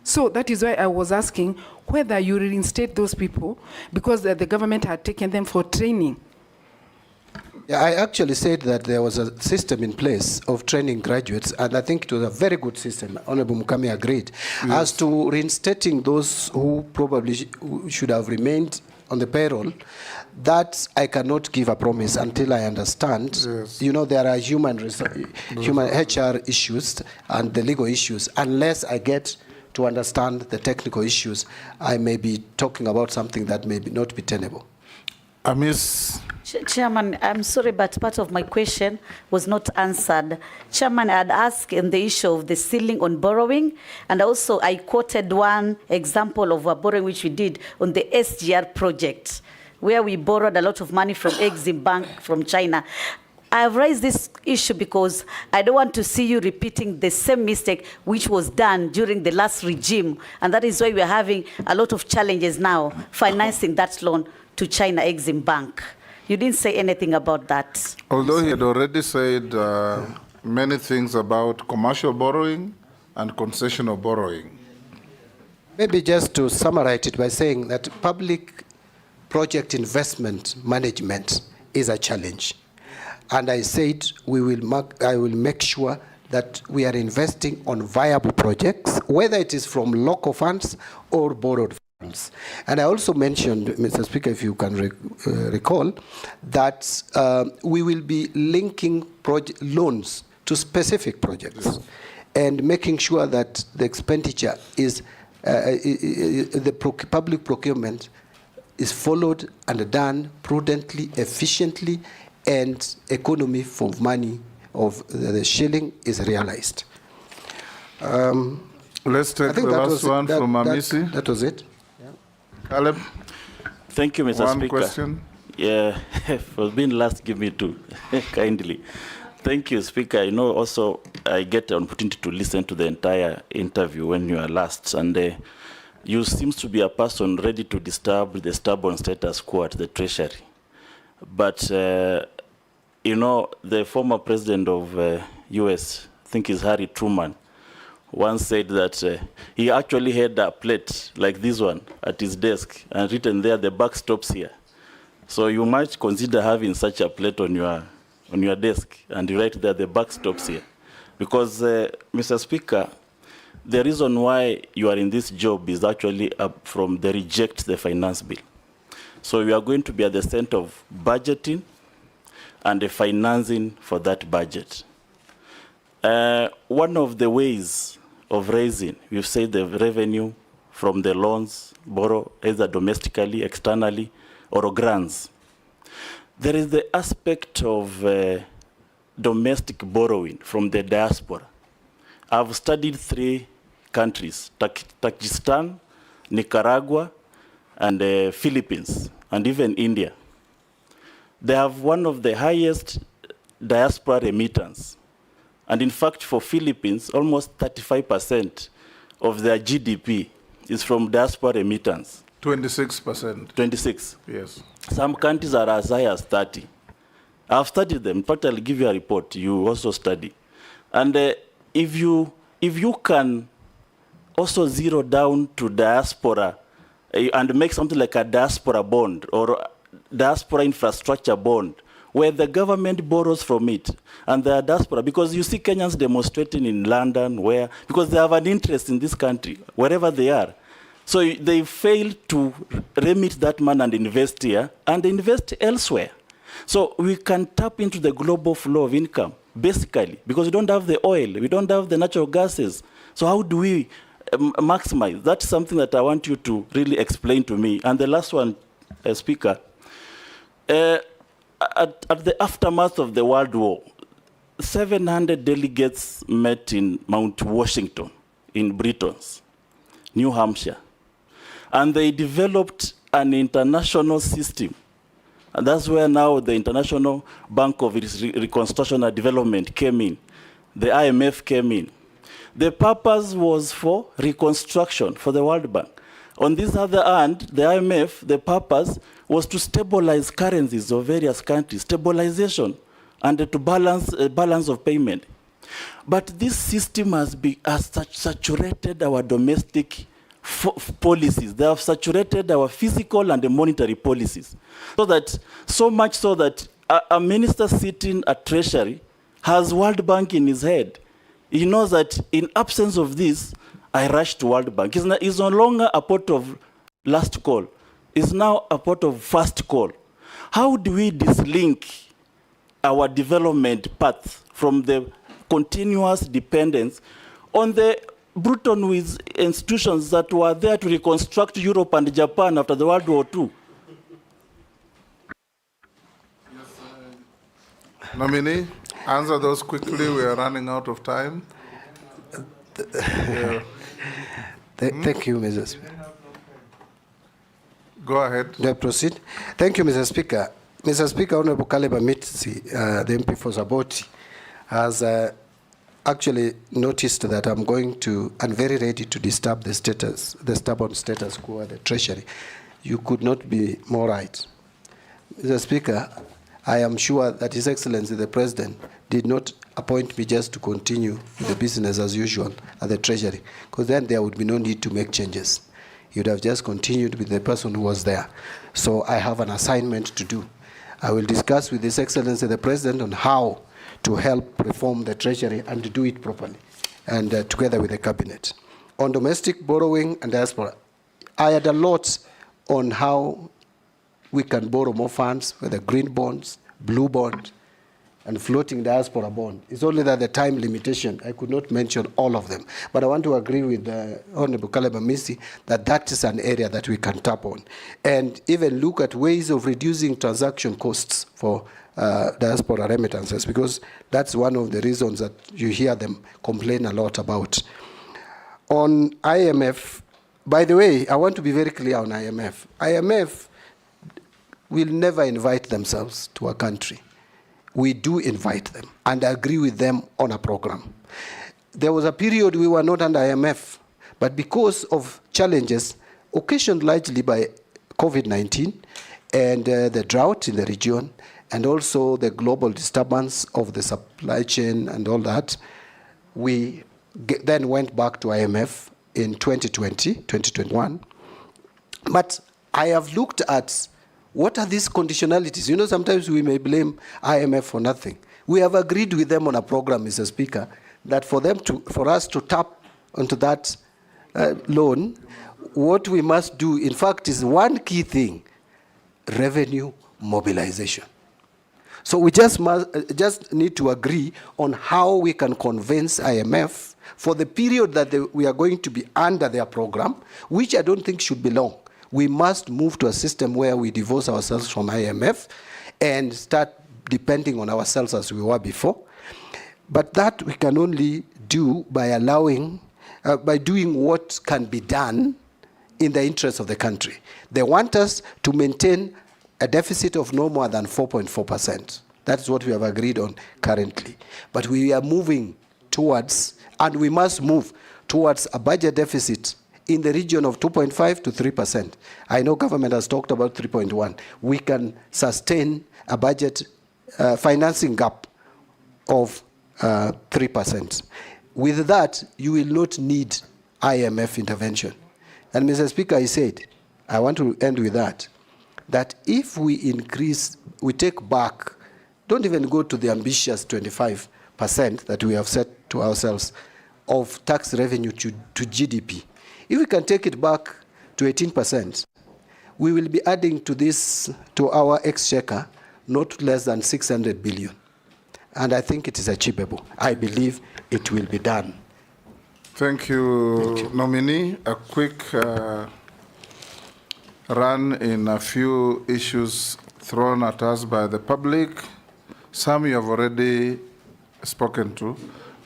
So that is why I was asking whether you reinstate those people, because the government had taken them for training. Yeah, I actually said that there was a system in place of training graduates, and I think it was a very good system. Honorable Mukami agreed. Yes. As to reinstating those who probably should have remained on the payroll, that I cannot give a promise until I understand. Yes. You know, there are human HR issues and the legal issues. Unless I get to understand the technical issues, I may be talking about something that may not be tenable. Chairman, I'm sorry, but part of my question was not answered. Chairman, I had asked in the issue of the ceiling on borrowing, and also I quoted one example of a borrowing which we did on the SGR project, where we borrowed a lot of money from Exim Bank from China. I have raised this issue because I don't want to see you repeating the same mistake which was done during the last regime, and that is why we are having a lot of challenges now financing that loan to China Exim Bank. You didn't say anything about that. Although he had already said many things about commercial borrowing and concessional borrowing. Maybe just to summarize it by saying that public project investment management is a challenge. And I said I will make sure that we are investing on viable projects, whether it is from local funds or borrowed funds. And I also mentioned, Mr. Speaker, if you can recall, that we will be linking loans to specific projects and making sure that the expenditure is, public procurement is followed and done prudently, efficiently, and economy for money of the shilling is realized. Let's take the last one from Amisi. That was it. Yeah. Caleb. Thank you, Mr. One Speaker. question. Yeah, for being last, give me two, kindly. Thank you, Speaker. You know, also, I get the opportunity to listen to the entire interview when you are last, and you seem to be a person ready to disturb the stubborn status quo at the Treasury. But, you know, the former president of US, I think it's Harry Truman, once said that he actually had a plate like this one at his desk and written there, the buck stops here. So you might consider having such a plate on your desk and you write there, the buck stops here. Because, Mr. Speaker, the reason why you are in this job is actually from the Reject the Finance Bill. So you are going to be at the center of budgeting, and the financing for that budget. One of the ways of raising, we've said the revenue from the loans, borrow either domestically, externally, or grants. There is the aspect of domestic borrowing from the diaspora. I've studied 3 countries, Tajikistan, Nicaragua, and the Philippines, and even India. They have one of the highest diaspora remittance. And in fact, for Philippines, almost 35% of their GDP is from diaspora remittance. 26%. 26. Yes. Some countries are as high as 30. I've studied them. In fact, I'll give you a report. You also study. And if you can also zero down to diaspora and make something like a diaspora bond or diaspora infrastructure bond, where the government borrows from it, and the diaspora, because you see Kenyans demonstrating in London, because they have an interest in this country, wherever they are. So they fail to remit that money and invest here, and invest elsewhere. So we can tap into the global flow of income, basically, because we don't have the oil, we don't have the natural gases. So how do we maximize? That's something that I want you to really explain to me. And the last one, Speaker, at the aftermath of the World War, 700 delegates met in Mount Washington in Britain, New Hampshire. And they developed an international system. And that's where now the International Bank of Reconstruction and Development came in. The IMF came in. The purpose was for reconstruction for the World Bank. On this other hand, the IMF, the purpose was to stabilize currencies of various countries, stabilization, and to balance of payment. But this system has saturated our domestic policies. They have saturated our physical and the monetary policies. So much so that a minister sitting at Treasury has World Bank in his head. He knows that in absence of this, I rush to World Bank. It's no longer a port of last call. It's now a port of first call. How do we dislink our development path from the continuous dependence on the Bruton with institutions that were there to reconstruct Europe and Japan after the World War II? Nominee, answer those quickly. We are running out of time. Thank you, Mr. Speaker. Go ahead. Do I proceed? Thank you, Mr. Speaker. Mr. Speaker, Honorable Caleb Amitsi, the MP for Saboti, has actually noticed that I'm very ready to disturb the stubborn status quo at the Treasury. You could not be more right. Mr. Speaker, I am sure that His Excellency the President did not appoint me just to continue with the business as usual at the Treasury, because then there would be no need to make changes. He would have just continued with the person who was there. So I have an assignment to do. I will discuss with His Excellency the President on how to help reform the Treasury and to do it properly, and together with the Cabinet. On domestic borrowing and diaspora, I had a lot on how we can borrow more funds, whether green bonds, blue bond, and floating diaspora bond. It's only that the time limitation, I could not mention all of them. But I want to agree with Honorable Caleb Amisi that that is an area that we can tap on. And even look at ways of reducing transaction costs for diaspora remittances, because that's one of the reasons that you hear them complain a lot about. On IMF, by the way, I want to be very clear on IMF. IMF will never invite themselves to a country. We do invite them and agree with them on a program. There was a period we were not under IMF, but because of challenges occasioned largely by COVID-19 and the drought in the region, and also the global disturbance of the supply chain and all that, we then went back to IMF in 2021. But I have looked at what are these conditionalities? You know, sometimes we may blame IMF for nothing. We have agreed with them on a program, Mr. Speaker, that for us to tap onto that loan, what we must do, in fact, is one key thing: revenue mobilization. So we just need to agree on how we can convince IMF for the period that we are going to be under their program, which I don't think should be long. We must move to a system where we divorce ourselves from IMF and start depending on ourselves as we were before. But that we can only do by allowing, by doing what can be done in the interest of the country. They want us to maintain a deficit of no more than 4.4%. That's what we have agreed on currently. But we are moving towards, and we must move towards a budget deficit in the region of 2.5 to 3%. I know government has talked about 3.1. We can sustain a budget financing gap of 3%. With that, you will not need IMF intervention. And Mr. Speaker, I said, I want to end with that if we increase, we take back, don't even go to the ambitious 25% that we have set to ourselves of tax revenue to GDP. If we can take it back to 18%, we will be adding to this, to our exchequer, not less than 600 billion. And I think it is achievable. I believe it will be done. Thank you, Nominee. A quick run in a few issues thrown at us by the public. Some you have already spoken to.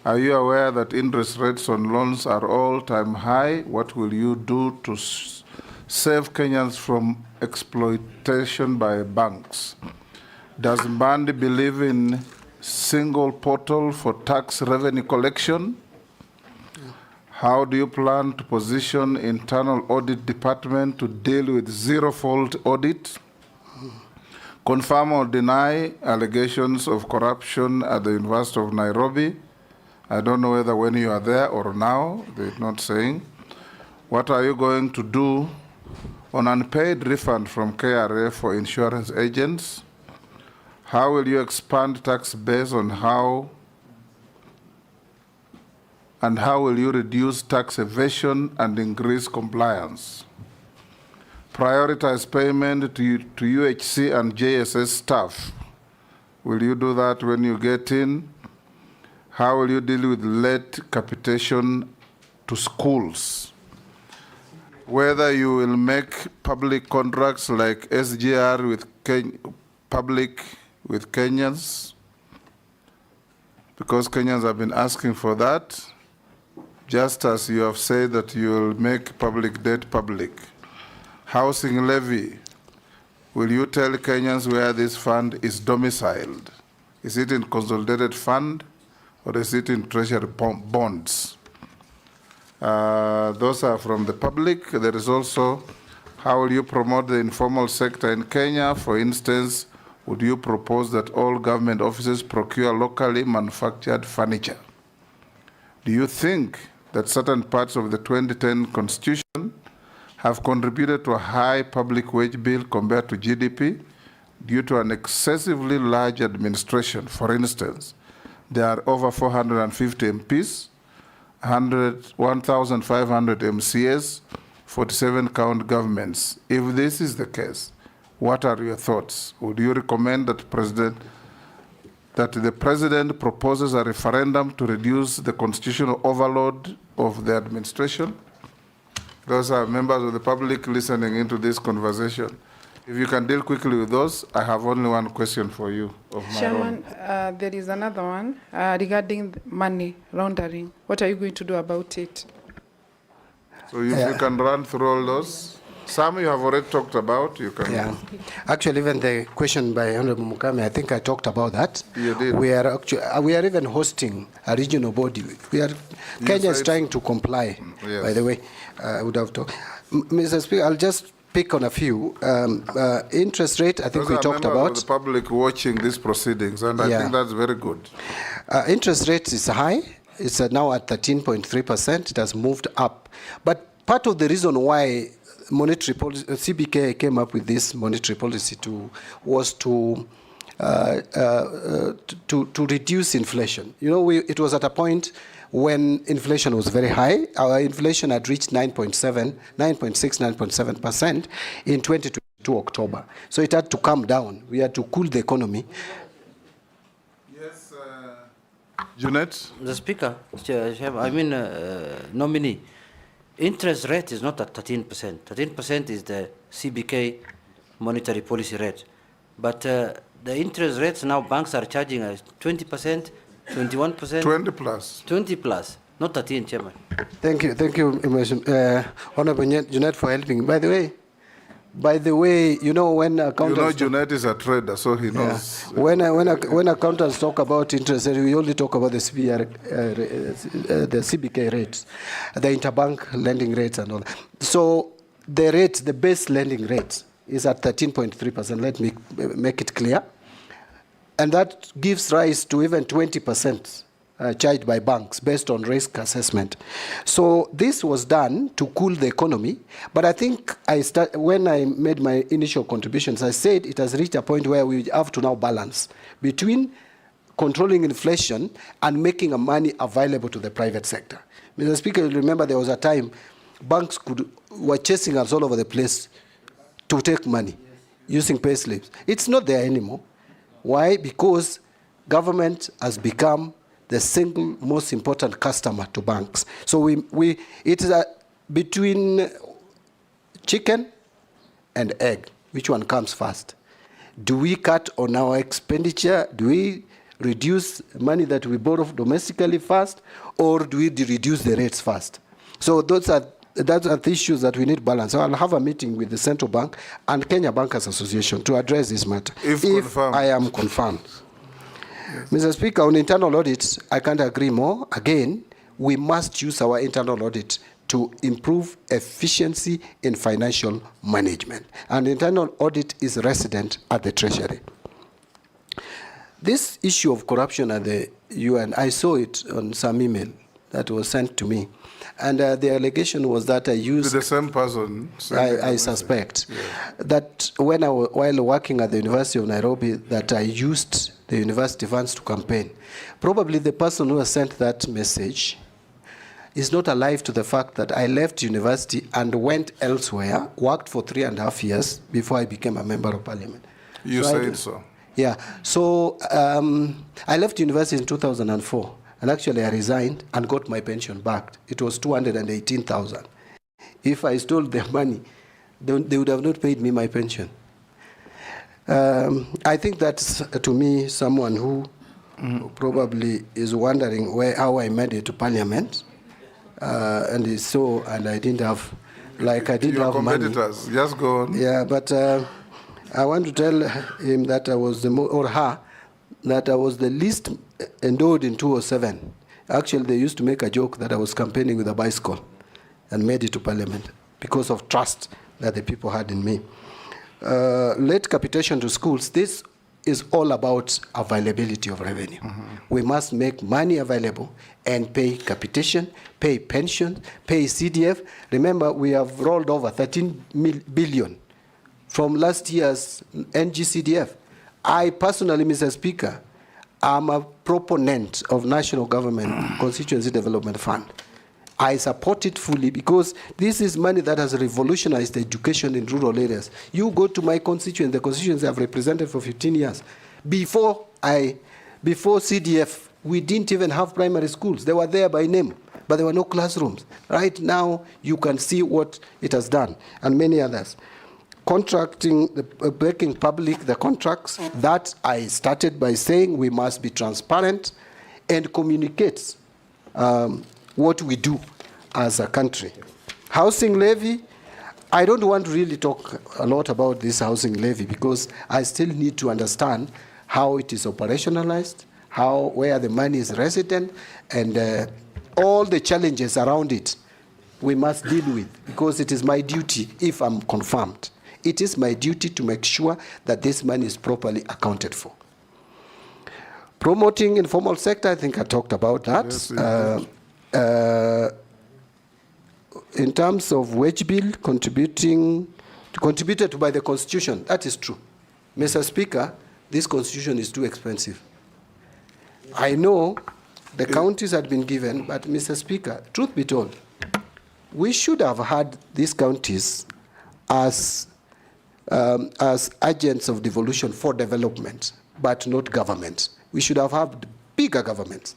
Are you aware that interest rates on loans are all-time high? What will you do to save Kenyans from exploitation by banks? Does Mbadi believe in single portal for tax revenue collection? How do you plan to position internal audit department to deal with zero-fault audit? Confirm or deny allegations of corruption at the University of Nairobi? I don't know whether when you are there or now, they're not saying. What are you going to do on unpaid refund from KRA for insurance agents? How will you expand tax base on how will you reduce tax evasion and increase compliance? Prioritize payment to UHC and JSS staff. Will you do that when you get in? How will you deal with late capitation to schools? Whether you will make public contracts like SGR with public with Kenyans, because Kenyans have been asking for that, just as you have said that you will make public debt public. Housing levy, will you tell Kenyans where this fund is domiciled? Is it in consolidated fund or is it in treasury bonds? Those are from the public. There is also, how will you promote the informal sector in Kenya? For instance, would you propose that all government offices procure locally manufactured furniture? Do you think that certain parts of the 2010 Constitution have contributed to a high public wage bill compared to GDP due to an excessively large administration? For instance, there are over 450 MPs, 1,500 MCAs, 47 county governments. If this is the case, what are your thoughts? Would you recommend that the president proposes a referendum to reduce the constitutional overload of the administration? Those are members of the public listening into this conversation. If you can deal quickly with those, I have only one question for you of my Chairman, own. there is another one regarding money laundering. What are you going to do about it? So if you can run through all those. Some you have already talked about. You can. Yeah. Actually, even the question by Honorable Mukame, I think I talked about that. You did. We are even hosting a regional body. Kenya is trying to comply. Yes. By the way, I would have talked. Mr. Speaker, I'll just pick on a few. Interest rate, I think we talked about. The public watching these proceedings, and I think that's very good. Interest rate is high. It's now at 13.3%. It has moved up. But part of the reason why monetary policy, CBK came up with this monetary policy was to reduce inflation. You know, it was at a point when inflation was very high. Our inflation had reached 9.7% in 2022 October. So it had to come down. We had to cool the economy. Junet? The Speaker, nominee, interest rate is not at 13%. 13% is the CBK monetary policy rate. But the interest rates now banks are charging us 20%, 21%. 20 plus. 20 plus, not 13, Chairman. Thank you, Honorable Junet, for helping. By the way, you know when accountants... You know Junet is a trader, so he knows. Yeah. When accountants talk about interest rate, we only talk about the CBK rates, the interbank lending rates and all. So the rate, the base lending rate is at 13.3%. Let me make it clear. And that gives rise to even 20% charged by banks based on risk assessment. So this was done to cool the economy. But I think when I made my initial contributions, I said it has reached a point where we have to now balance between controlling inflation and making money available to the private sector. Mr. Speaker, you remember there was a time banks were chasing us all over the place to take money using pay slips. It's not there anymore. Why? Because government has become the single most important customer to banks. So it is between chicken and egg. Which one comes first? Do we cut on our expenditure? Do we reduce money that we borrow domestically first? Or do we reduce the rates first? So those are the issues that we need balance. So I'll have a meeting with the Central Bank and Kenya Bankers Association to address this matter. If I am confirmed. Yes. Mr. Speaker, on internal audits, I can't agree more. Again, we must use our internal audit to improve efficiency in financial management. And internal audit is resident at the Treasury. This issue of corruption at the UN, I saw it on some email that was sent to me. And the allegation was that I used... To the same person? I suspect. Yeah. That while working at the University of Nairobi, that I used the university funds to campaign. Probably the person who has sent that message is not alive to the fact that I left university and went elsewhere, worked for 3.5 years before I became a member of parliament. You said so. Yeah. So I left university in 2004. And actually, I resigned and got my pension back. It was 218,000. If I stole their money, they would have not paid me my pension. I think that's, to me, someone who probably is wondering how I made it to Parliament. And I didn't have, I didn't Your have competitors, money. Just go on. Yeah, but I want to tell him that I was that I was the least endowed in 2007. Actually, they used to make a joke that I was campaigning with a bicycle and made it to Parliament because of trust that the people had in me. Late capitation to schools, this is all about availability of revenue. We must make money available and pay capitation, pay pension, pay CDF. Remember, we have rolled over 13 billion from last year's NGCDF. I personally, Mr. Speaker, am a proponent of National Government Constituency Development Fund. I support it fully because this is money that has revolutionized education in rural areas. You go to my constituency, the constituency I've represented for 15 years. Before CDF, we didn't even have primary schools. They were there by name, but there were no classrooms. Right now, you can see what it has done, and many others. Contracting, making public the contracts, that I started by saying we must be transparent and communicate what we do as a country. Housing levy, I don't want to really talk a lot about this housing levy because I still need to understand how it is operationalized, where the money is resident, and all the challenges around it we must deal with because it is my duty if I'm confirmed. It is my duty to make sure that this money is properly accounted for. Promoting informal sector, I think I talked about that. Yes, in terms of wage bill, contributed by the Constitution, that is true. Mr. Speaker, this Constitution is too expensive. I know the counties had been given, but Mr. Speaker, truth be told, we should have had these counties as agents of devolution for development, but not government. We should have had bigger governments.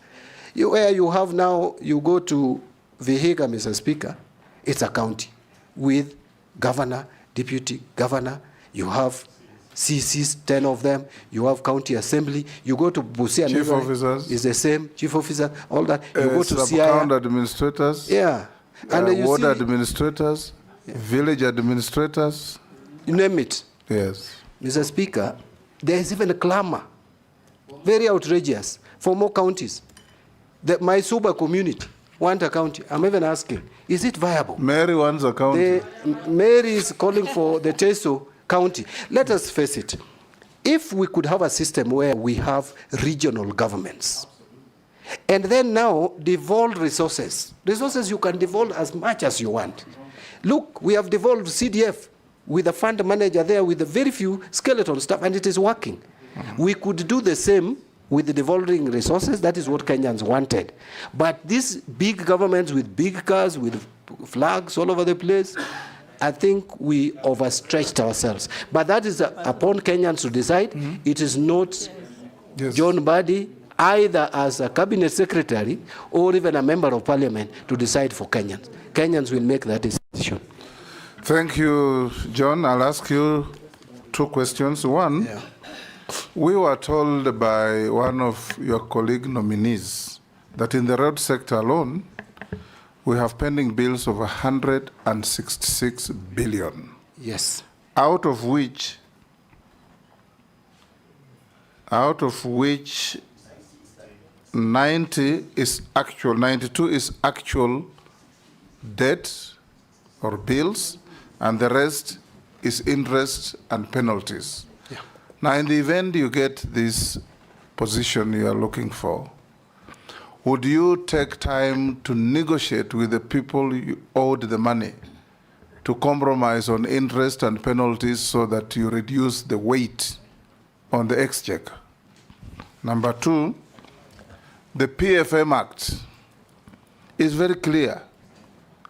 Where you have now, you go to Vihiga, Mr. Speaker, it's a county with governor, deputy governor, you have CCs, 10 of them, you have county assembly, you go to Busia, chief officers, is the same, chief officer, all that. You go to sub-county administrators, yeah, and you ward see, administrators, village administrators. You name it. Yes. Mr. Speaker, there is even a clamor, very outrageous, for more counties. My Suba community want a county. I'm even asking, is it viable? Mary wants a county. Mary is calling for the Teso county. Let us face it. If we could have a system where we have regional governments, and then now devolve resources you can devolve as much as you want. Look, we have devolved CDF with a fund manager there with a very few skeleton staff, and it is working. We could do the same with the devolving resources. That is what Kenyans wanted. But these big governments with big cars, with flags all over the place, I think we overstretched ourselves. But that is upon Kenyans to decide. It is not John Mbadi, either as a cabinet secretary or even a member of parliament, to decide for Kenyans. Kenyans will make that decision. Thank you, John. I'll ask you two questions. One, we were told by one of your colleague nominees that in the road sector alone, we have pending bills of 166 billion. Yes. Out of which 92 is actual debt or bills, and the rest is interest and penalties. Yeah. Now, in the event you get this position you are looking for, would you take time to negotiate with the people you owed the money to compromise on interest and penalties so that you reduce the weight on the exchequer? Number two, the PFM Act is very clear,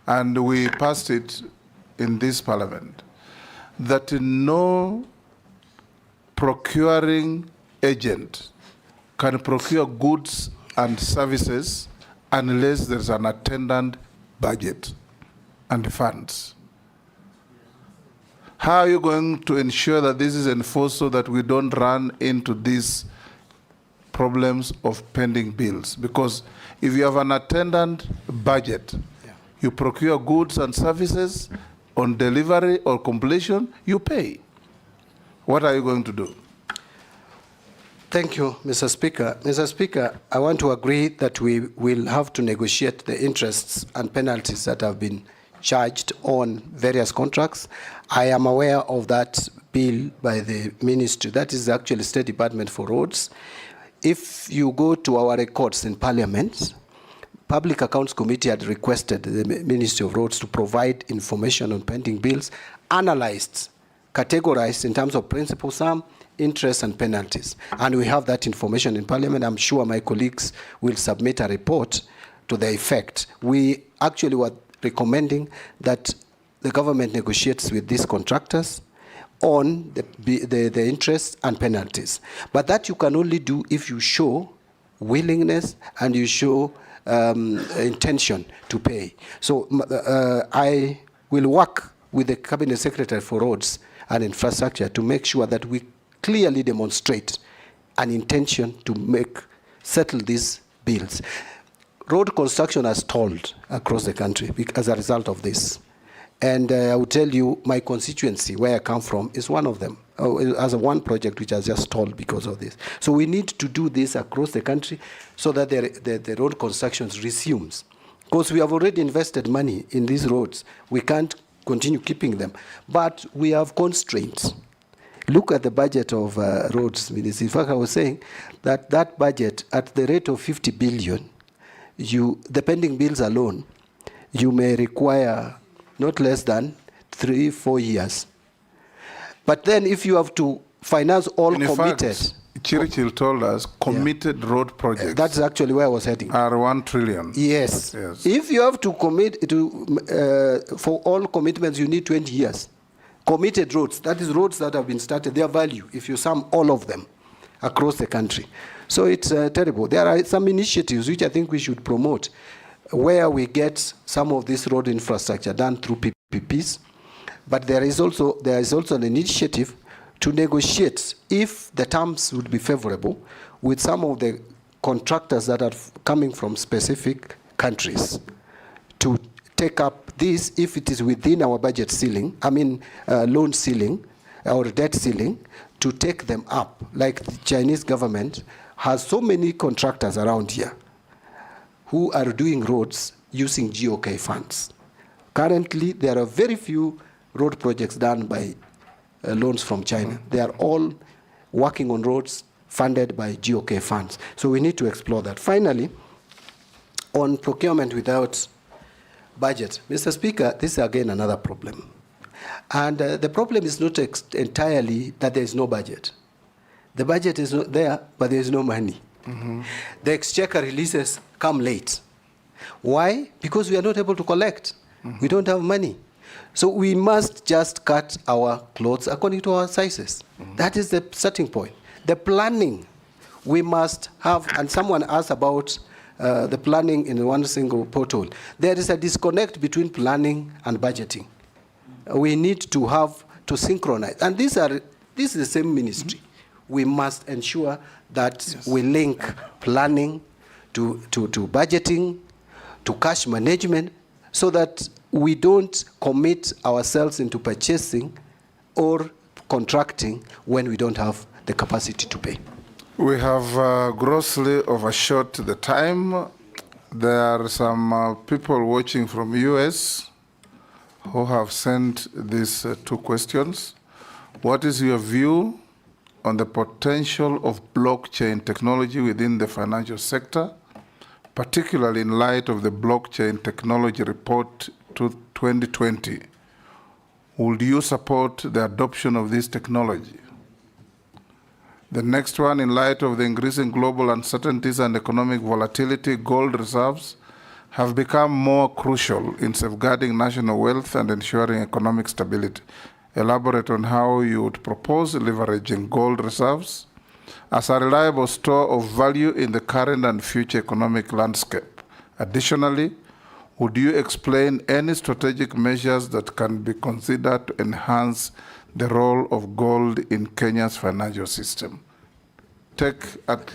and we passed it in this parliament, that no procuring agent can procure goods and services unless there's an attendant budget and funds. How are you going to ensure that this is enforced so that we don't run into these problems of pending bills? Because if you have an attendant budget, you procure goods and services, on delivery or completion, you pay. What are you going to do? Thank you, Mr. Speaker. Mr. Speaker, I want to agree that we will have to negotiate the interests and penalties that have been charged on various contracts. I am aware of that bill by the ministry. That is actually State Department for Roads. If you go to our records in Parliament, Public Accounts Committee had requested the Ministry of Roads to provide information on pending bills, analyzed, categorized in terms of principal sum, interest, and penalties. And we have that information in Parliament. I'm sure my colleagues will submit a report to the effect. We actually were recommending that the government negotiates with these contractors on the interest and penalties. But that you can only do if you show willingness and you show intention to pay. So I will work with the Cabinet Secretary for Roads and Infrastructure to make sure that we clearly demonstrate an intention to settle these bills. Road construction has stalled across the country as a result of this. And I will tell you, my constituency, where I come from, is one of them. As one project which has just stalled because of this. So we need to do this across the country so that the road construction resumes. Because we have already invested money in these roads. We can't continue keeping them. But we have constraints. Look at the budget of roads, Minister. In fact, I was saying that budget, at the rate of 50 billion, the pending bills alone, you may require not less than 3-4 years. But then if you have to finance all committed... Churchill told us committed road projects. That's actually where I was heading. Are 1 trillion. Yes. If you have to commit to for all commitments, you need 20 years. Committed roads, that is roads that have been started, their value, if you sum all of them across the country. So it's terrible. There are some initiatives which I think we should promote, where we get some of this road infrastructure done through PPPs. But there is also an initiative to negotiate, if the terms would be favorable, with some of the contractors that are coming from specific countries to take up this, if it is within our budget ceiling, loan ceiling or debt ceiling, to take them up. Like the Chinese government has so many contractors around here who are doing roads using GOK funds. Currently, there are very few road projects done by loans from China. They are all working on roads funded by GOK funds. So we need to explore that. Finally, on procurement without budget, Mr. Speaker, this is again another problem. And the problem is not entirely that there is no budget. The budget is not there, but there is no money. The exchequer releases come late. Why? Because we are not able to collect. We don't have money. So we must just cut our clothes according to our sizes. That is the starting point. The planning we must have, and someone asked about the planning in one single portal. There is a disconnect between planning and budgeting. We need to synchronize. And this is the same ministry. We must ensure that we link planning to budgeting, to cash management, so that we don't commit ourselves into purchasing or contracting when we don't have the capacity to pay. We have grossly overshot the time. There are some people watching from US who have sent these two questions. What is your view on the potential of blockchain technology within the financial sector, particularly in light of the blockchain technology report to 2020? Would you support the adoption of this technology? The next one, in light of the increasing global uncertainties and economic volatility, gold reserves have become more crucial in safeguarding national wealth and ensuring economic stability. Elaborate on how you would propose leveraging gold reserves as a reliable store of value in the current and future economic landscape. Additionally, would you explain any strategic measures that can be considered to enhance the role of gold in Kenya's financial system? Take at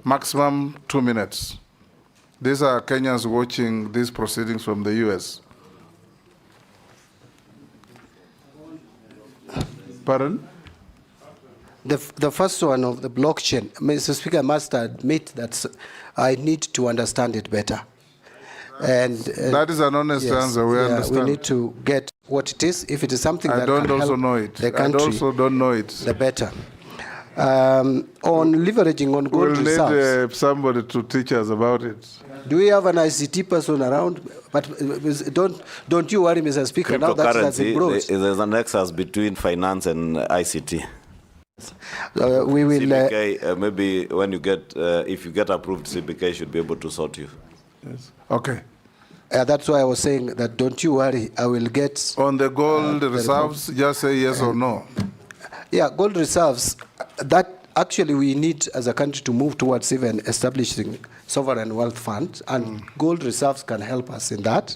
maximum 2 minutes. These are Kenyans watching these proceedings from the US. Pardon? The first one of the blockchain, Mr. Speaker, I must admit that I need to understand it better. And that is an honest answer. We understand. We need to get what it is. If it is something that don't can also help know it. the country, I also don't know it. The better. On leveraging on gold reserves. We'll need somebody to teach us about it. Do we have an ICT person around? But don't you worry, Mr. Speaker. Now that's it grows. There's a nexus between finance and ICT. We will. CBK, maybe when you get, if you get approved, CBK should be able to sort you. Yes. Okay. That's why I was saying that don't you worry, I will get... On the gold reserves, just say yes or no. Yeah, gold reserves, that actually we need as a country to move towards even establishing sovereign wealth funds, and gold reserves can help us in that.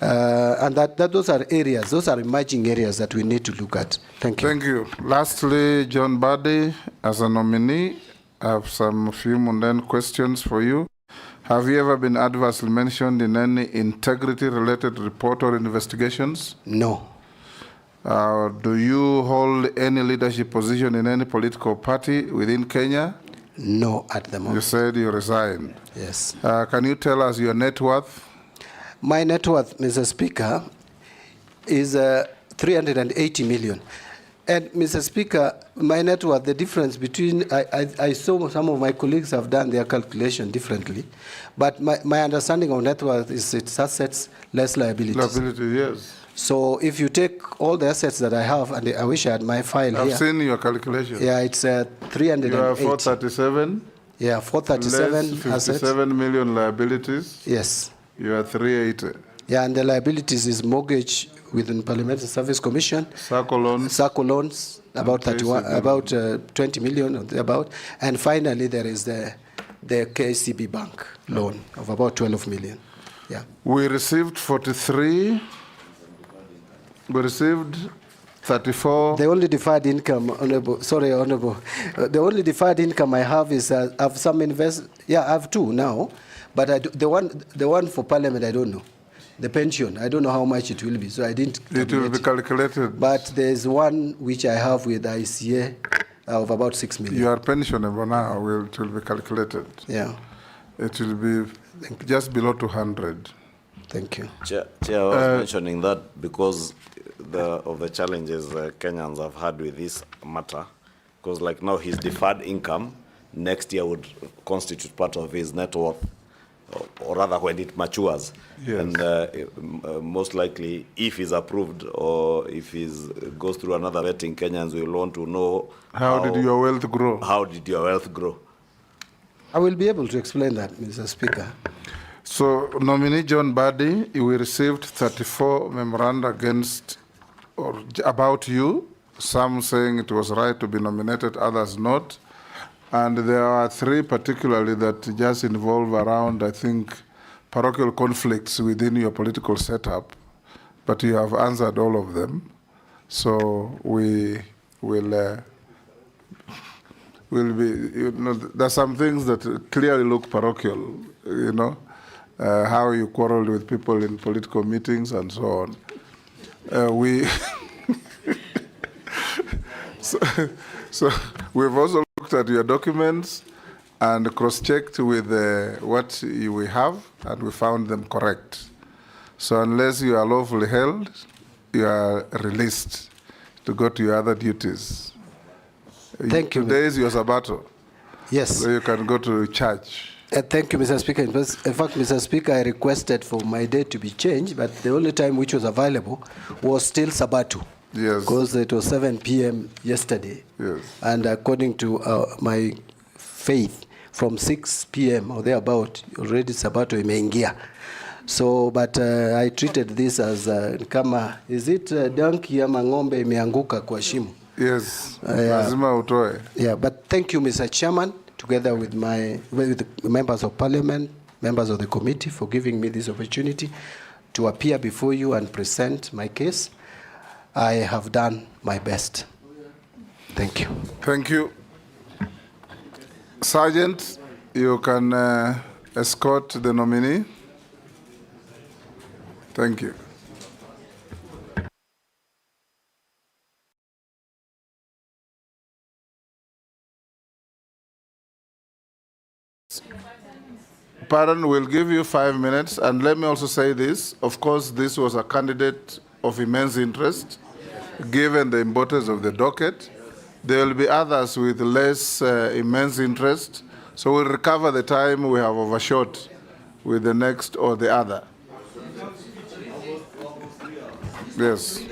Yes. And those are areas, those are emerging areas that we need to look at. Thank you. Thank you. Lastly, John Mbadi, as a nominee, I have some few mundane questions for you. Have you ever been adversely mentioned in any integrity-related report or investigations? No. Do you hold any leadership position in any political party within Kenya? No, at the moment. You said you resigned. Yes. Can you tell us your net worth? My net worth, Mr. Speaker, is 380 million. And Mr. Speaker, my net worth, the difference between, I saw some of my colleagues have done their calculation differently, but my understanding of net worth is it's assets less liabilities. Liability, yes. So if you take all the assets that I have, and I wish I had my file here. I've seen your calculation. Yeah, it's 380. You have 437. Yeah, 437 less 57 assets. million liabilities. Yes. You are 380. Yeah, and the liabilities is mortgage within Parliamentary Service Commission. SACCO loans. SACCO loans, about 31, about 20 million or about. And finally, there is the KCB Bank loan of about 12 million. Yeah. We received 43. We received 34. The only deferred income, Honorable, sorry, Honorable, the only deferred income I have is I have some I have two now, but the one for Parliament, I don't know. The pension, I don't know how much it will be, so I didn't. It will be calculated. But there's one which I have with ICA of about 6 million. Your pension now it will be calculated. Yeah. It will be just below 200. Thank you. Chair, I was mentioning that because of the challenges Kenyans have had with this matter, because like now his deferred income next year would constitute part of his net worth, or rather when it matures. Yes. And most likely, if he's approved or if he goes through another vetting, Kenyans will want to know how did your wealth grow? How did your wealth grow? I will be able to explain that, Mr. Speaker. So, nominee John Mbadi, we received 34 memoranda against or about you, some saying it was right to be nominated, others not. And there are 3 particularly that just involve around, I think, parochial conflicts within your political setup, but you have answered all of them. So we will be, there's some things that clearly look parochial, how you quarreled with people in political meetings and so on. So we've also looked at your documents and cross-checked with what we have, and we found them correct. So unless you are lawfully held, you are released to go to your other duties. Thank you. Today is your Sabbato. Yes. So you can go to church. Thank you, Mr. Speaker. In fact, Mr. Speaker, I requested for my date to be changed, but the only time which was available was still Sabbato. Yes. Because it was 7 p.m. yesterday. Yes. And according to my faith, from 6 p.m. or thereabout, already Sabato imeingia. So, but I treated this as kama, is it donkey ama ng'ombe imeanguka kwa shimo? Yes, lazima utoe. Yeah, but thank you, Mr. Chairman, together with the members of Parliament, members of the committee, for giving me this opportunity to appear before you and present my case. I have done my best. Thank you. Thank you. Sergeant, you can escort the nominee. Thank you. Pardon, we'll give you 5 minutes. And let me also say this. Of course, this was a candidate of immense interest, given the importance of the docket. There will be others with less immense interest. So we'll recover the time we have overshot with the next or the other. Yes.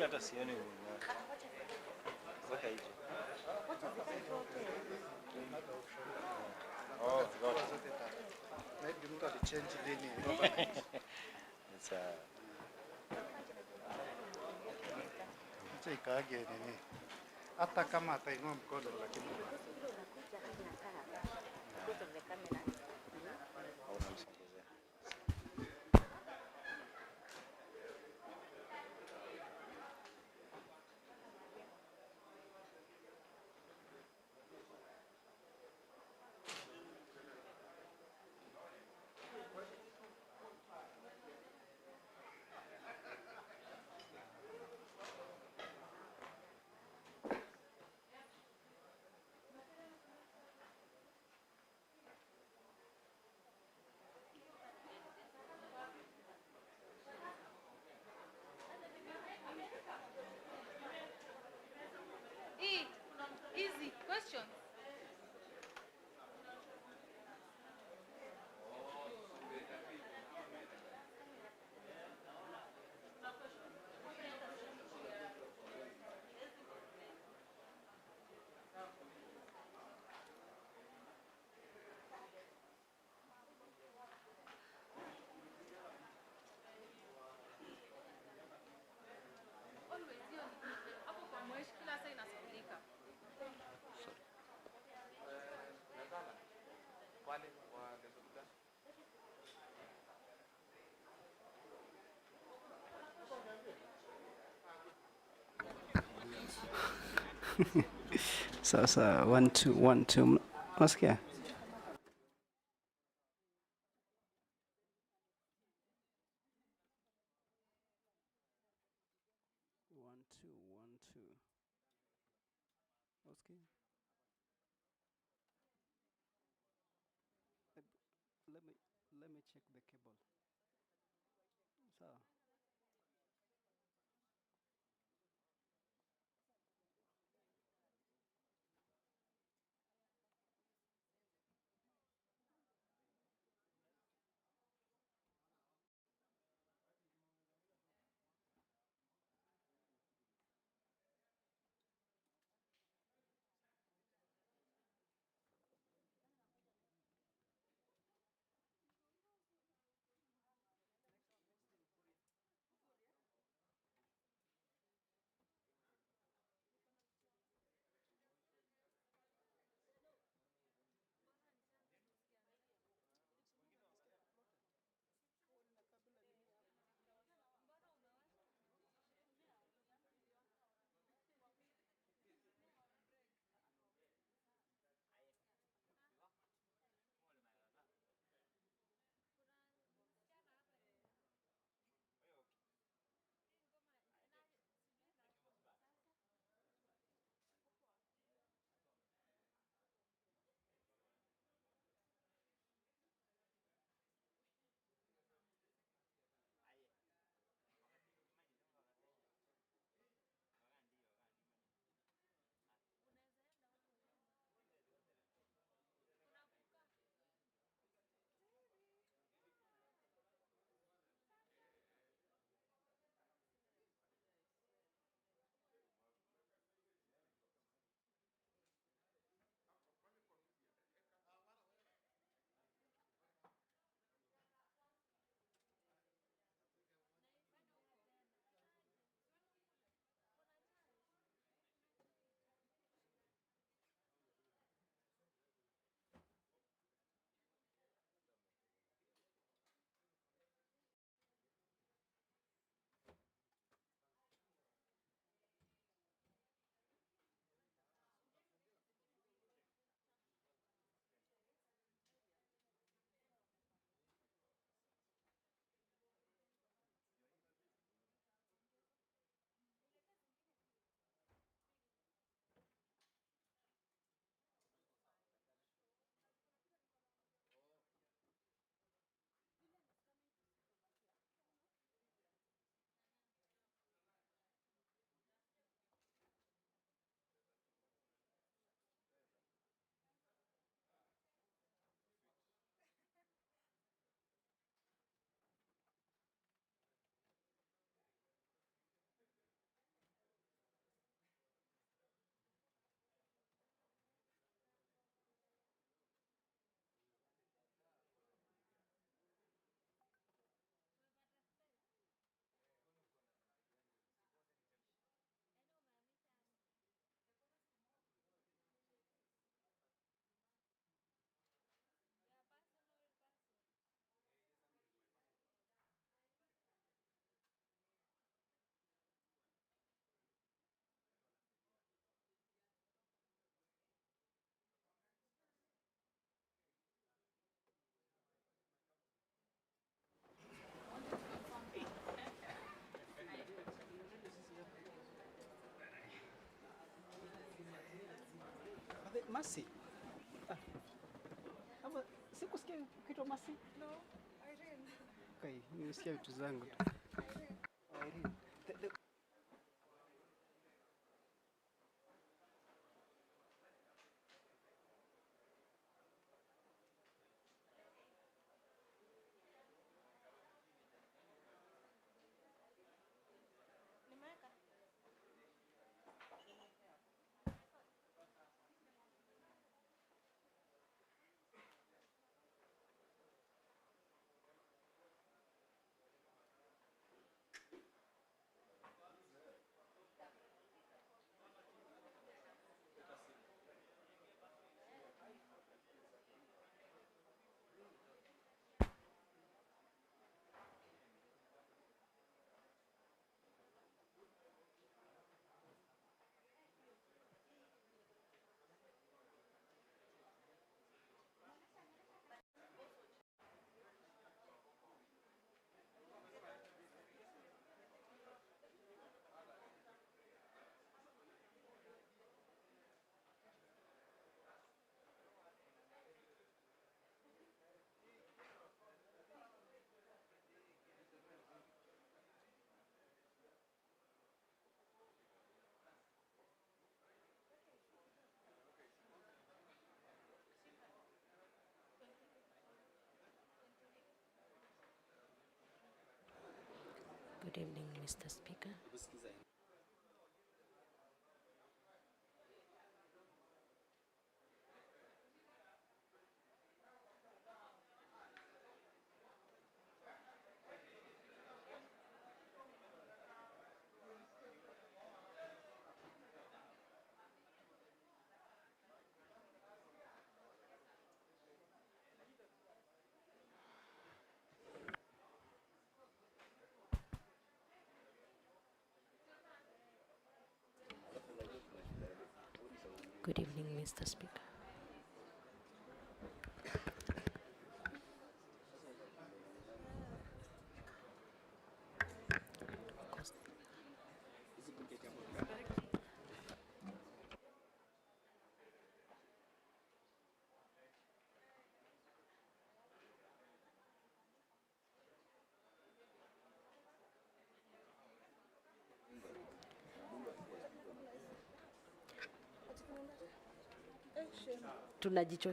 hata sioni weka hicho. Oh, zote. Maybe mtu alichange nini. It's acha ikaage nini. Hata kama atainua mkono lakini Easy questions. Always hiyo hapo kwa mweshi kila saa inasaulika. Sasa 1 2 1 2 unasikia? One two one two. Okay. Let me check the cable. So. Masi. Ama sikusikia kitu Masi? No, Irene. Okay, nimesikia vitu zangu tu. Irene. Nimeweka. Good evening, Mr. Speaker. Good evening, Mr. Speaker. Tunajicho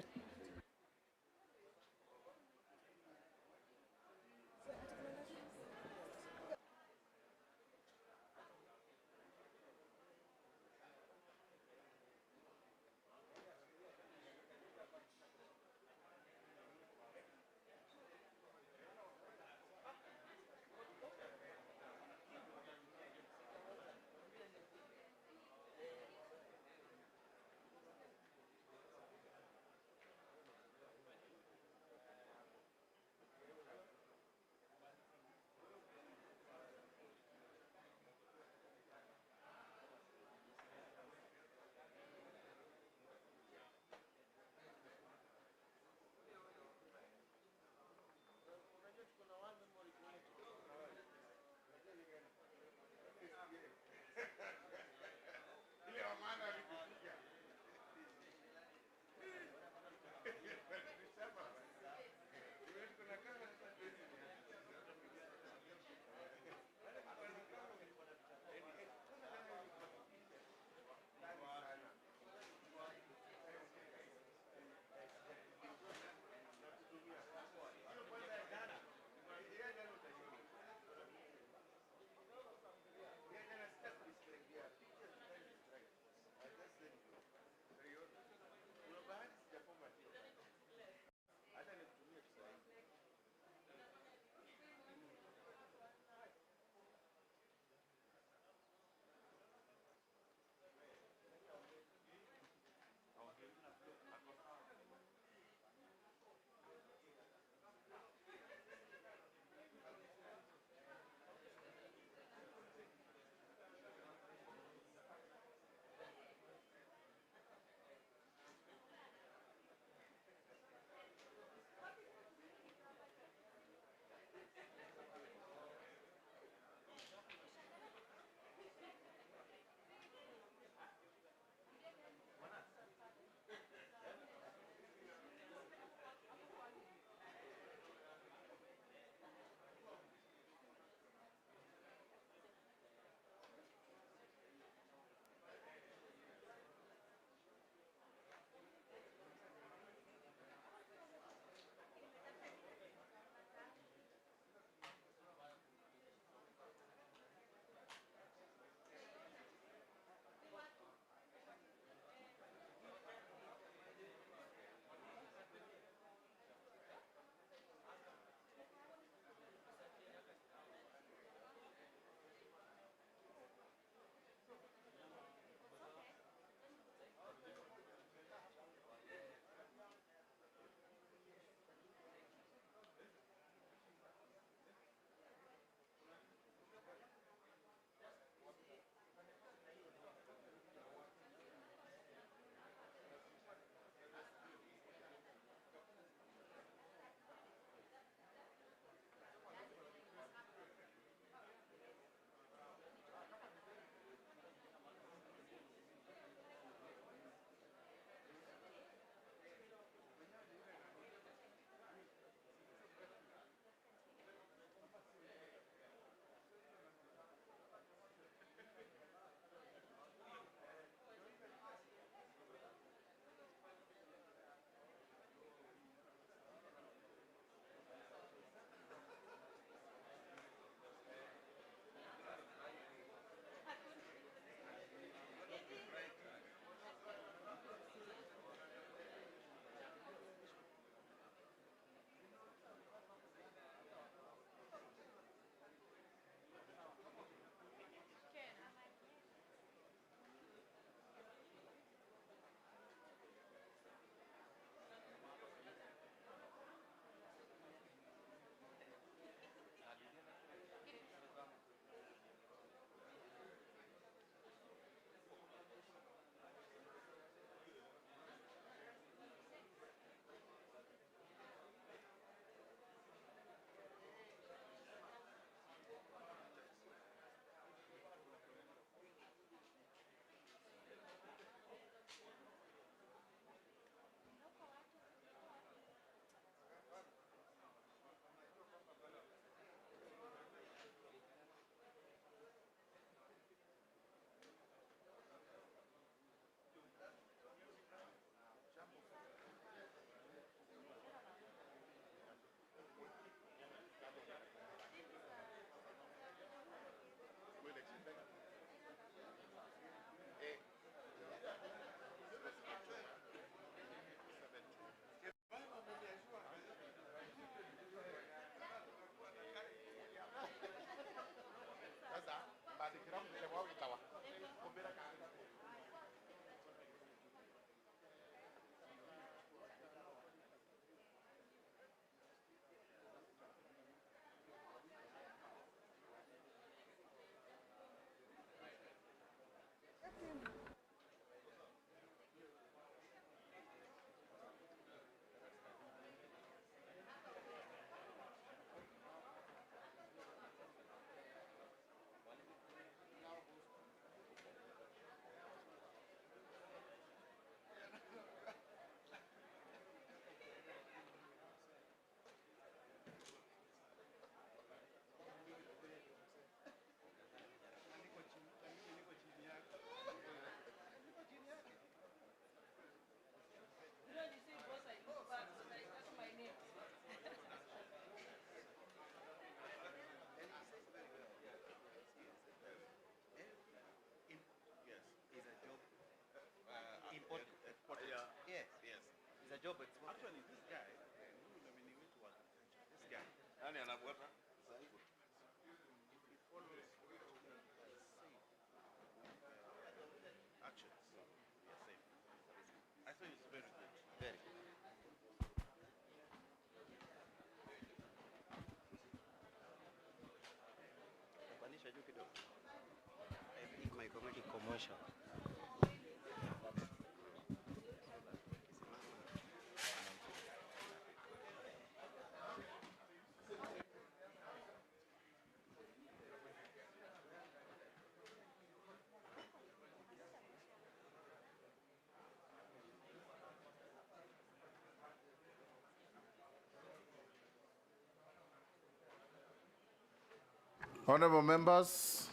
Honorable members,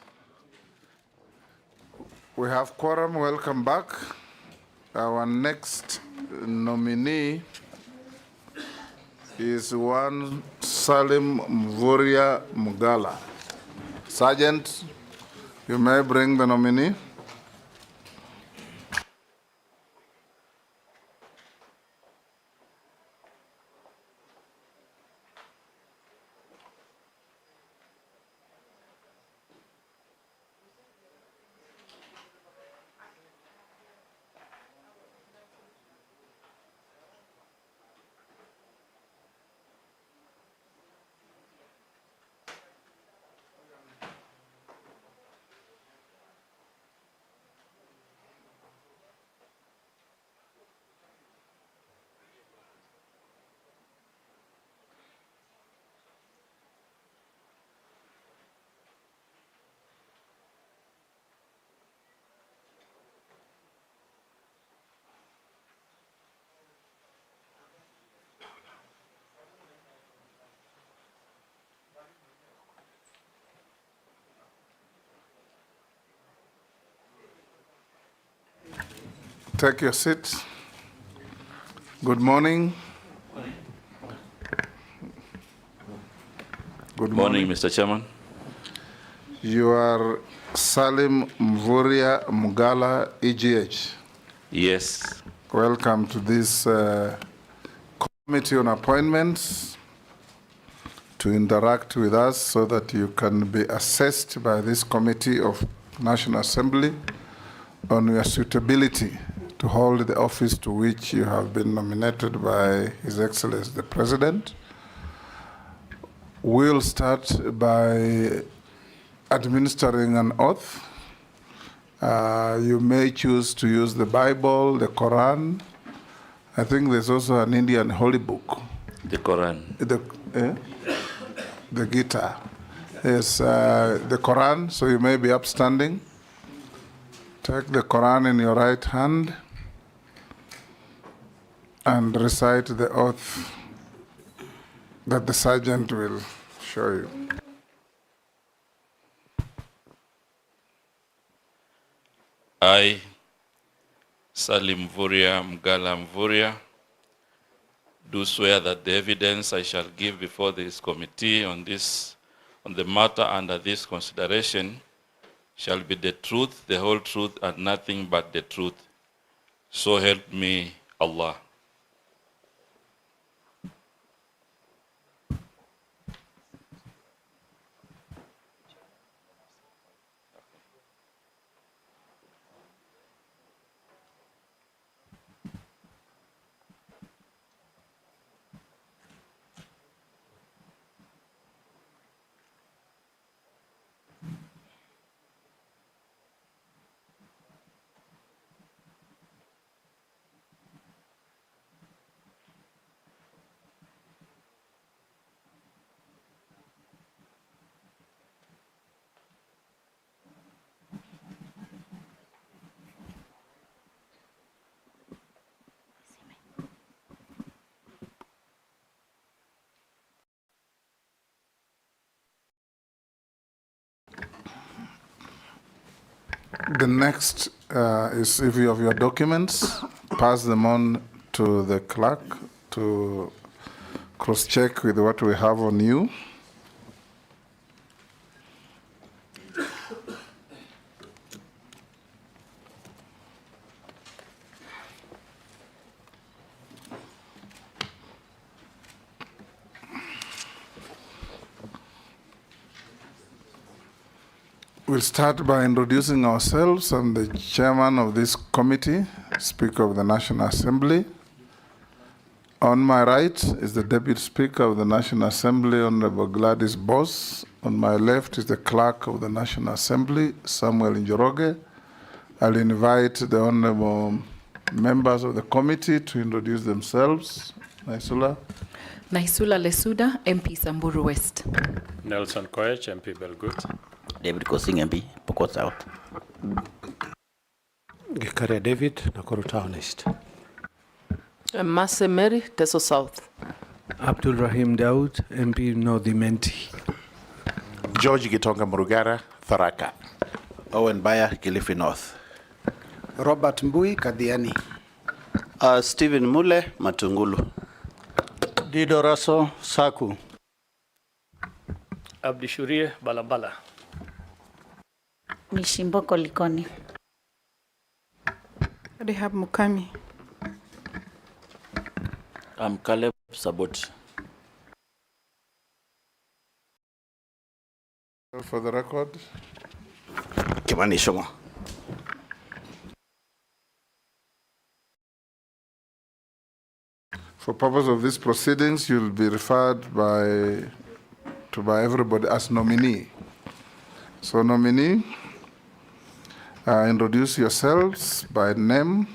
we have quorum. Welcome back. Our next nominee is one Salim Mvurya Mugala. Sergeant, you may bring the nominee. Take your seat. Good morning. Good morning, Mr. Chairman. You are Salim Mvurya Mugala, EGH. Yes. Welcome to this Committee on Appointments to interact with us so that you can be assessed by this Committee of National Assembly on your suitability to hold the office to which you have been nominated by His Excellency the President. We'll start by administering an oath. You may choose to use the Bible, the Quran. I think there's also an Indian holy book. The Quran. The Gita. Yes, the Quran, so you may be upstanding. Take the Quran in your right hand and recite the oath that the sergeant will show you. I, Salim Mvurya Mugala Mvurya, do swear that the evidence I shall give before this committee on the matter under this consideration shall be the truth, the whole truth, and nothing but the truth. So help me Allah. The next is if you have your documents, pass them on to the clerk to cross-check with what we have on you. We'll start by introducing ourselves. I'm the chairman of this committee, Speaker of the National Assembly. On my right is the Deputy Speaker of the National Assembly, Honorable Gladys Boss. On my left is the Clerk of the National Assembly, Samuel Njoroge. I'll invite the honorable members of the committee to introduce themselves. Naisula. Naisula Lesuda, MP Samburu West. Nelson Koech, MP Belgut. David Kosing, MP Pokot South. Gikaria David, Nakuru Town East. Mase Mary, Teso South. Abdul Rahim Daud, MP North Imenti. George Gitonga Murugara, Tharaka. Owen Bayer, Kilifi North. Robert Mbui, Kadhiani. Stephen Mule, Matungulu. Dido Raso, Saku. Abdishurie Balabala. Mishimboko Likoni. Rehab Mukami. I'm Caleb Saboti. For the record, Kimani Shoma. for purpose of these proceedings, you'll be referred by everybody as nominee. So nominee, introduce yourselves by name,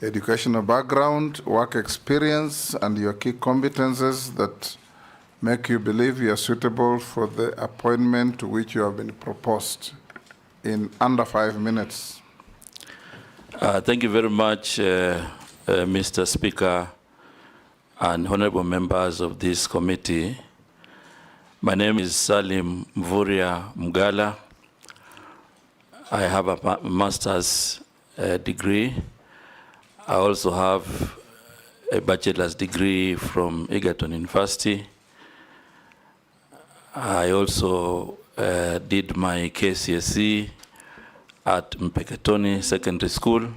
educational background, work experience, and your key competences that make you believe you are suitable for the appointment to which you have been proposed in under 5 minutes. Thank you very much, Mr. Speaker and honorable members of this committee. My name is Salim Mvurya Mgala. I have a master's degree. I also have a bachelor's degree from Egerton University. I also did my KCSE at Mpeketoni Secondary School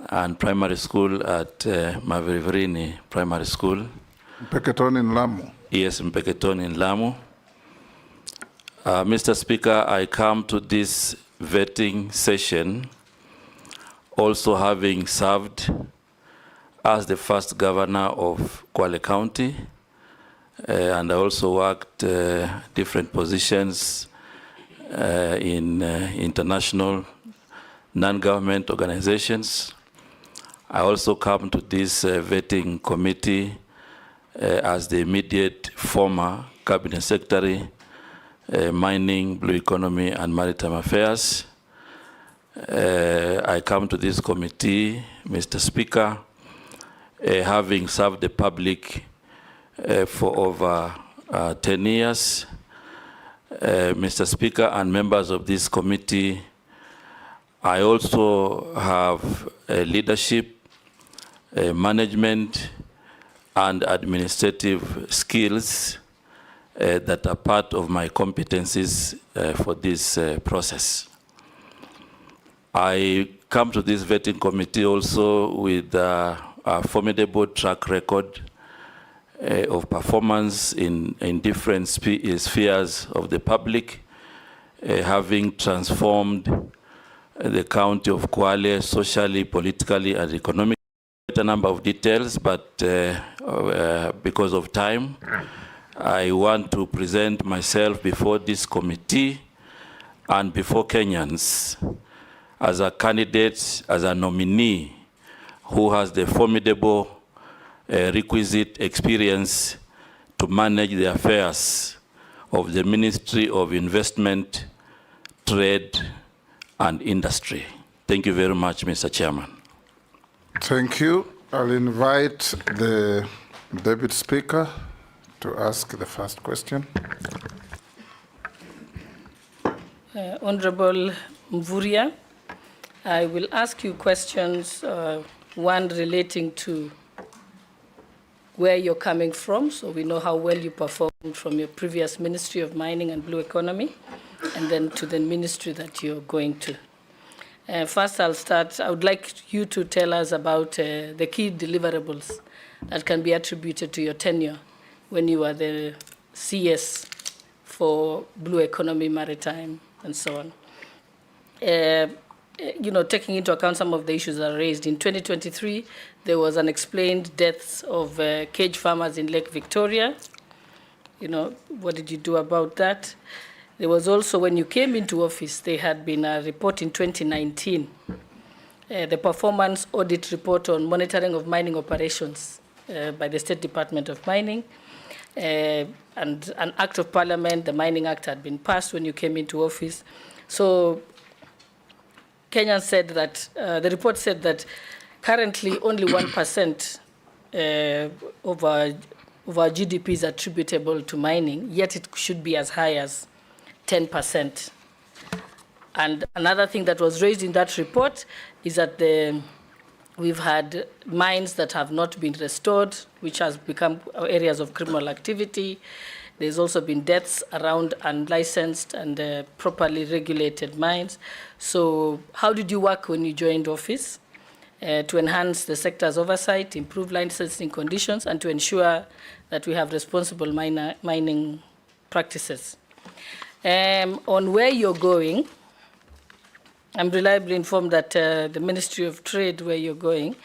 and primary school at Maveriverini Primary School. Mpeketoni in Lamu? Yes, Mpeketoni in Lamu. Mr. Speaker, I come to this vetting session also having served as the first governor of Kwale County, and I also worked different positions in international non-government organizations. I also come to this vetting committee as the immediate former cabinet secretary, mining, blue economy, and maritime affairs. I come to this committee, Mr. Speaker, having served the public for over 10 years. Mr. Speaker and members of this committee, I also have leadership, management, and administrative skills that are part of my competencies for this process. I come to this vetting committee also with a formidable track record of performance in different spheres of the public, having transformed the county of Kwale socially, politically, and economically. A number of details, but because of time, I want to present myself before this committee and before Kenyans as a candidate, as a nominee who has the formidable requisite experience to manage the affairs of the Ministry of Investment, Trade, and Industry. Thank you very much, Mr. Chairman. Thank you. I'll invite the Deputy Speaker to ask the first question. Honorable Mvurya, I will ask you questions, one relating to where you're coming from, so we know how well you performed from your previous Ministry of Mining and Blue Economy, and then to the ministry that you're going to. First, I'll start. I would like you to tell us about the key deliverables that can be attributed to your tenure when you were the CS for Blue Economy, Maritime, and so on. Taking into account some of the issues that are raised, in 2023, there was unexplained deaths of cage farmers in Lake Victoria. What did you do about that? There was also, when you came into office, there had been a report in 2019, the performance audit report on monitoring of mining operations by the State Department of Mining. And an act of parliament, the Mining Act, had been passed when you came into office. So Kenyans said that, the report said that currently only 1% of of our GDP is attributable to mining, yet it should be as high as 10%. And another thing that was raised in that report is that we've had mines that have not been restored, which has become areas of criminal activity. There's also been deaths around unlicensed and properly regulated mines. So how did you work when you joined office to enhance the sector's oversight, improve licensing conditions, and to ensure that we have responsible mining practices? On where you're going, I'm reliably informed that the Ministry of Trade, where you're going,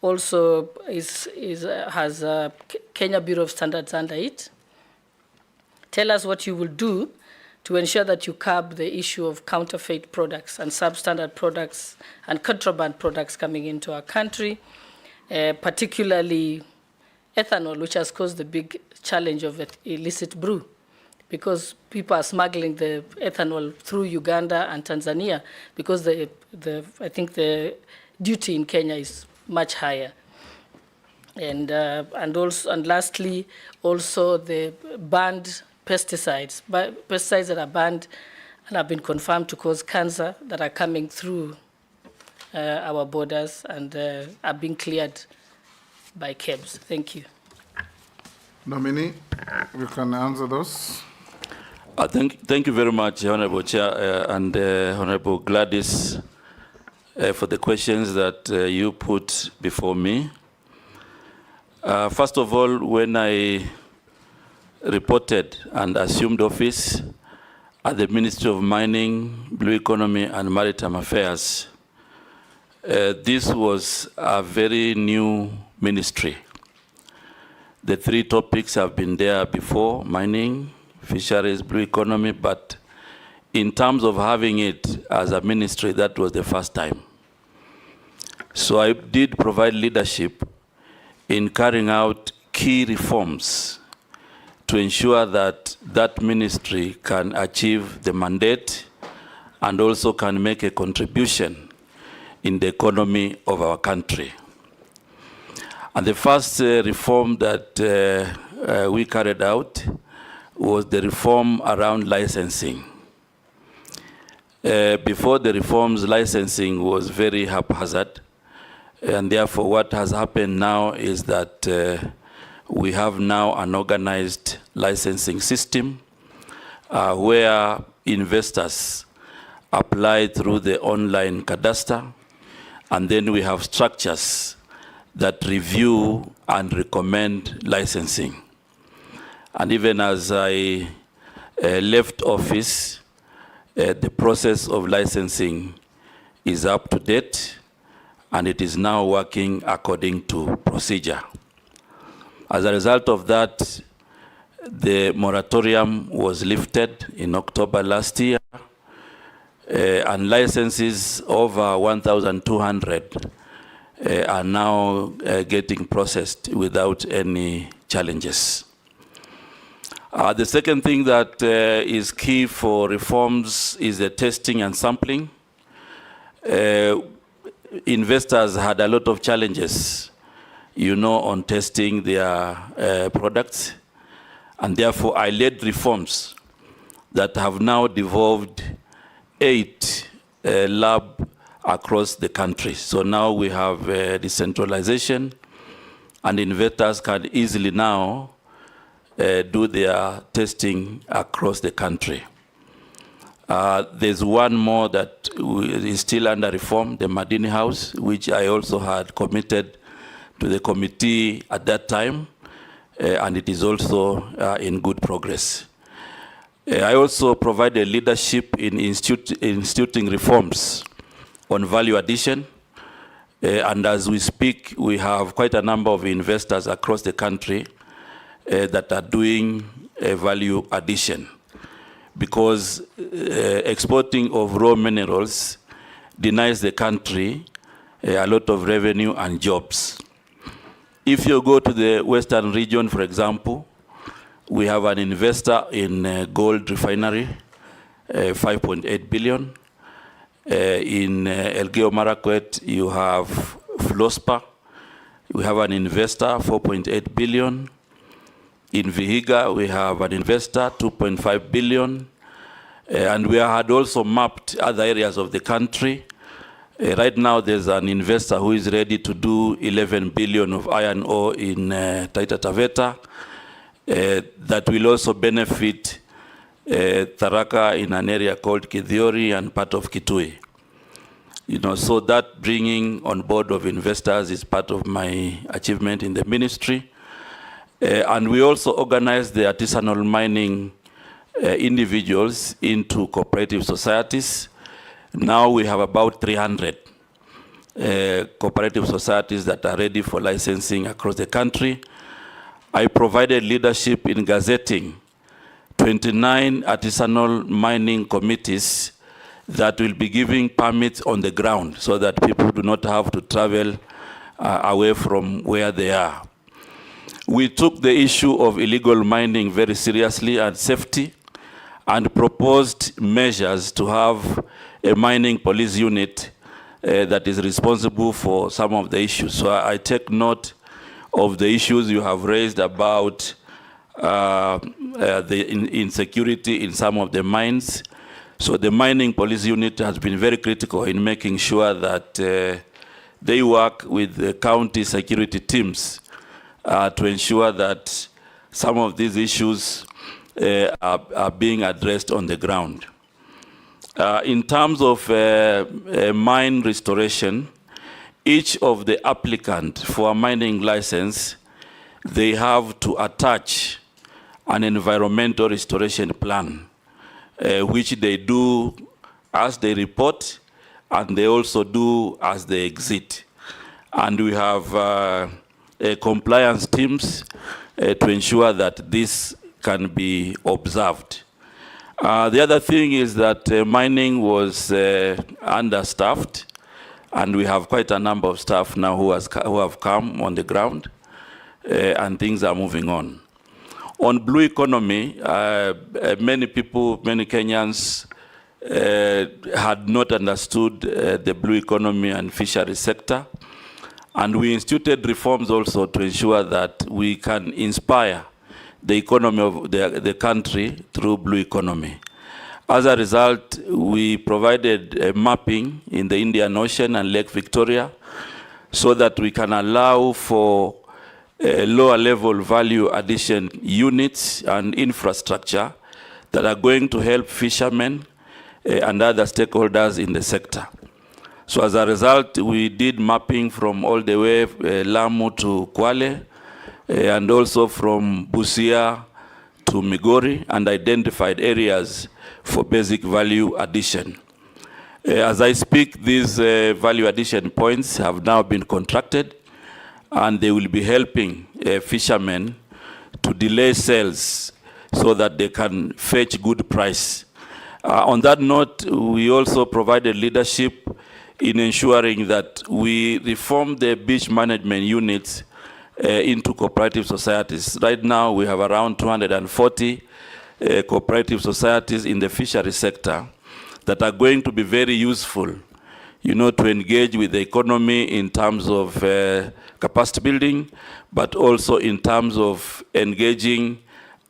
also has a Kenya Bureau of Standards under it. Tell us what you will do to ensure that you curb the issue of counterfeit products and substandard products and contraband products coming into our country, particularly ethanol, which has caused the big challenge of illicit brew, because people are smuggling the ethanol through Uganda and Tanzania, because I think the duty in Kenya is much higher. And lastly, also the banned pesticides that are banned and have been confirmed to cause cancer that are coming through our borders and are being cleared by KEBS. Thank you. Nominee, you can answer those. Thank you very much, Honorable Chair and Honorable Gladys, for the questions that you put before me. First of all, when I reported and assumed office at the Ministry of Mining, Blue Economy and Maritime Affairs, this was a very new ministry. The three topics have been there before: mining, fisheries, blue economy, but in terms of having it as a ministry, that was the first time. So I did provide leadership in carrying out key reforms to ensure that that ministry can achieve the mandate and also can make a contribution in the economy of our country. And the first reform that we carried out was the reform around licensing. Before the reforms, licensing was very haphazard, and therefore what has happened now is that we have now an organized licensing system where investors apply through the online cadastre, and then we have structures that review and recommend licensing. And even as I left office, the process of licensing is up to date, and it is now working according to procedure. As a result of that, the moratorium was lifted in October last year, and licenses over 1,200 are now getting processed without any challenges. The second thing that is key for reforms is the testing and sampling. Investors had a lot of challenges, on testing their products, and therefore I led reforms that have now devolved 8 labs across the country. So now we have decentralization, and investors can easily now do their testing across the country. There's one more that is still under reform, the Mbadi house, which I also had committed to the committee at that time, and it is also in good progress. I also provided leadership in instituting reforms on value addition, and as we speak, we have quite a number of investors across the country that are doing value addition, because exporting of raw minerals denies the country a lot of revenue and jobs. If you go to the Western region, for example, we have an investor in gold refinery, 5.8 billion. In Elgeyo Marakwet, you have Flospa. We have an investor, 4.8 billion. In Vihiga, we have an investor, 2.5 billion. And we had also mapped other areas of the country. Right now, there's an investor who is ready to do 11 billion of iron ore in Taita Taveta. That will also benefit Tharaka in an area called Kithiori and part of Kitui. So that bringing on board of investors is part of my achievement in the ministry. And we also organized the artisanal mining individuals into cooperative societies. Now we have about 300 cooperative societies that are ready for licensing across the country. I provided leadership in gazetting 29 artisanal mining committees that will be giving permits on the ground so that people do not have to travel away from where they are. We took the issue of illegal mining very seriously and safety and proposed measures to have a mining police unit that is responsible for some of the issues. So I take note of the issues you have raised about the insecurity in some of the mines. So the mining police unit has been very critical in making sure that they work with the county security teams to ensure that some of these issues are being addressed on the ground. In terms of mine restoration, each of the applicant for a mining license, they have to attach an environmental restoration plan, which they do as they report, and they also do as they exit. And we have compliance teams to ensure that this can be observed. The other thing is that mining was understaffed, and we have quite a number of staff now who have come on the ground, and things are moving on. On blue economy, many people, many Kenyans had not understood the blue economy and fishery sector, and we instituted reforms also to ensure that we can inspire the economy of the country through blue economy. As a result, we provided mapping in the Indian Ocean and Lake Victoria so that we can allow for lower level value addition units and infrastructure that are going to help fishermen and other stakeholders in the sector. So as a result, we did mapping from all the way Lamu to Kwale, and also from Busia to Migori, and identified areas for basic value addition. As I speak, these value addition points have now been contracted, and they will be helping fishermen to delay sales so that they can fetch good price. On that note, we also provided leadership in ensuring that we reform the beach management units into cooperative societies. Right now, we have around 240 cooperative societies in the fishery sector that are going to be very useful, to engage with the economy in terms of capacity building, but also in terms of engaging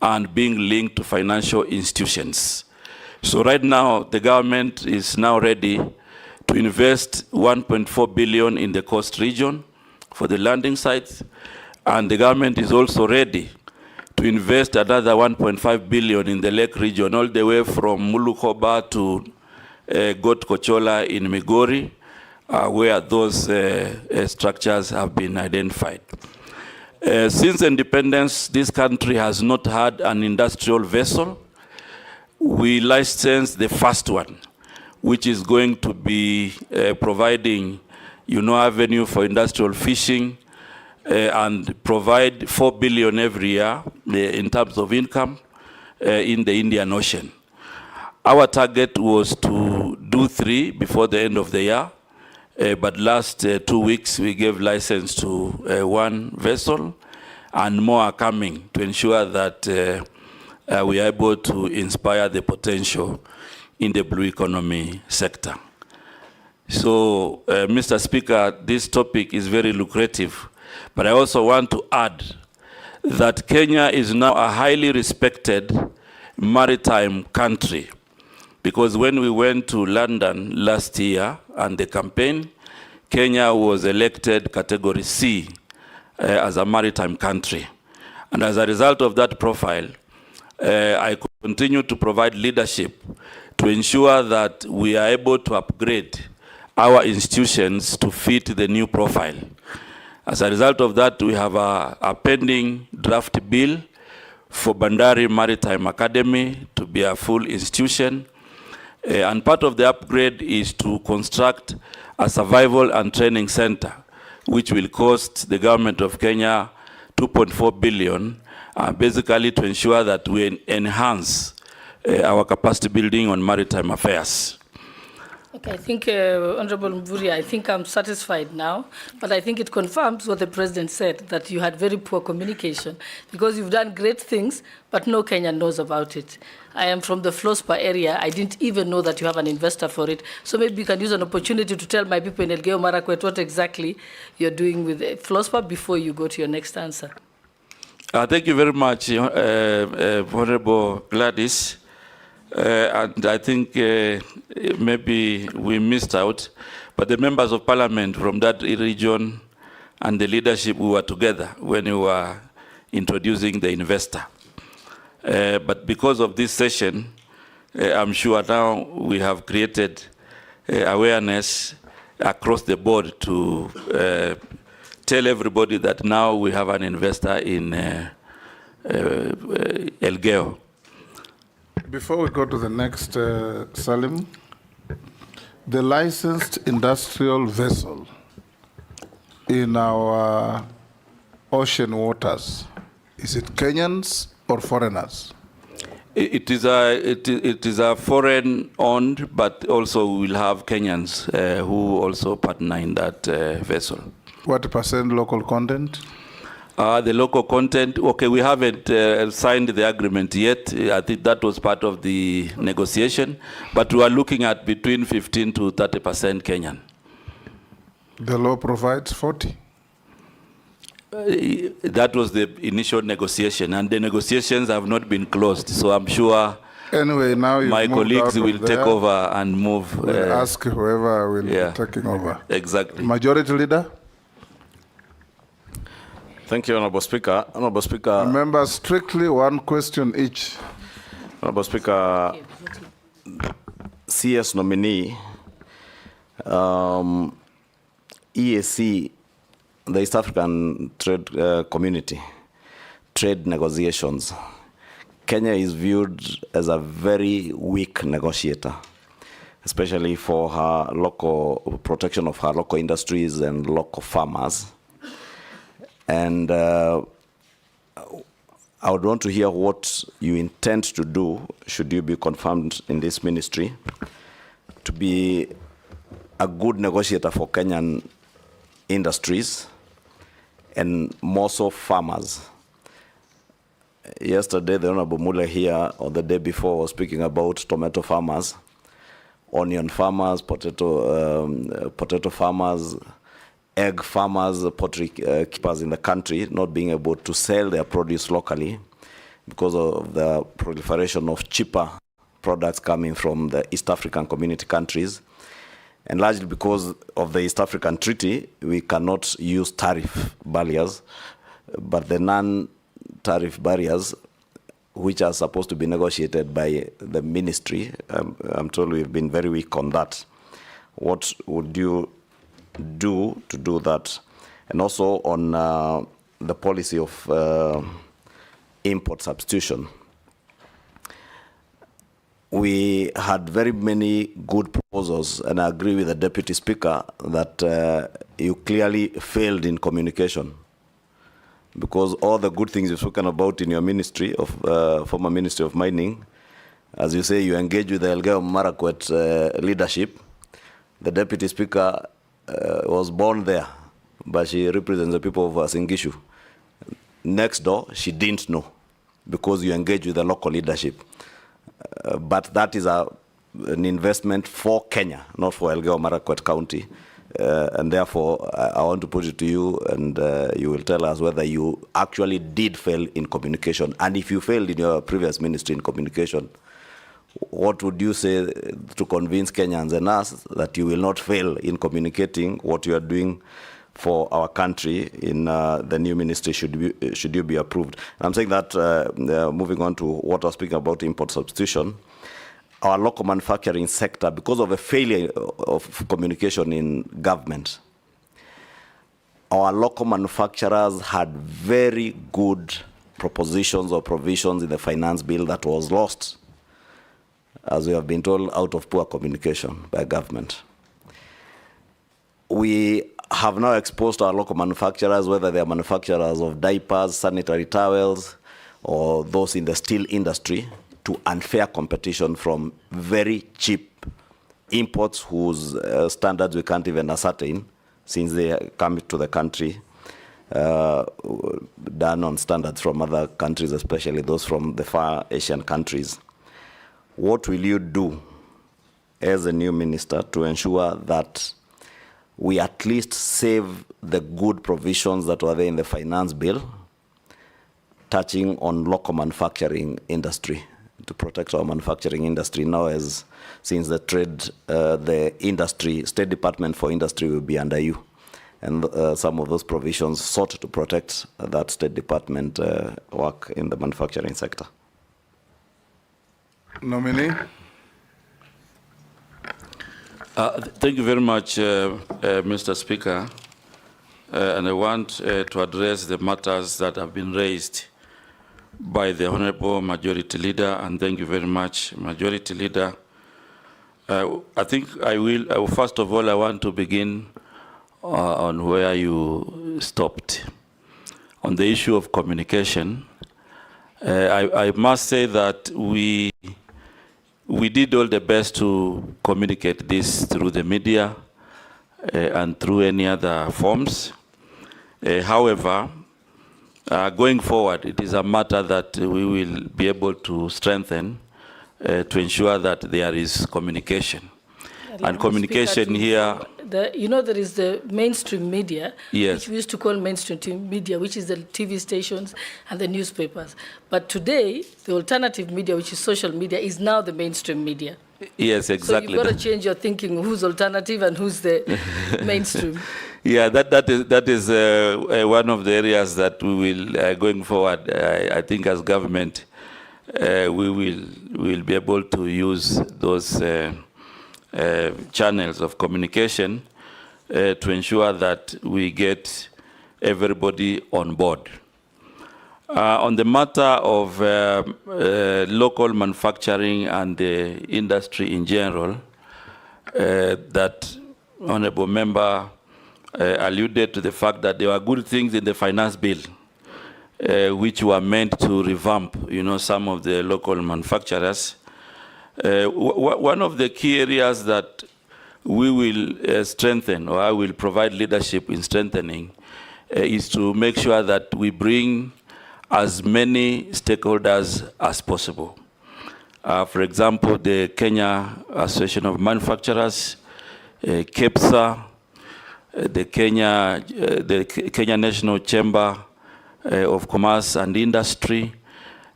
and being linked to financial institutions. So right now, the government is now ready to invest 1.4 billion in the coast region for the landing sites, and the government is also ready to invest another 1.5 billion in the lake region, all the way from Mulukoba to Got Kochola in Migori, where those structures have been identified. Since independence, this country has not had an industrial vessel. We licensed the first one, which is going to be providing, avenue for industrial fishing, and provide 4 billion every year in terms of income in the Indian Ocean. Our target was to do 3 before the end of the year, but last 2 weeks we gave license to 1 vessel, and more are coming to ensure that we are able to inspire the potential in the blue economy sector. So, Mr. Speaker, this topic is very lucrative, but I also want to add that Kenya is now a highly respected maritime country. Because when we went to London last year and the campaign, Kenya was elected category C as a maritime country. And as a result of that profile, I continue to provide leadership to ensure that we are able to upgrade our institutions to fit the new profile. As a result of that, we have a pending draft bill for Bandari Maritime Academy to be a full institution. And part of the upgrade is to construct a survival and training center, which will cost the government of Kenya 2.4 billion, basically to ensure that we enhance our capacity building on maritime affairs. Okay, I think, Honorable Mvurya, I think I'm satisfied now, but I think it confirms what the President said, that you had very poor communication, because you've done great things, but no Kenyan knows about it. I am from the Flospa area. I didn't even know that you have an investor for it. So maybe you can use an opportunity to tell my people in Elgeyo Marakwet what exactly you're doing with Flospa before you go to your next answer. Thank you very much, Honorable Gladys. And I think maybe we missed out, but the members of parliament from that region and the leadership, we were together when we were introducing the investor. But because of this session, I'm sure now we have created awareness across the board to tell everybody that now we have an investor in Elgeyo. Before we go to the next, Salim, the licensed industrial vessel in our ocean waters, is it Kenyans or foreigners? It is a foreign-owned, but also we'll have Kenyans who also partner in that vessel. What percent local content? The local content, okay, we haven't signed the agreement yet. I think that was part of the negotiation, but we are looking at between 15 to 30% Kenyan. The law provides 40. That was the initial negotiation, and the negotiations have not been closed, so I'm sure anyway, now my colleagues will take over and move. We'll ask whoever will be taking over. Exactly. Majority Leader? Thank you, Honorable Speaker. Honorable Speaker. Remember, strictly one question each. Honorable Speaker, CS nominee, EAC, the East African Trade Community, trade negotiations. Kenya is viewed as a very weak negotiator, especially for her local protection of her local industries and local farmers. And I would want to hear what you intend to do, should you be confirmed in this ministry, to be a good negotiator for Kenyan industries and more so farmers. Yesterday, the Honorable Mule here, or the day before, was speaking about tomato farmers, onion farmers, potato farmers, egg farmers, poultry keepers in the country not being able to sell their produce locally because of the proliferation of cheaper products coming from the East African community countries. And largely because of the East African Treaty, we cannot use tariff barriers, but the non-tariff barriers, which are supposed to be negotiated by the ministry, I'm told we've been very weak on that. What would you do to do that? And also on the policy of import substitution. We had very many good proposals, and I agree with the Deputy Speaker that you clearly failed in communication, because all the good things you've spoken about in your ministry, of former Ministry of Mining, as you say, you engage with the Elgeyo Marakwet leadership. The Deputy Speaker was born there, but she represents the people of Singishu. Next door, she didn't know, because you engage with the local leadership. But that is an investment for Kenya, not for Elgeyo Marakwet County. And therefore, I want to put it to you, and you will tell us whether you actually did fail in communication. And if you failed in your previous ministry in communication, what would you say to convince Kenyans and us that you will not fail in communicating what you are doing for our country in the new ministry should you be approved? And I'm saying that, moving on to what I was speaking about, import substitution, our local manufacturing sector, because of a failure of communication in government, our local manufacturers had very good propositions or provisions in the finance bill that was lost, as we have been told, out of poor communication by government. We have now exposed our local manufacturers, whether they are manufacturers of diapers, sanitary towels, or those in the steel industry, to unfair competition from very cheap imports whose standards we can't even ascertain since they come to the country, done on standards from other countries, especially those from the far Asian countries. What will you do as a new minister to ensure that we at least save the good provisions that were there in the finance bill, touching on local manufacturing industry, to protect our manufacturing industry now, as since the State Department for Industry will be under you, and some of those provisions sought to protect that State Department work in the manufacturing sector. Nominee. Thank you very much, Mr. Speaker. And I want to address the matters that have been raised by the Honorable Majority Leader, and thank you very much, Majority Leader. I think I will, first of all, I want to begin on where you stopped. On the issue of communication, I must say that we did all the best to communicate this through the media and through any other forms. However, going forward, it is a matter that we will be able to strengthen to ensure that there is communication. And communication here... you know, there is the mainstream media, yes, which we used to call mainstream media, which is the TV stations and the newspapers. But today, the alternative media, which is social media, is now the mainstream media. Yes, exactly. So you've got to change your thinking, who's alternative and who's the mainstream. Yeah, that is one of the areas that we will, going forward, I think as government, we will be able to use those channels of communication to ensure that we get everybody on board. On the matter of local manufacturing and the industry in general, that Honorable Member alluded to the fact that there were good things in the finance bill, which were meant to revamp, you know, some of the local manufacturers. One of the key areas that we will strengthen, or I will provide leadership in strengthening, is to make sure that we bring as many stakeholders as possible. For example, the Kenya Association of Manufacturers, KEPSA, the Kenya National Chamber of Commerce and Industry,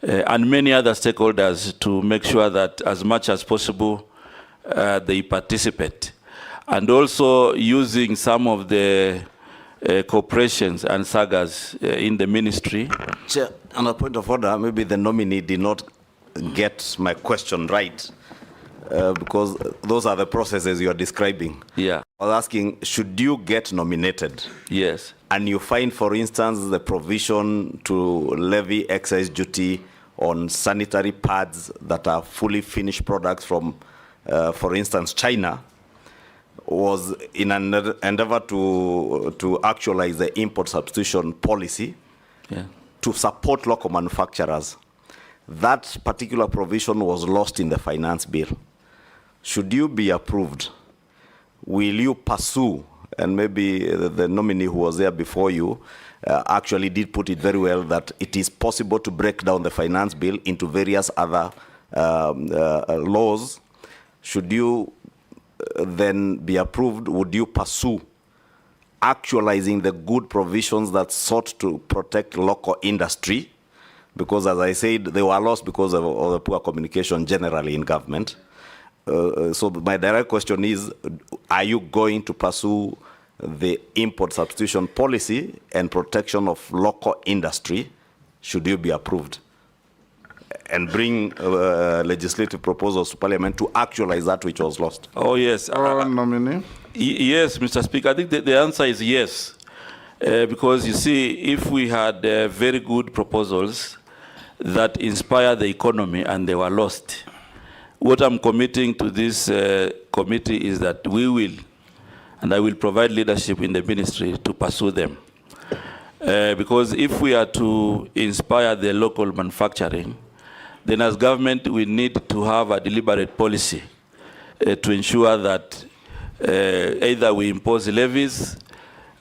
and many other stakeholders, to make sure that as much as possible they participate. And also using some of the corporations and sagas in the ministry. Chair, on a point of order, maybe the nominee did not get my question right, because those are the processes you are describing. Yeah. I was asking, should you get nominated? Yes. And you find, for instance, the provision to levy excise duty on sanitary pads that are fully finished products from, for instance, China, was in an endeavor to actualize the import substitution policy, yeah, to support local manufacturers. That particular provision was lost in the finance bill. Should you be approved, will you pursue, and maybe the nominee who was there before you actually did put it very well, that it is possible to break down the finance bill into various other laws. Should you then be approved, would you pursue actualizing the good provisions that sought to protect local industry? Because as I said, they were lost because of the poor communication generally in government. So my direct question is, are you going to pursue the import substitution policy and protection of local industry, should you be approved, and bring legislative proposals to Parliament to actualize that which was lost? Oh, yes. Nominee. Yes, Mr. Speaker. I think the answer is yes. Because you see, if we had very good proposals that inspire the economy and they were lost, what I'm committing to this committee is that we will, and I will provide leadership in the ministry to pursue them. Because if we are to inspire the local manufacturing, then as government we need to have a deliberate policy to ensure that either we impose levies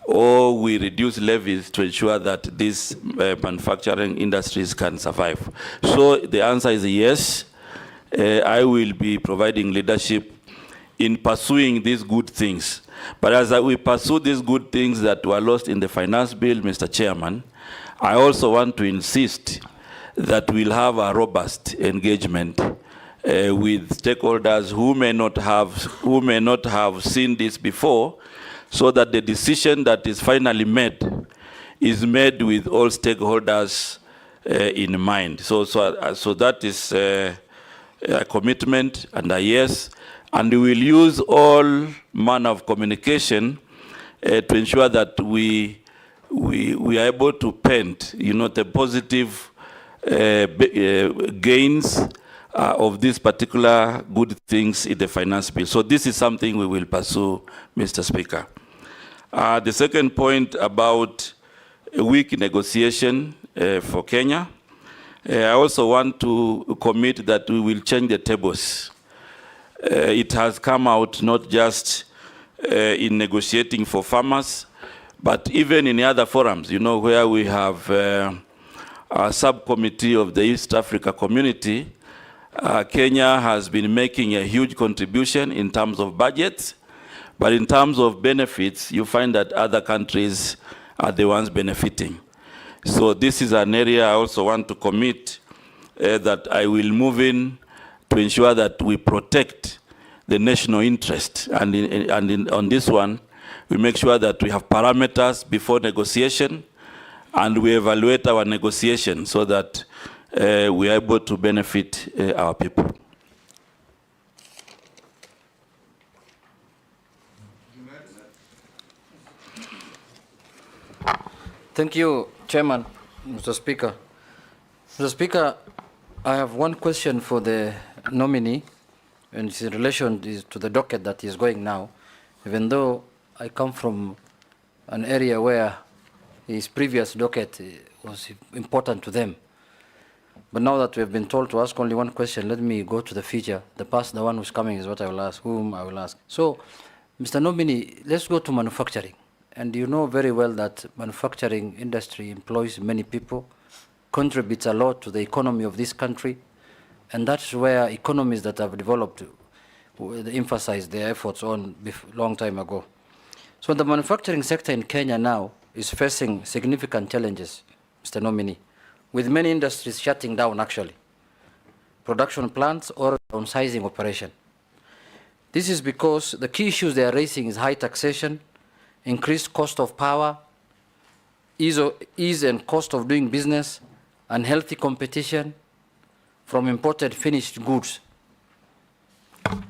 or we reduce levies to ensure that these manufacturing industries can survive. So the answer is yes. I will be providing leadership in pursuing these good things. But as we pursue these good things that were lost in the finance bill, Mr. Chairman, I also want to insist that we'll have a robust engagement with stakeholders who may not have seen this before, so that the decision that is finally made is made with all stakeholders in mind. So that is a commitment and a yes, and we will use all manner of communication to ensure that we are able to paint, the positive gains of these particular good things in the finance bill. So this is something we will pursue, Mr. Speaker. The second point about a weak negotiation for Kenya, I also want to commit that we will change the tables. It has come out not just in negotiating for farmers, but even in other forums, where we have a subcommittee of the East Africa community. Kenya has been making a huge contribution in terms of budgets, but in terms of benefits, you find that other countries are the ones benefiting. So this is an area I also want to commit that I will move in to ensure that we protect the national interest. And on this one, we make sure that we have parameters before negotiation, and we evaluate our negotiation so that we are able to benefit our people. Thank you, Chairman, Mr. Speaker. Mr. Speaker, I have one question for the nominee, and it's in relation to the docket that is going now. Even though I come from an area where his previous docket was important to them. But now that we have been told to ask only one question, let me go to the future. The one who's coming is what I will ask, whom I will ask. So, Mr. Nominee, let's go to manufacturing. And you know very well that manufacturing industry employs many people, contributes a lot to the economy of this country, and that's where economies that have developed emphasize their efforts on a long time ago. So the manufacturing sector in Kenya now is facing significant challenges, Mr. Nominee, with many industries shutting down actually, production plants or downsizing operation. This is because the key issues they are raising is high taxation, increased cost of power, ease and cost of doing business, unhealthy competition from imported finished goods.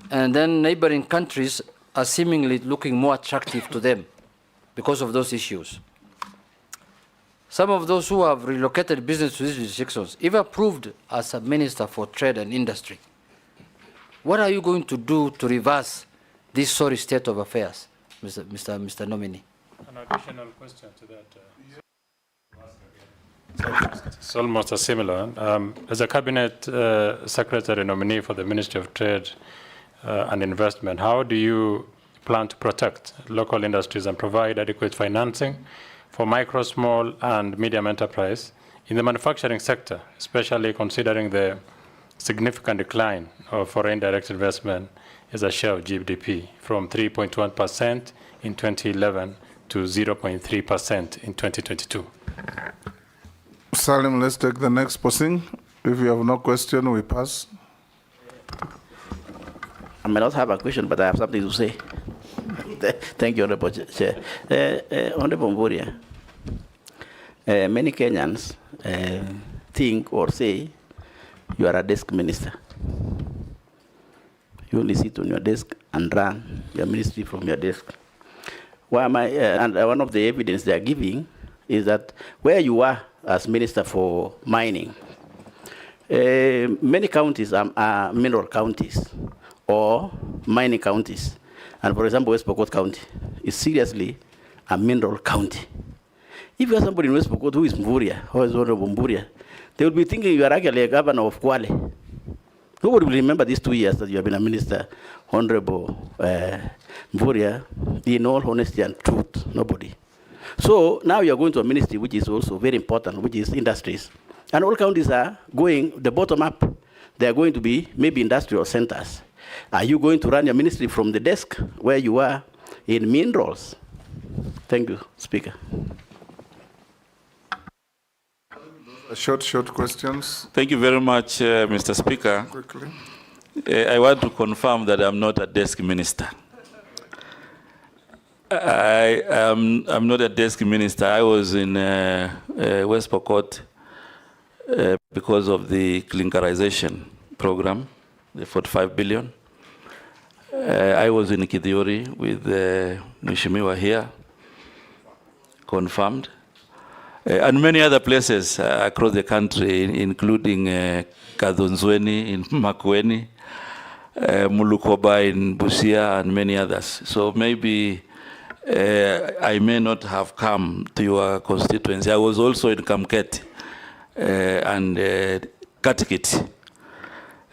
And then neighboring countries are seemingly looking more attractive to them because of those issues. Some of those who have relocated business to these jurisdictions, if approved as a Minister for Trade and Industry, what are you going to do to reverse this sorry state of affairs, Mr. Nominee? An additional question to that. It's almost a similar. As a Cabinet Secretary nominee for the Ministry of Trade and Investment, how do you plan to protect local industries and provide adequate financing for micro, small, and medium enterprise in the manufacturing sector, especially considering the significant decline of foreign direct investment as a share of GDP from 3.1% in 2011 to 0.3% in 2022. Salim, let's take the next person. If you have no question, we pass. I may not have a question, but I have something to say. Thank you, Honorable Chair. Honorable Mvurya, many Kenyans think or say you are a desk minister. You only sit on your desk and run your ministry from your desk. Why am I? And one of the evidence they are giving is that where you are as minister for mining, many counties are mineral counties or mining counties. And for example, West Pokot County is seriously a mineral county. If you have somebody in West Pokot who is Mvurya, or is Honorable Mvurya, they will be thinking you are actually a governor of Kwale. Nobody will remember these 2 years that you have been a minister, Honorable Mvurya, in all honesty and truth, nobody. So now you are going to a ministry which is also very important, which is industries. And all counties are going, the bottom up, they are going to be maybe industrial centers. Are you going to run your ministry from the desk where you are in minerals? Thank you, Speaker. Short questions. Thank you very much, Mr. Speaker. Quickly. I want to confirm that I'm not a desk minister. I'm not a desk minister. I was in West Pokot because of the clinkerization program, the 45 billion. I was in Kithiori with Mheshimiwa here, confirmed. And many other places across the country, including Kadhonzweni in Makueni, Mulukoba in Busia, and many others. So maybe I may not have come to your constituency. I was also in Kamket and Katikit,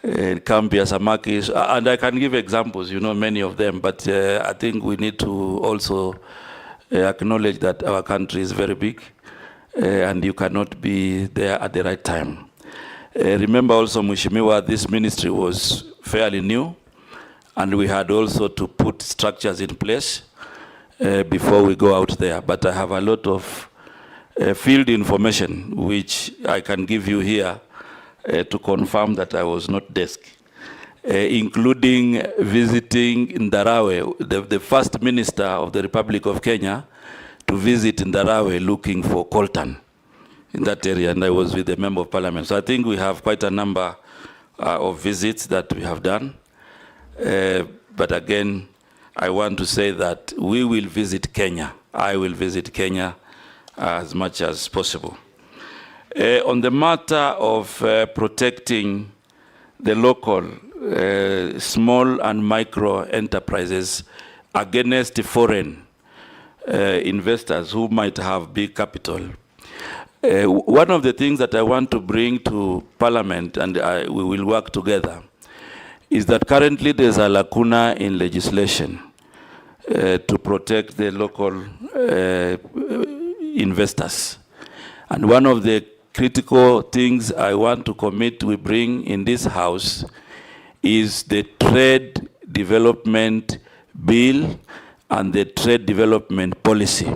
Kambia, Samakis, and I can give examples, you know, many of them, but I think we need to also acknowledge that our country is very big. And you cannot be there at the right time. Remember also, Mheshimiwa, this ministry was fairly new, and we had also to put structures in place before we go out there. But I have a lot of field information, which I can give you here to confirm that I was not desk, including visiting Ndarawe, the first minister of the Republic of Kenya, to visit Ndarawe looking for coltan in that area, and I was with the Member of Parliament. So I think we have quite a number of visits that we have done. But again, I want to say that we will visit Kenya. I will visit Kenya as much as possible. On the matter of protecting the local small and micro enterprises against foreign investors who might have big capital. One of the things that I want to bring to Parliament, and we will work together, is that currently there's a lacuna in legislation to protect the local investors. And one of the critical things I want to commit we bring in this House is the Trade Development Bill and the trade development policy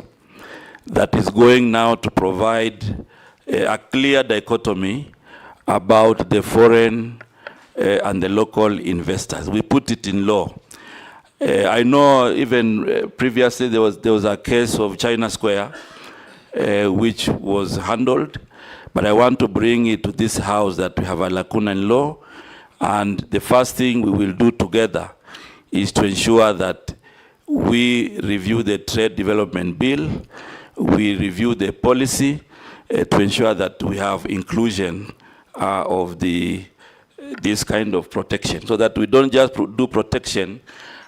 that is going now to provide a clear dichotomy about the foreign and the local investors. We put it in law. I know even previously there was a case of China Square which was handled, but I want to bring it to this House that we have a lacuna in law, and the first thing we will do together is to ensure that we review the trade development bill, we review the policy to ensure that we have inclusion of this kind of protection, so that we don't just do protection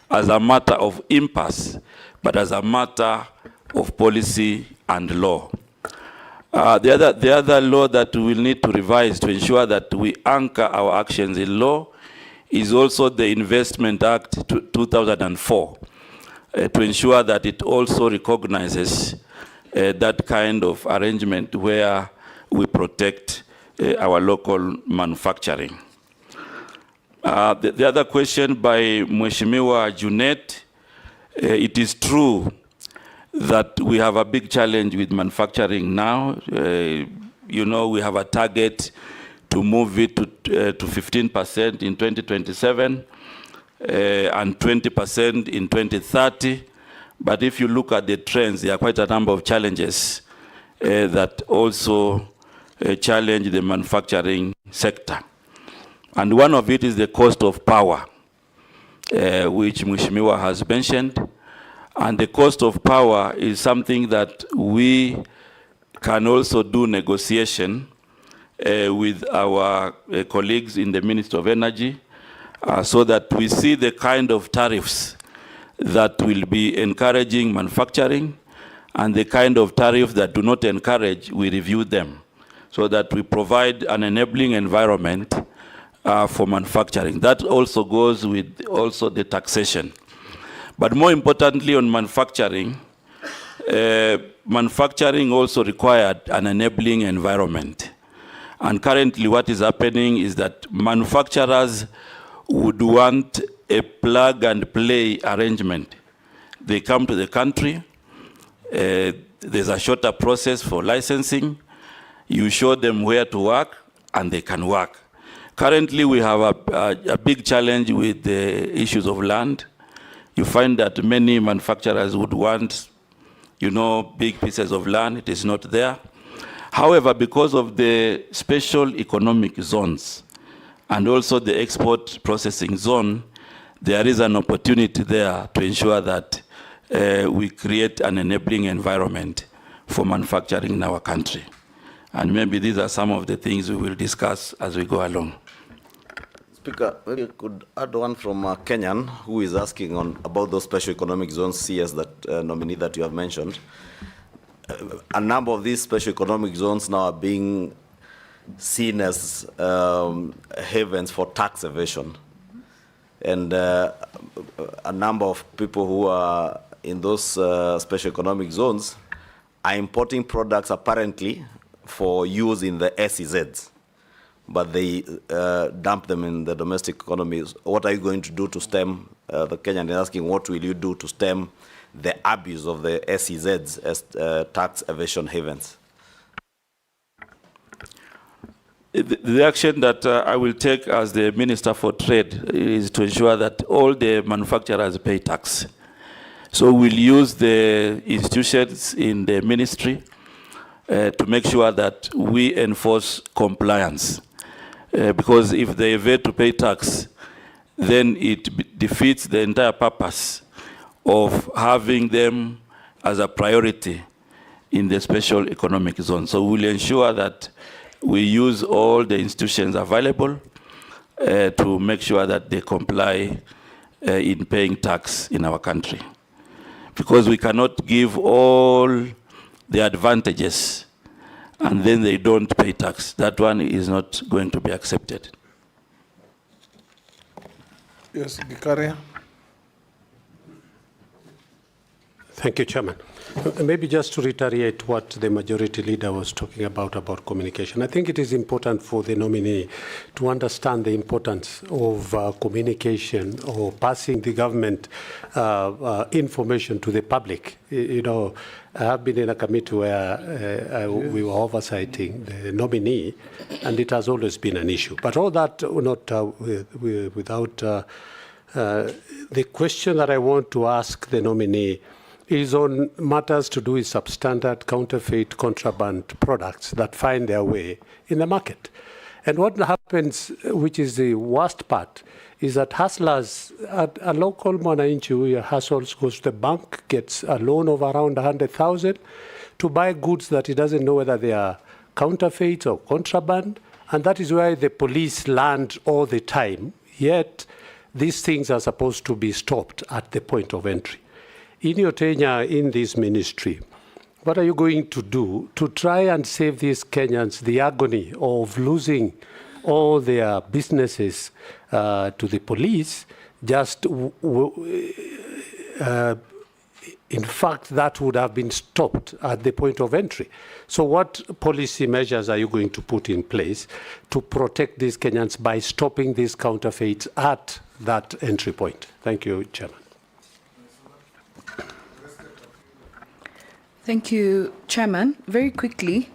as a matter of impasse, but as a matter of policy and law. The other law that we will need to revise to ensure that we anchor our actions in law is also the Investment Act 2004. To ensure that it also recognizes that kind of arrangement where we protect our local manufacturing. The other question by Mheshimiwa Junet, it is true that we have a big challenge with manufacturing now. You know, we have a target to move it to 15% in 2027 and 20% in 2030. But if you look at the trends, there are quite a number of challenges that also challenge the manufacturing sector. And one of it is the cost of power, which Mheshimiwa has mentioned. And the cost of power is something that we can also do negotiation with our colleagues in the Ministry of Energy so that we see the kind of tariffs that will be encouraging manufacturing and the kind of tariffs that do not encourage, we review them so that we provide an enabling environment for manufacturing. That also goes with also the taxation. But more importantly on manufacturing, manufacturing also required an enabling environment. And currently what is happening is that manufacturers would want a plug and play arrangement. They come to the country, there's a shorter process for licensing, you show them where to work and they can work. Currently we have a big challenge with the issues of land. You find that many manufacturers would want, you know, big pieces of land. It is not there. However, because of the special economic zones and also the export processing zone, there is an opportunity there to ensure that we create an enabling environment for manufacturing in our country. And maybe these are some of the things we will discuss as we go along. Speaker, maybe you could add one from Kenyan who is asking about those special economic zones, CS, that nominee that you have mentioned. A number of these special economic zones now are being seen as havens for tax evasion. And a number of people who are in those special economic zones are importing products apparently for use in the SEZs, but they dump them in the domestic economy. What are you going to do to stem, the Kenyan is asking, what will you do to stem the abuse of the SEZs as tax evasion havens? The action that I will take as the Minister for Trade is to ensure that all the manufacturers pay tax. So we'll use the institutions in the ministry to make sure that we enforce compliance. Because if they evade to pay tax, then it defeats the entire purpose of having them as a priority in the special economic zone. So we'll ensure that we use all the institutions available to make sure that they comply in paying tax in our country. Because we cannot give all the advantages and then they don't pay tax. That one is not going to be accepted. Yes, Gikaria. Thank you, Chairman. Maybe just to reiterate what the majority leader was talking about communication. I think it is important for the nominee to understand the importance of communication or passing the government information to the public. You know, I have been in a committee where we were oversighting the nominee, and it has always been an issue. But all that not without the question that I want to ask the nominee is on matters to do with substandard, counterfeit, contraband products that find their way in the market. And what happens, which is the worst part, is that hustlers, a local mwananchi who hustles, goes to the bank, gets a loan of around 100,000 to buy goods that he doesn't know whether they are counterfeit or contraband, and that is why the police land all the time. Yet, these things are supposed to be stopped at the point of entry. In your tenure in this ministry, what are you going to do to try and save these Kenyans the agony of losing all their businesses to the police just in fact, that would have been stopped at the point of entry. So what policy measures are you going to put in place to protect these Kenyans by stopping these counterfeits at that entry point? Thank you, Chairman. Thank you, Chairman. Very quickly,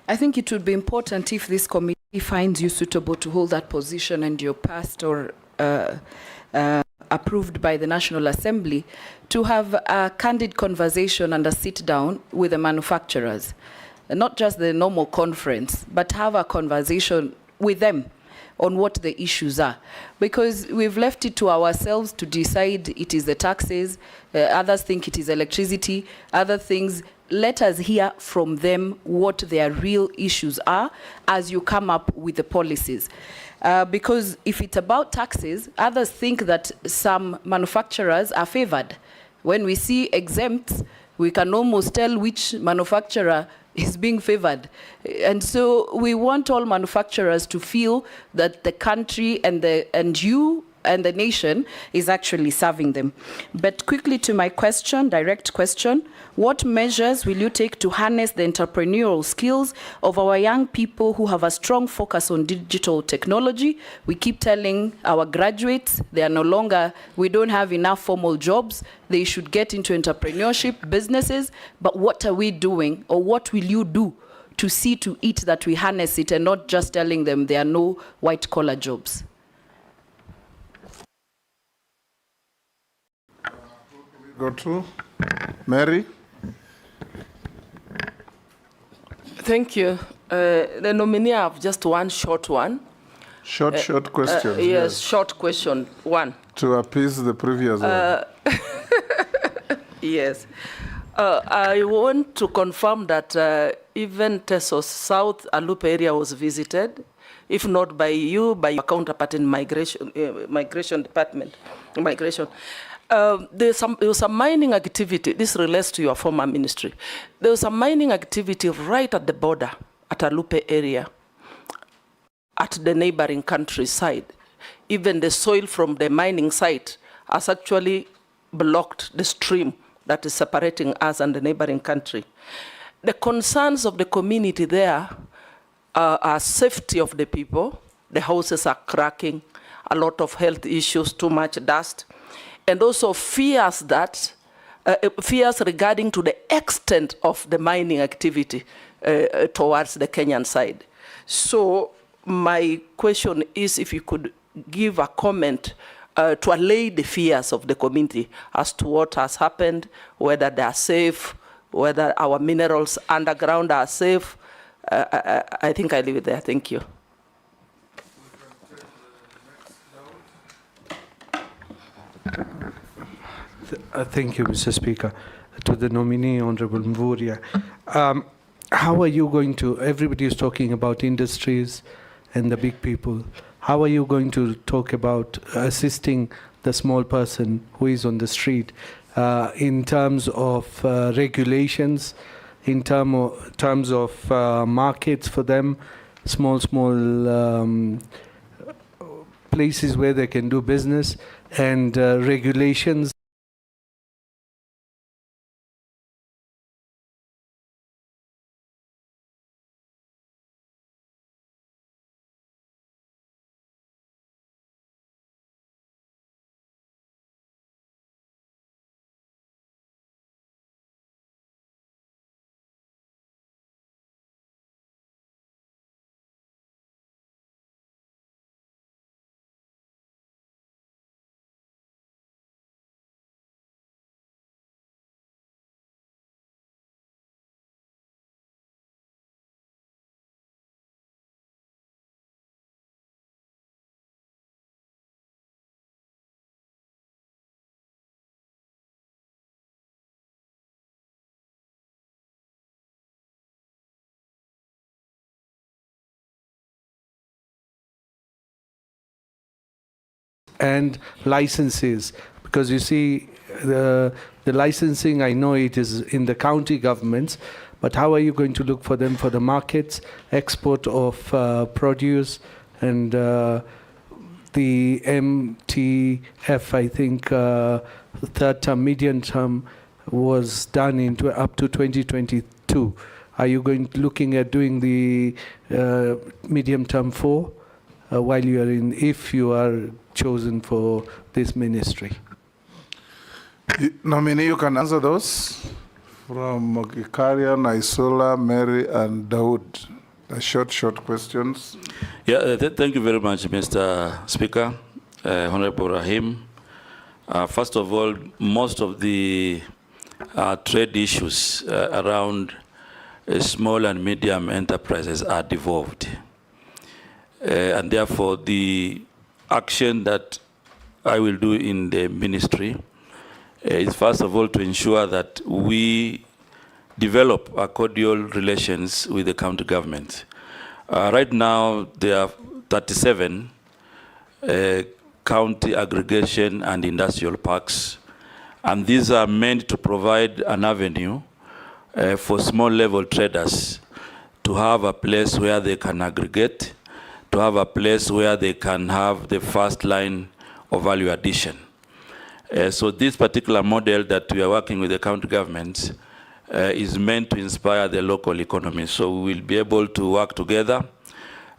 I think it would be important if this committee finds you suitable to hold that position and you're passed or approved by the National Assembly, to have a candid conversation and a sit down with the manufacturers. Not just the normal conference, but have a conversation with them on what the issues are. Because we've left it to ourselves to decide it is the taxes, others think it is electricity, other things. Let us hear from them what their real issues are as you come up with the policies. Because if it's about taxes, others think that some manufacturers are favored. When we see exempts, we can almost tell which manufacturer is being favored. And so we want all manufacturers to feel that the country and you and the nation is actually serving them. But quickly to my question, direct question, what measures will you take to harness the entrepreneurial skills of our young people who have a strong focus on digital technology? We keep telling our graduates they are no longer, we don't have enough formal jobs, they should get into entrepreneurship, businesses, but what are we doing, or what will you do to see to it that we harness it and not just telling them there are no white-collar jobs? Go to Mary. Thank you. The nominee, I have just one short one. Short question. Yes, short question, one. To appease the previous one. Yes. I want to confirm that even Tesos South Alupe area was visited, if not by you, by your counterpart in migration department, migration. There was some mining activity. This relates to your former ministry. There was some mining activity right at the border, at Alupe area, at the neighboring countryside. Even the soil from the mining site has actually blocked the stream that is separating us and the neighboring country. The concerns of the community there are safety of the people. The houses are cracking, a lot of health issues, too much dust. And also fears that, fears regarding to the extent of the mining activity towards the Kenyan side. So my question is if you could give a comment to allay the fears of the community as to what has happened, whether they are safe, whether our minerals underground are safe. I think I leave it there. Thank you. Thank you, Mr. Speaker. To the nominee, Honorable Mvurya. How are you going to, everybody is talking about industries and the big people. How are you going to talk about assisting the small person who is on the street in terms of regulations, in terms of markets for them, small places where they can do business, and regulations? And licenses, because you see the licensing, I know it is in the county governments, but how are you going to look for them for the markets, export of produce, and the MTF, I think, third term, medium term, was done up to 2022. Are you looking at doing the medium term 4 while you are if you are chosen for this ministry? Nominee, you can answer those from Gikaria, Naisula, Mary, and Dawood. Short questions. Yeah, thank you very much, Mr. Speaker, Honorable Rahim. First of all, most of the trade issues around small and medium enterprises are devolved. And therefore, the action that I will do in the ministry is first of all to ensure that we develop a cordial relations with the county government. Right now, there are 37 county aggregation and industrial parks, and these are meant to provide an avenue for small level traders to have a place where they can aggregate, to have a place where they can have the first line of value addition. So this particular model that we are working with the county governments is meant to inspire the local economy. So we will be able to work together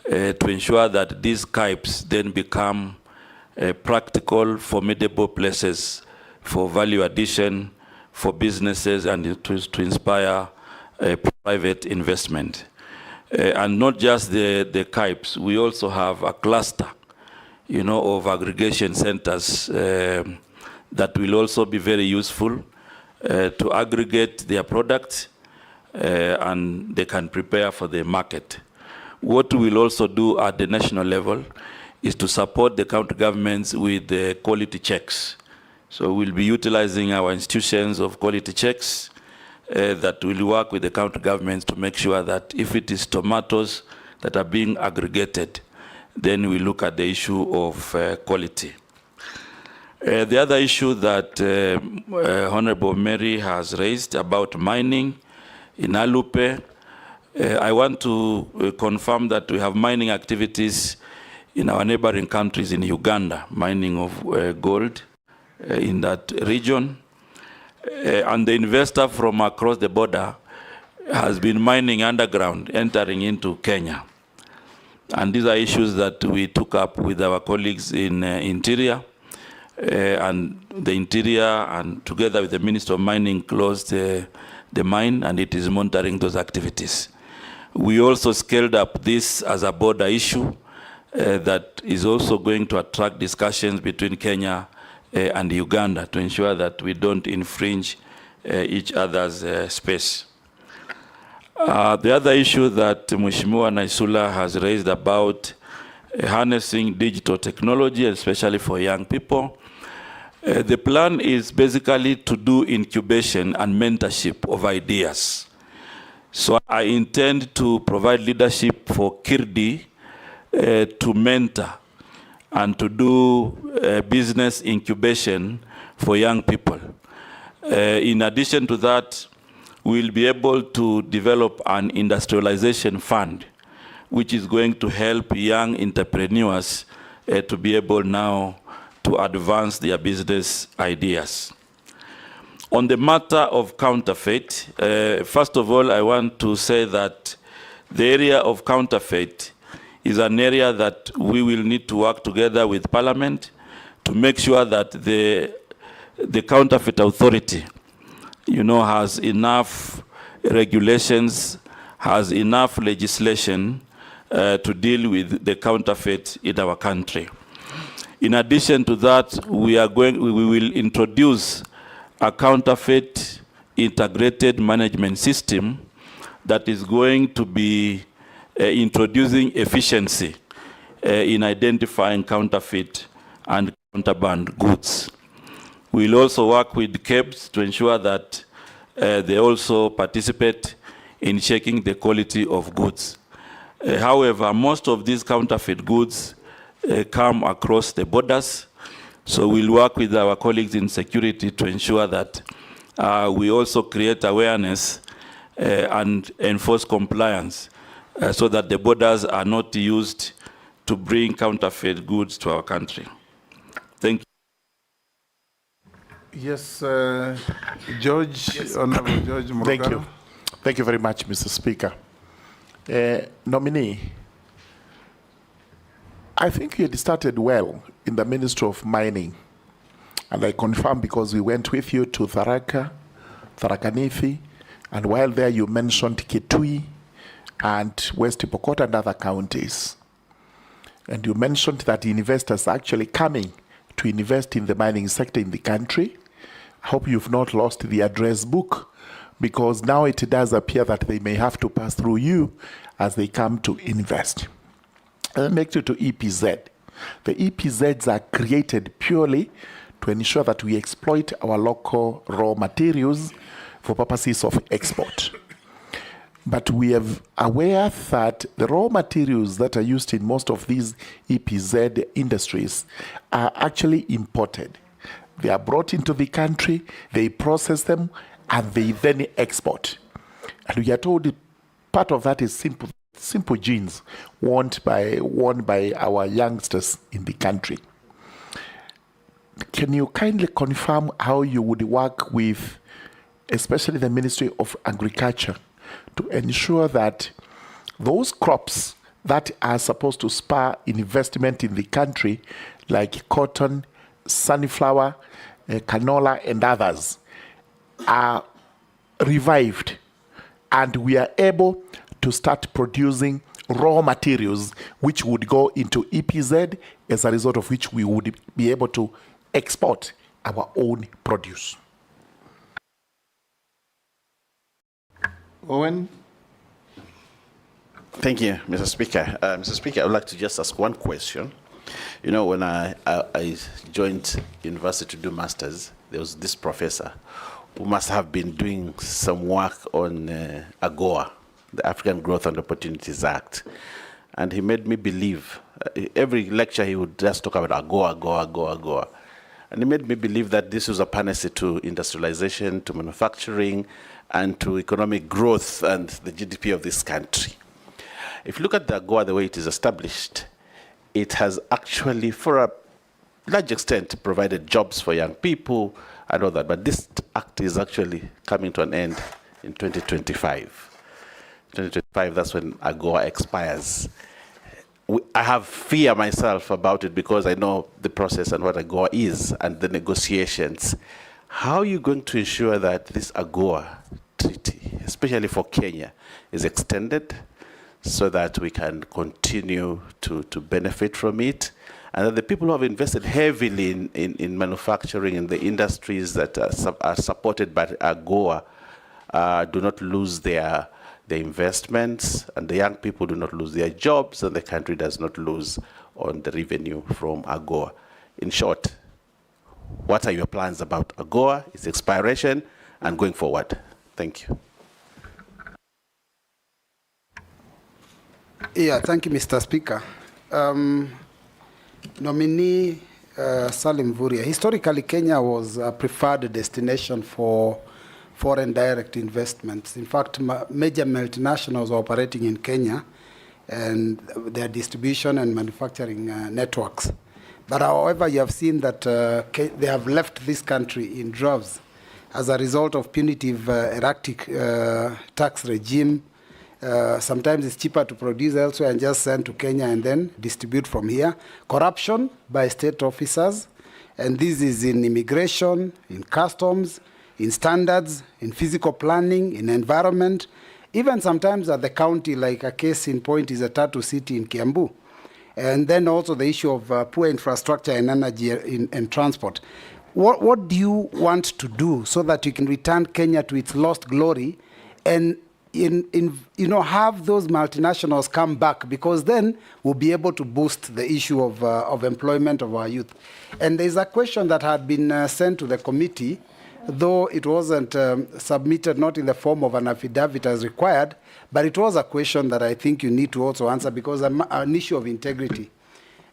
to ensure that these CAIPs then become practical, formidable places for value addition, for businesses, and to inspire private investment. And not just the CAIPs, we also have a cluster, of aggregation centers that will also be very useful to aggregate their products and they can prepare for the market. What we will also do at the national level is to support the county governments with the quality checks. So we'll be utilizing our institutions of quality checks that will work with the county governments to make sure that if it is tomatoes that are being aggregated, then we look at the issue of quality. The other issue that Honorable Mary has raised about mining in Alupe, I want to confirm that we have mining activities in our neighboring countries in Uganda, mining of gold in that region. And the investor from across the border has been mining underground, entering into Kenya. And these are issues that we took up with our colleagues in Interior. And the Interior, and together with the Minister of Mining, closed the mine, and it is monitoring those activities. We also scaled up this as a border issue that is also going to attract discussions between Kenya and Uganda to ensure that we don't infringe each other's space. The other issue that Mheshimiwa Naisula has raised about harnessing digital technology, especially for young people. The plan is basically to do incubation and mentorship of ideas. So I intend to provide leadership for Kirdi to mentor and to do business incubation for young people. In addition to that, we'll be able to develop an industrialization fund, which is going to help young entrepreneurs to be able now to advance their business ideas. On the matter of counterfeit, first of all, I want to say that the area of counterfeit is an area that we will need to work together with Parliament to make sure that the counterfeit authority, has enough regulations, has enough legislation to deal with the counterfeit in our country. In addition to that, we will introduce a counterfeit integrated management system that is going to be introducing efficiency in identifying counterfeit and contraband goods. We'll also work with KEBS to ensure that they also participate in checking the quality of goods. However, most of these counterfeit goods come across the borders, so we'll work with our colleagues in security to ensure that we also create awareness and enforce compliance so that the borders are not used to bring counterfeit goods to our country. Thank you. Yes, George, yes. Honorable George Murugara. Thank you. Thank you very much, Mr. Speaker. Nominee, I think you had started well in the Ministry of Mining. And I confirm because we went with you to Tharaka Nithi, and while there you mentioned Kitui and West Pokot and other counties. And you mentioned that investors are actually coming to invest in the mining sector in the country. I hope you've not lost the address book, because now it does appear that they may have to pass through you as they come to invest. And then make it to EPZ. The EPZs are created purely to ensure that we exploit our local raw materials for purposes of export. But we are aware that the raw materials that are used in most of these EPZ industries are actually imported. They are brought into the country, they process them, and they then export. And we are told part of that is simple jeans worn by our youngsters in the country. Can you kindly confirm how you would work with, especially the Ministry of Agriculture, to ensure that those crops that are supposed to spur investment in the country, like cotton, sunflower, canola, and others, are revived, and we are able to start producing raw materials which would go into EPZ, as a result of which we would be able to export our own produce? Owen? Thank you, Mr. Speaker. Mr. Speaker, I would like to just ask one question. You know, when I joined university to do masters, there was this professor who must have been doing some work on AGOA, the African Growth and Opportunities Act. And he made me believe, every lecture he would just talk about AGOA, AGOA, AGOA, AGOA. And he made me believe that this was a panacea to industrialization, to manufacturing, and to economic growth and the GDP of this country. If you look at the AGOA, the way it is established, it has actually, for a large extent, provided jobs for young people and all that. But this act is actually coming to an end in 2025. 2025, that's when AGOA expires. I have fear myself about it because I know the process and what AGOA is and the negotiations. How are you going to ensure that this AGOA treaty, especially for Kenya, is extended so that we can continue to benefit from it, and that the people who have invested heavily in manufacturing, in the industries that are supported by AGOA, do not lose their investments, and the young people do not lose their jobs, and the country does not lose on the revenue from AGOA. In short, what are your plans about AGOA, its expiration, and going forward? Thank you. Yeah, thank you, Mr. Speaker. Nominee Salim Mvurya. Historically, Kenya was a preferred destination for foreign direct investments. In fact, major multinationals are operating in Kenya and their distribution and manufacturing networks. But however, you have seen that they have left this country in droves as a result of punitive erratic tax regime. Sometimes it's cheaper to produce elsewhere and just send to Kenya and then distribute from here. Corruption by state officers, and this is in immigration, in customs, in standards, in physical planning, in environment, even sometimes at the county, like a case in point is a Tatu City in Kiambu. And then also the issue of poor infrastructure and energy and transport. What do you want to do so that you can return Kenya to its lost glory and have those multinationals come back, because then we'll be able to boost the issue of employment of our youth. And there's a question that had been sent to the committee, though it wasn't submitted, not in the form of an affidavit as required, but it was a question that I think you need to also answer, because an issue of integrity.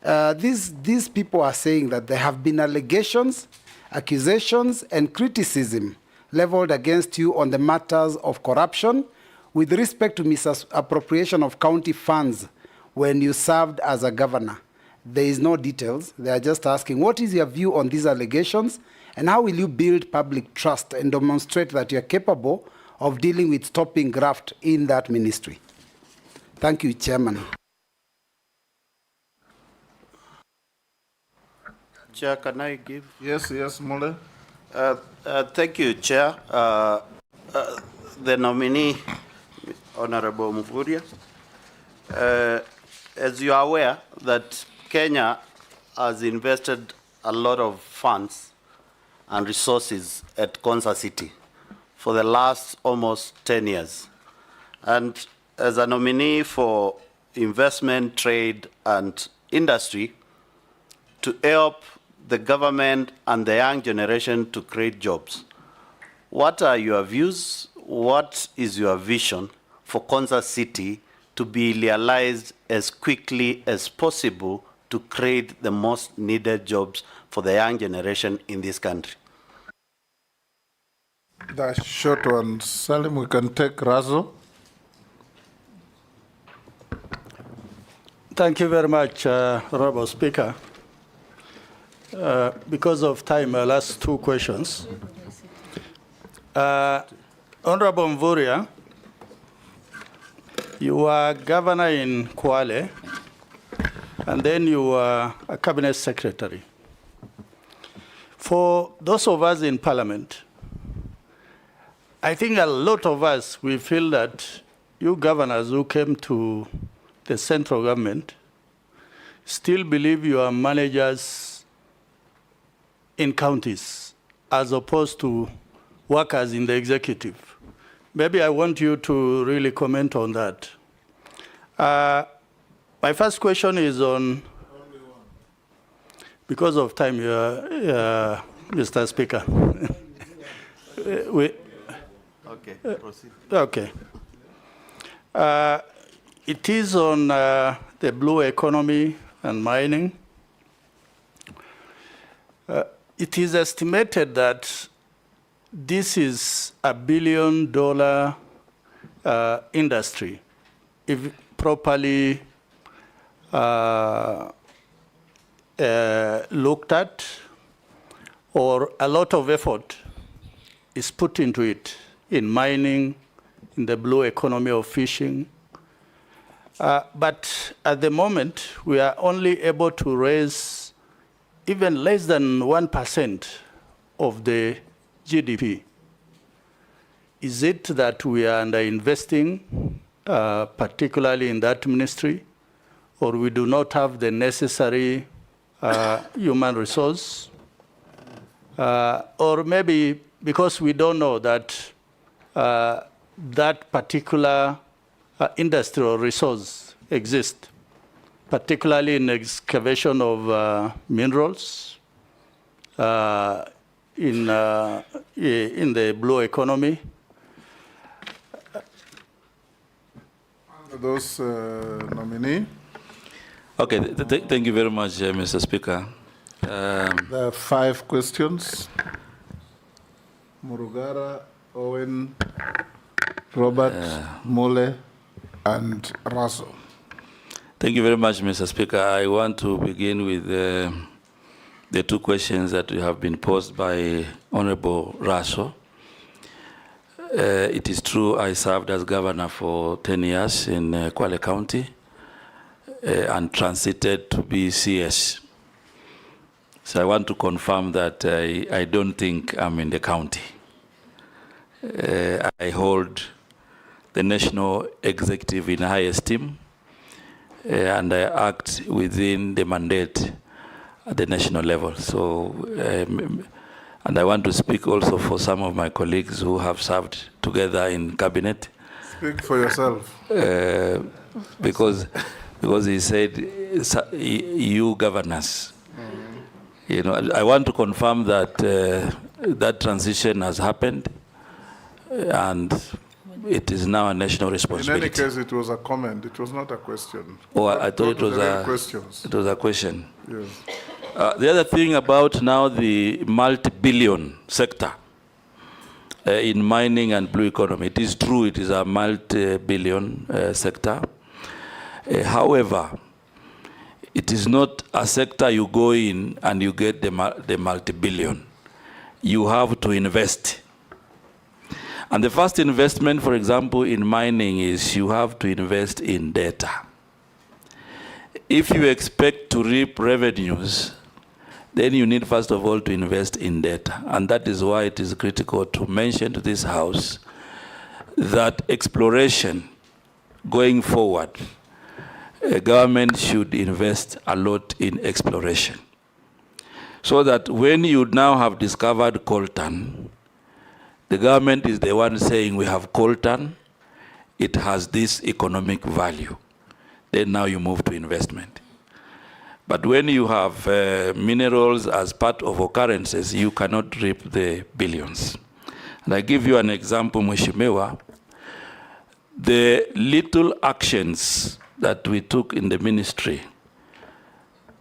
These people are saying that there have been allegations, accusations, and criticism leveled against you on the matters of corruption with respect to misappropriation of county funds when you served as a governor. There is no details. They are just asking, what is your view on these allegations, And how will you build public trust and demonstrate that you're capable of dealing with stopping graft in that ministry? Thank you, Chairman. Chair, can I give? Yes, Mule. Thank you, Chair. The nominee, Honorable Mvurya. As you are aware, that Kenya has invested a lot of funds and resources at Konza City for the last almost 10 years. And as a nominee for investment, trade, and industry, to help the government and the young generation to create jobs, what are your views? What is your vision for Konza City to be realized as quickly as possible to create the most needed jobs for the young generation in this country? The short one, Salim, we can take Razo. Thank you very much, Honorable Speaker. Because of time, I'll ask two questions. Honorable Mvurya, you were governor in Kwale, and then you were a cabinet secretary. For those of us in parliament, I think a lot of us, we feel that you governors who came to the central government still believe you are managers in counties as opposed to workers in the executive. Maybe I want you to really comment on that. My first question is on, because of time, Mr. Speaker. Okay, proceed. Okay. It is on the blue economy and mining. It is estimated that this is $1 billion industry, if properly looked at, or a lot of effort is put into it, in mining, in the blue economy of fishing. But at the moment, we are only able to raise even less than 1% of the GDP. Is it that we are underinvesting, particularly in that ministry, or we do not have the necessary human resource? Or maybe because we don't know that that particular industrial resource exists, particularly in excavation of minerals, in the blue economy. Those nominee. Okay, thank you very much, Mr. Speaker. There are 5 questions. Murugara, Owen, Robert, Mole, and Raso. Thank you very much, Mr. Speaker. I want to begin with the 2 questions that have been posed by Honorable Raso. It is true I served as governor for 10 years in Kwale County and transited to be CS. So I want to confirm that I don't think I'm in the county. I hold the national executive in high esteem, and I act within the mandate at the national level. So, and I want to speak also for some of my colleagues who have served together in cabinet. Speak for yourself. Because he said, you governors. You know, I want to confirm that that transition has happened, and it is now a national responsibility. In any case, it was a comment. It was not a question. Oh, I thought it was a question. Yes. The other thing about now the multi-billion sector in mining and blue economy, it is true it is a multi-billion sector. However, it is not a sector you go in and you get the multi-billion. you have to invest. And the first investment, for example, in mining is you have to invest in data. If you expect to reap revenues, then you need, first of all, to invest in data. And that is why it is critical to mention to this House that exploration going forward, government should invest a lot in exploration. So that when you now have discovered coltan, the government is the one saying we have coltan, it has this economic value. Then now you move to investment. But when you have minerals as part of occurrences, you cannot reap the billions. And I give you an example, Mheshimiwa. The little actions that we took in the ministry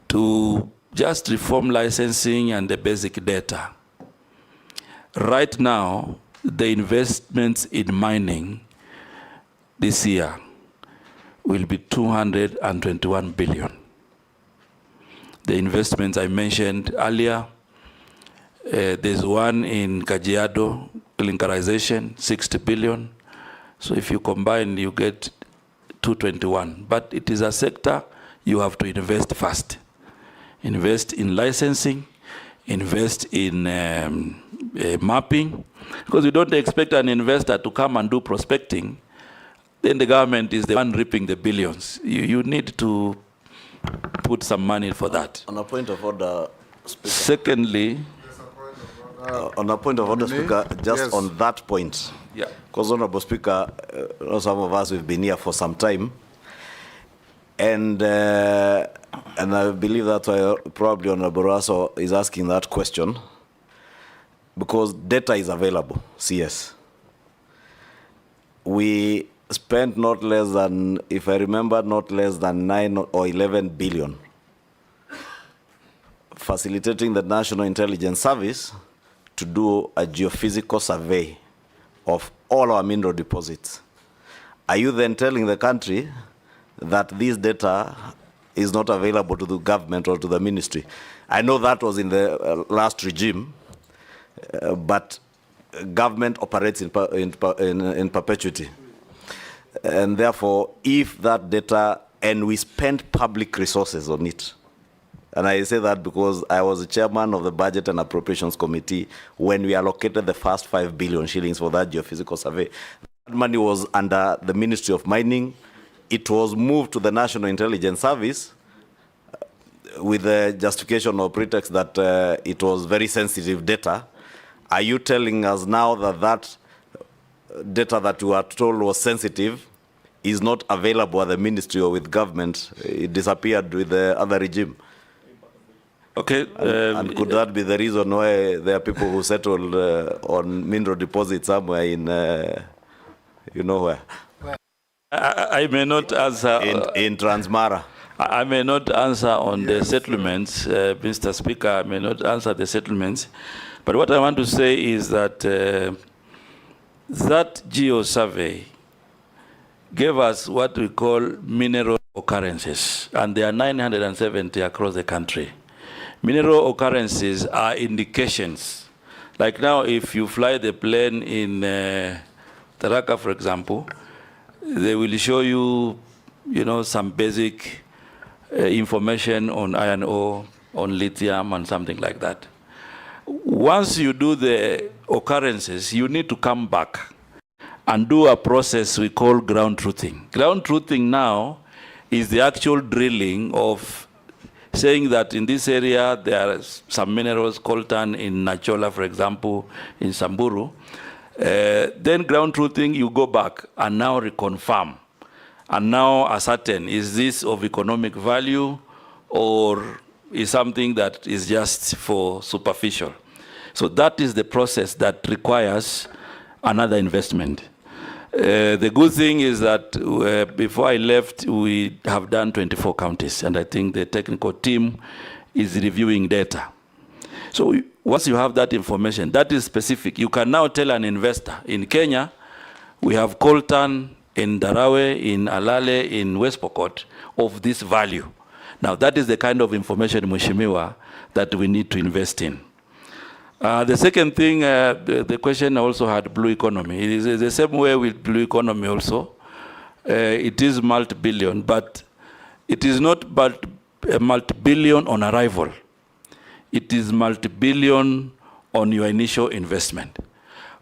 to just reform licensing and the basic data. Right now, the investments in mining this year will be 221 billion. The investments I mentioned earlier, there's one in Kajiado, clinkerization, 60 billion. So if you combine, you get 221. But it is a sector you have to invest first. Invest in licensing, invest in mapping, because you don't expect an investor to come and do prospecting. Then the government is the one reaping the billions. You need to put some money for that. On a point of order, Speaker. Secondly, on a point of order, Speaker, just yes. on that point. Yeah. Because, Honorable Speaker, some of us have been here for some time, and I believe that's why probably Honorable Raso is asking that question, because data is available. CS. We spent not less than, if I remember, not less than 9 or 11 billion facilitating the National Intelligence Service to do a geophysical survey of all our mineral deposits. Are you then telling the country that this data is not available to the government or to the ministry? I know that was in the last regime, but government operates in perpetuity. And therefore, if that data, and we spend public resources on it, and I say that because I was the chairman of the Budget and Appropriations Committee when we allocated the first 5 billion shillings for that geophysical survey. That money was under the Ministry of Mining. It was moved to the National Intelligence Service with the justification or pretext that it was very sensitive data. Are you telling us now that that data that you were told was sensitive is not available at the ministry or with government? It disappeared with the other regime. Okay. And could that be the reason why there are people who settled on mineral deposits somewhere in, you know where? I may not answer. In Transmara. I may not answer on the settlements, Mr. Speaker. I may not answer the settlements. But what I want to say is that that geo survey gave us what we call mineral occurrences, and there are 970 across the country. Mineral occurrences are indications. Like now, if you fly the plane in Tharaka, for example, they will show you, some basic information on iron ore, on lithium, and something like that. Once you do the occurrences, you need to come back and do a process we call ground truthing. Ground truthing now is the actual drilling of saying that in this area there are some minerals, coltan in Nachola, for example, in Samburu. Then ground truthing, you go back and now reconfirm. And now ascertain, is this of economic value or is something that is just for superficial? So that is the process that requires another investment. The good thing is that before I left, we have done 24 counties, and I think the technical team is reviewing data. So once you have that information, that is specific. You can now tell an investor, in Kenya, we have coltan in Darawe, in Alale, in West Pokot, of this value. Now, that is the kind of information, Mheshimiwa, that we need to invest in. The second thing, the question also had blue economy. It is the same way with blue economy also. It is multi-billion, but it is not but multi-billion on arrival. It is multi-billion on your initial investment.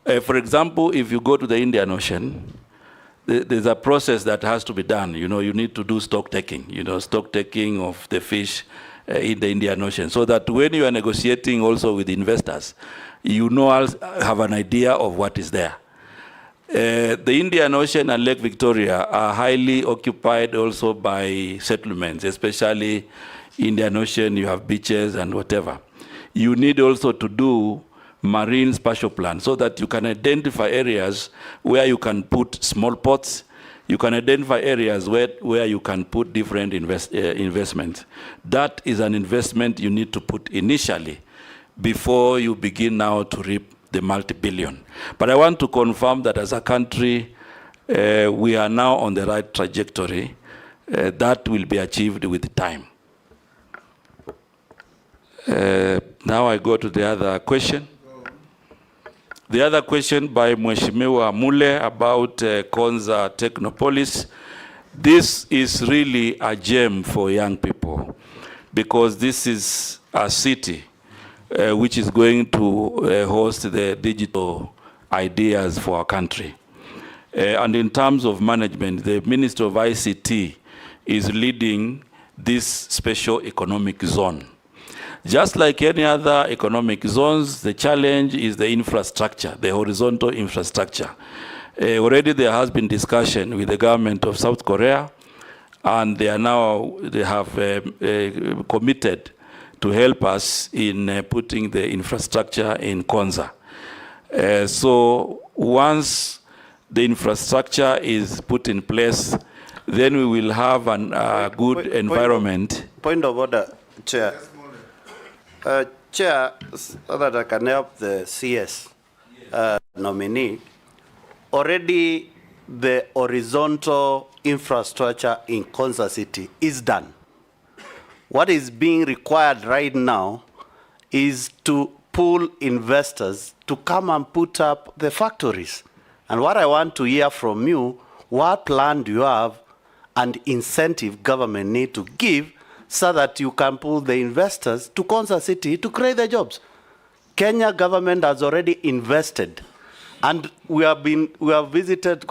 For example, if you go to the Indian Ocean, there's a process that has to be done. You know, you need to do stock taking, stock taking of the fish in the Indian Ocean, so that when you are negotiating also with investors, have an idea of what is there. The Indian Ocean and Lake Victoria are highly occupied also by settlements, especially Indian Ocean, you have beaches and whatever. You need also to do marine spatial plan so that you can identify areas where you can put small pots. You can identify areas where you can put different investments. That is an investment you need to put initially before you begin now to reap the multi-billion. But I want to confirm that as a country, we are now on the right trajectory. That will be achieved with time. Now I go to the other question. The other question by Mheshimiwa Mule about Konza Technopolis. This is really a gem for young people because this is a city which is going to host the digital ideas for our country. And in terms of management, the Minister of ICT is leading this special economic zone. Just like any other economic zones, the challenge is the infrastructure, the horizontal infrastructure. Already there has been discussion with the government of South Korea, and they have committed to help us in putting the infrastructure in Konza. So once the infrastructure is put in place, then we will have a good environment. Point of order, Chair. Chair, so that I can help the CS nominee, already the horizontal infrastructure in Konza City is done. What is being required right now is to pull investors to come and put up the factories. And what I want to hear from you, what plan do you have and incentive government need to give so that you can pull the investors to Konza City to create the jobs? Kenya government has already invested, and we have visited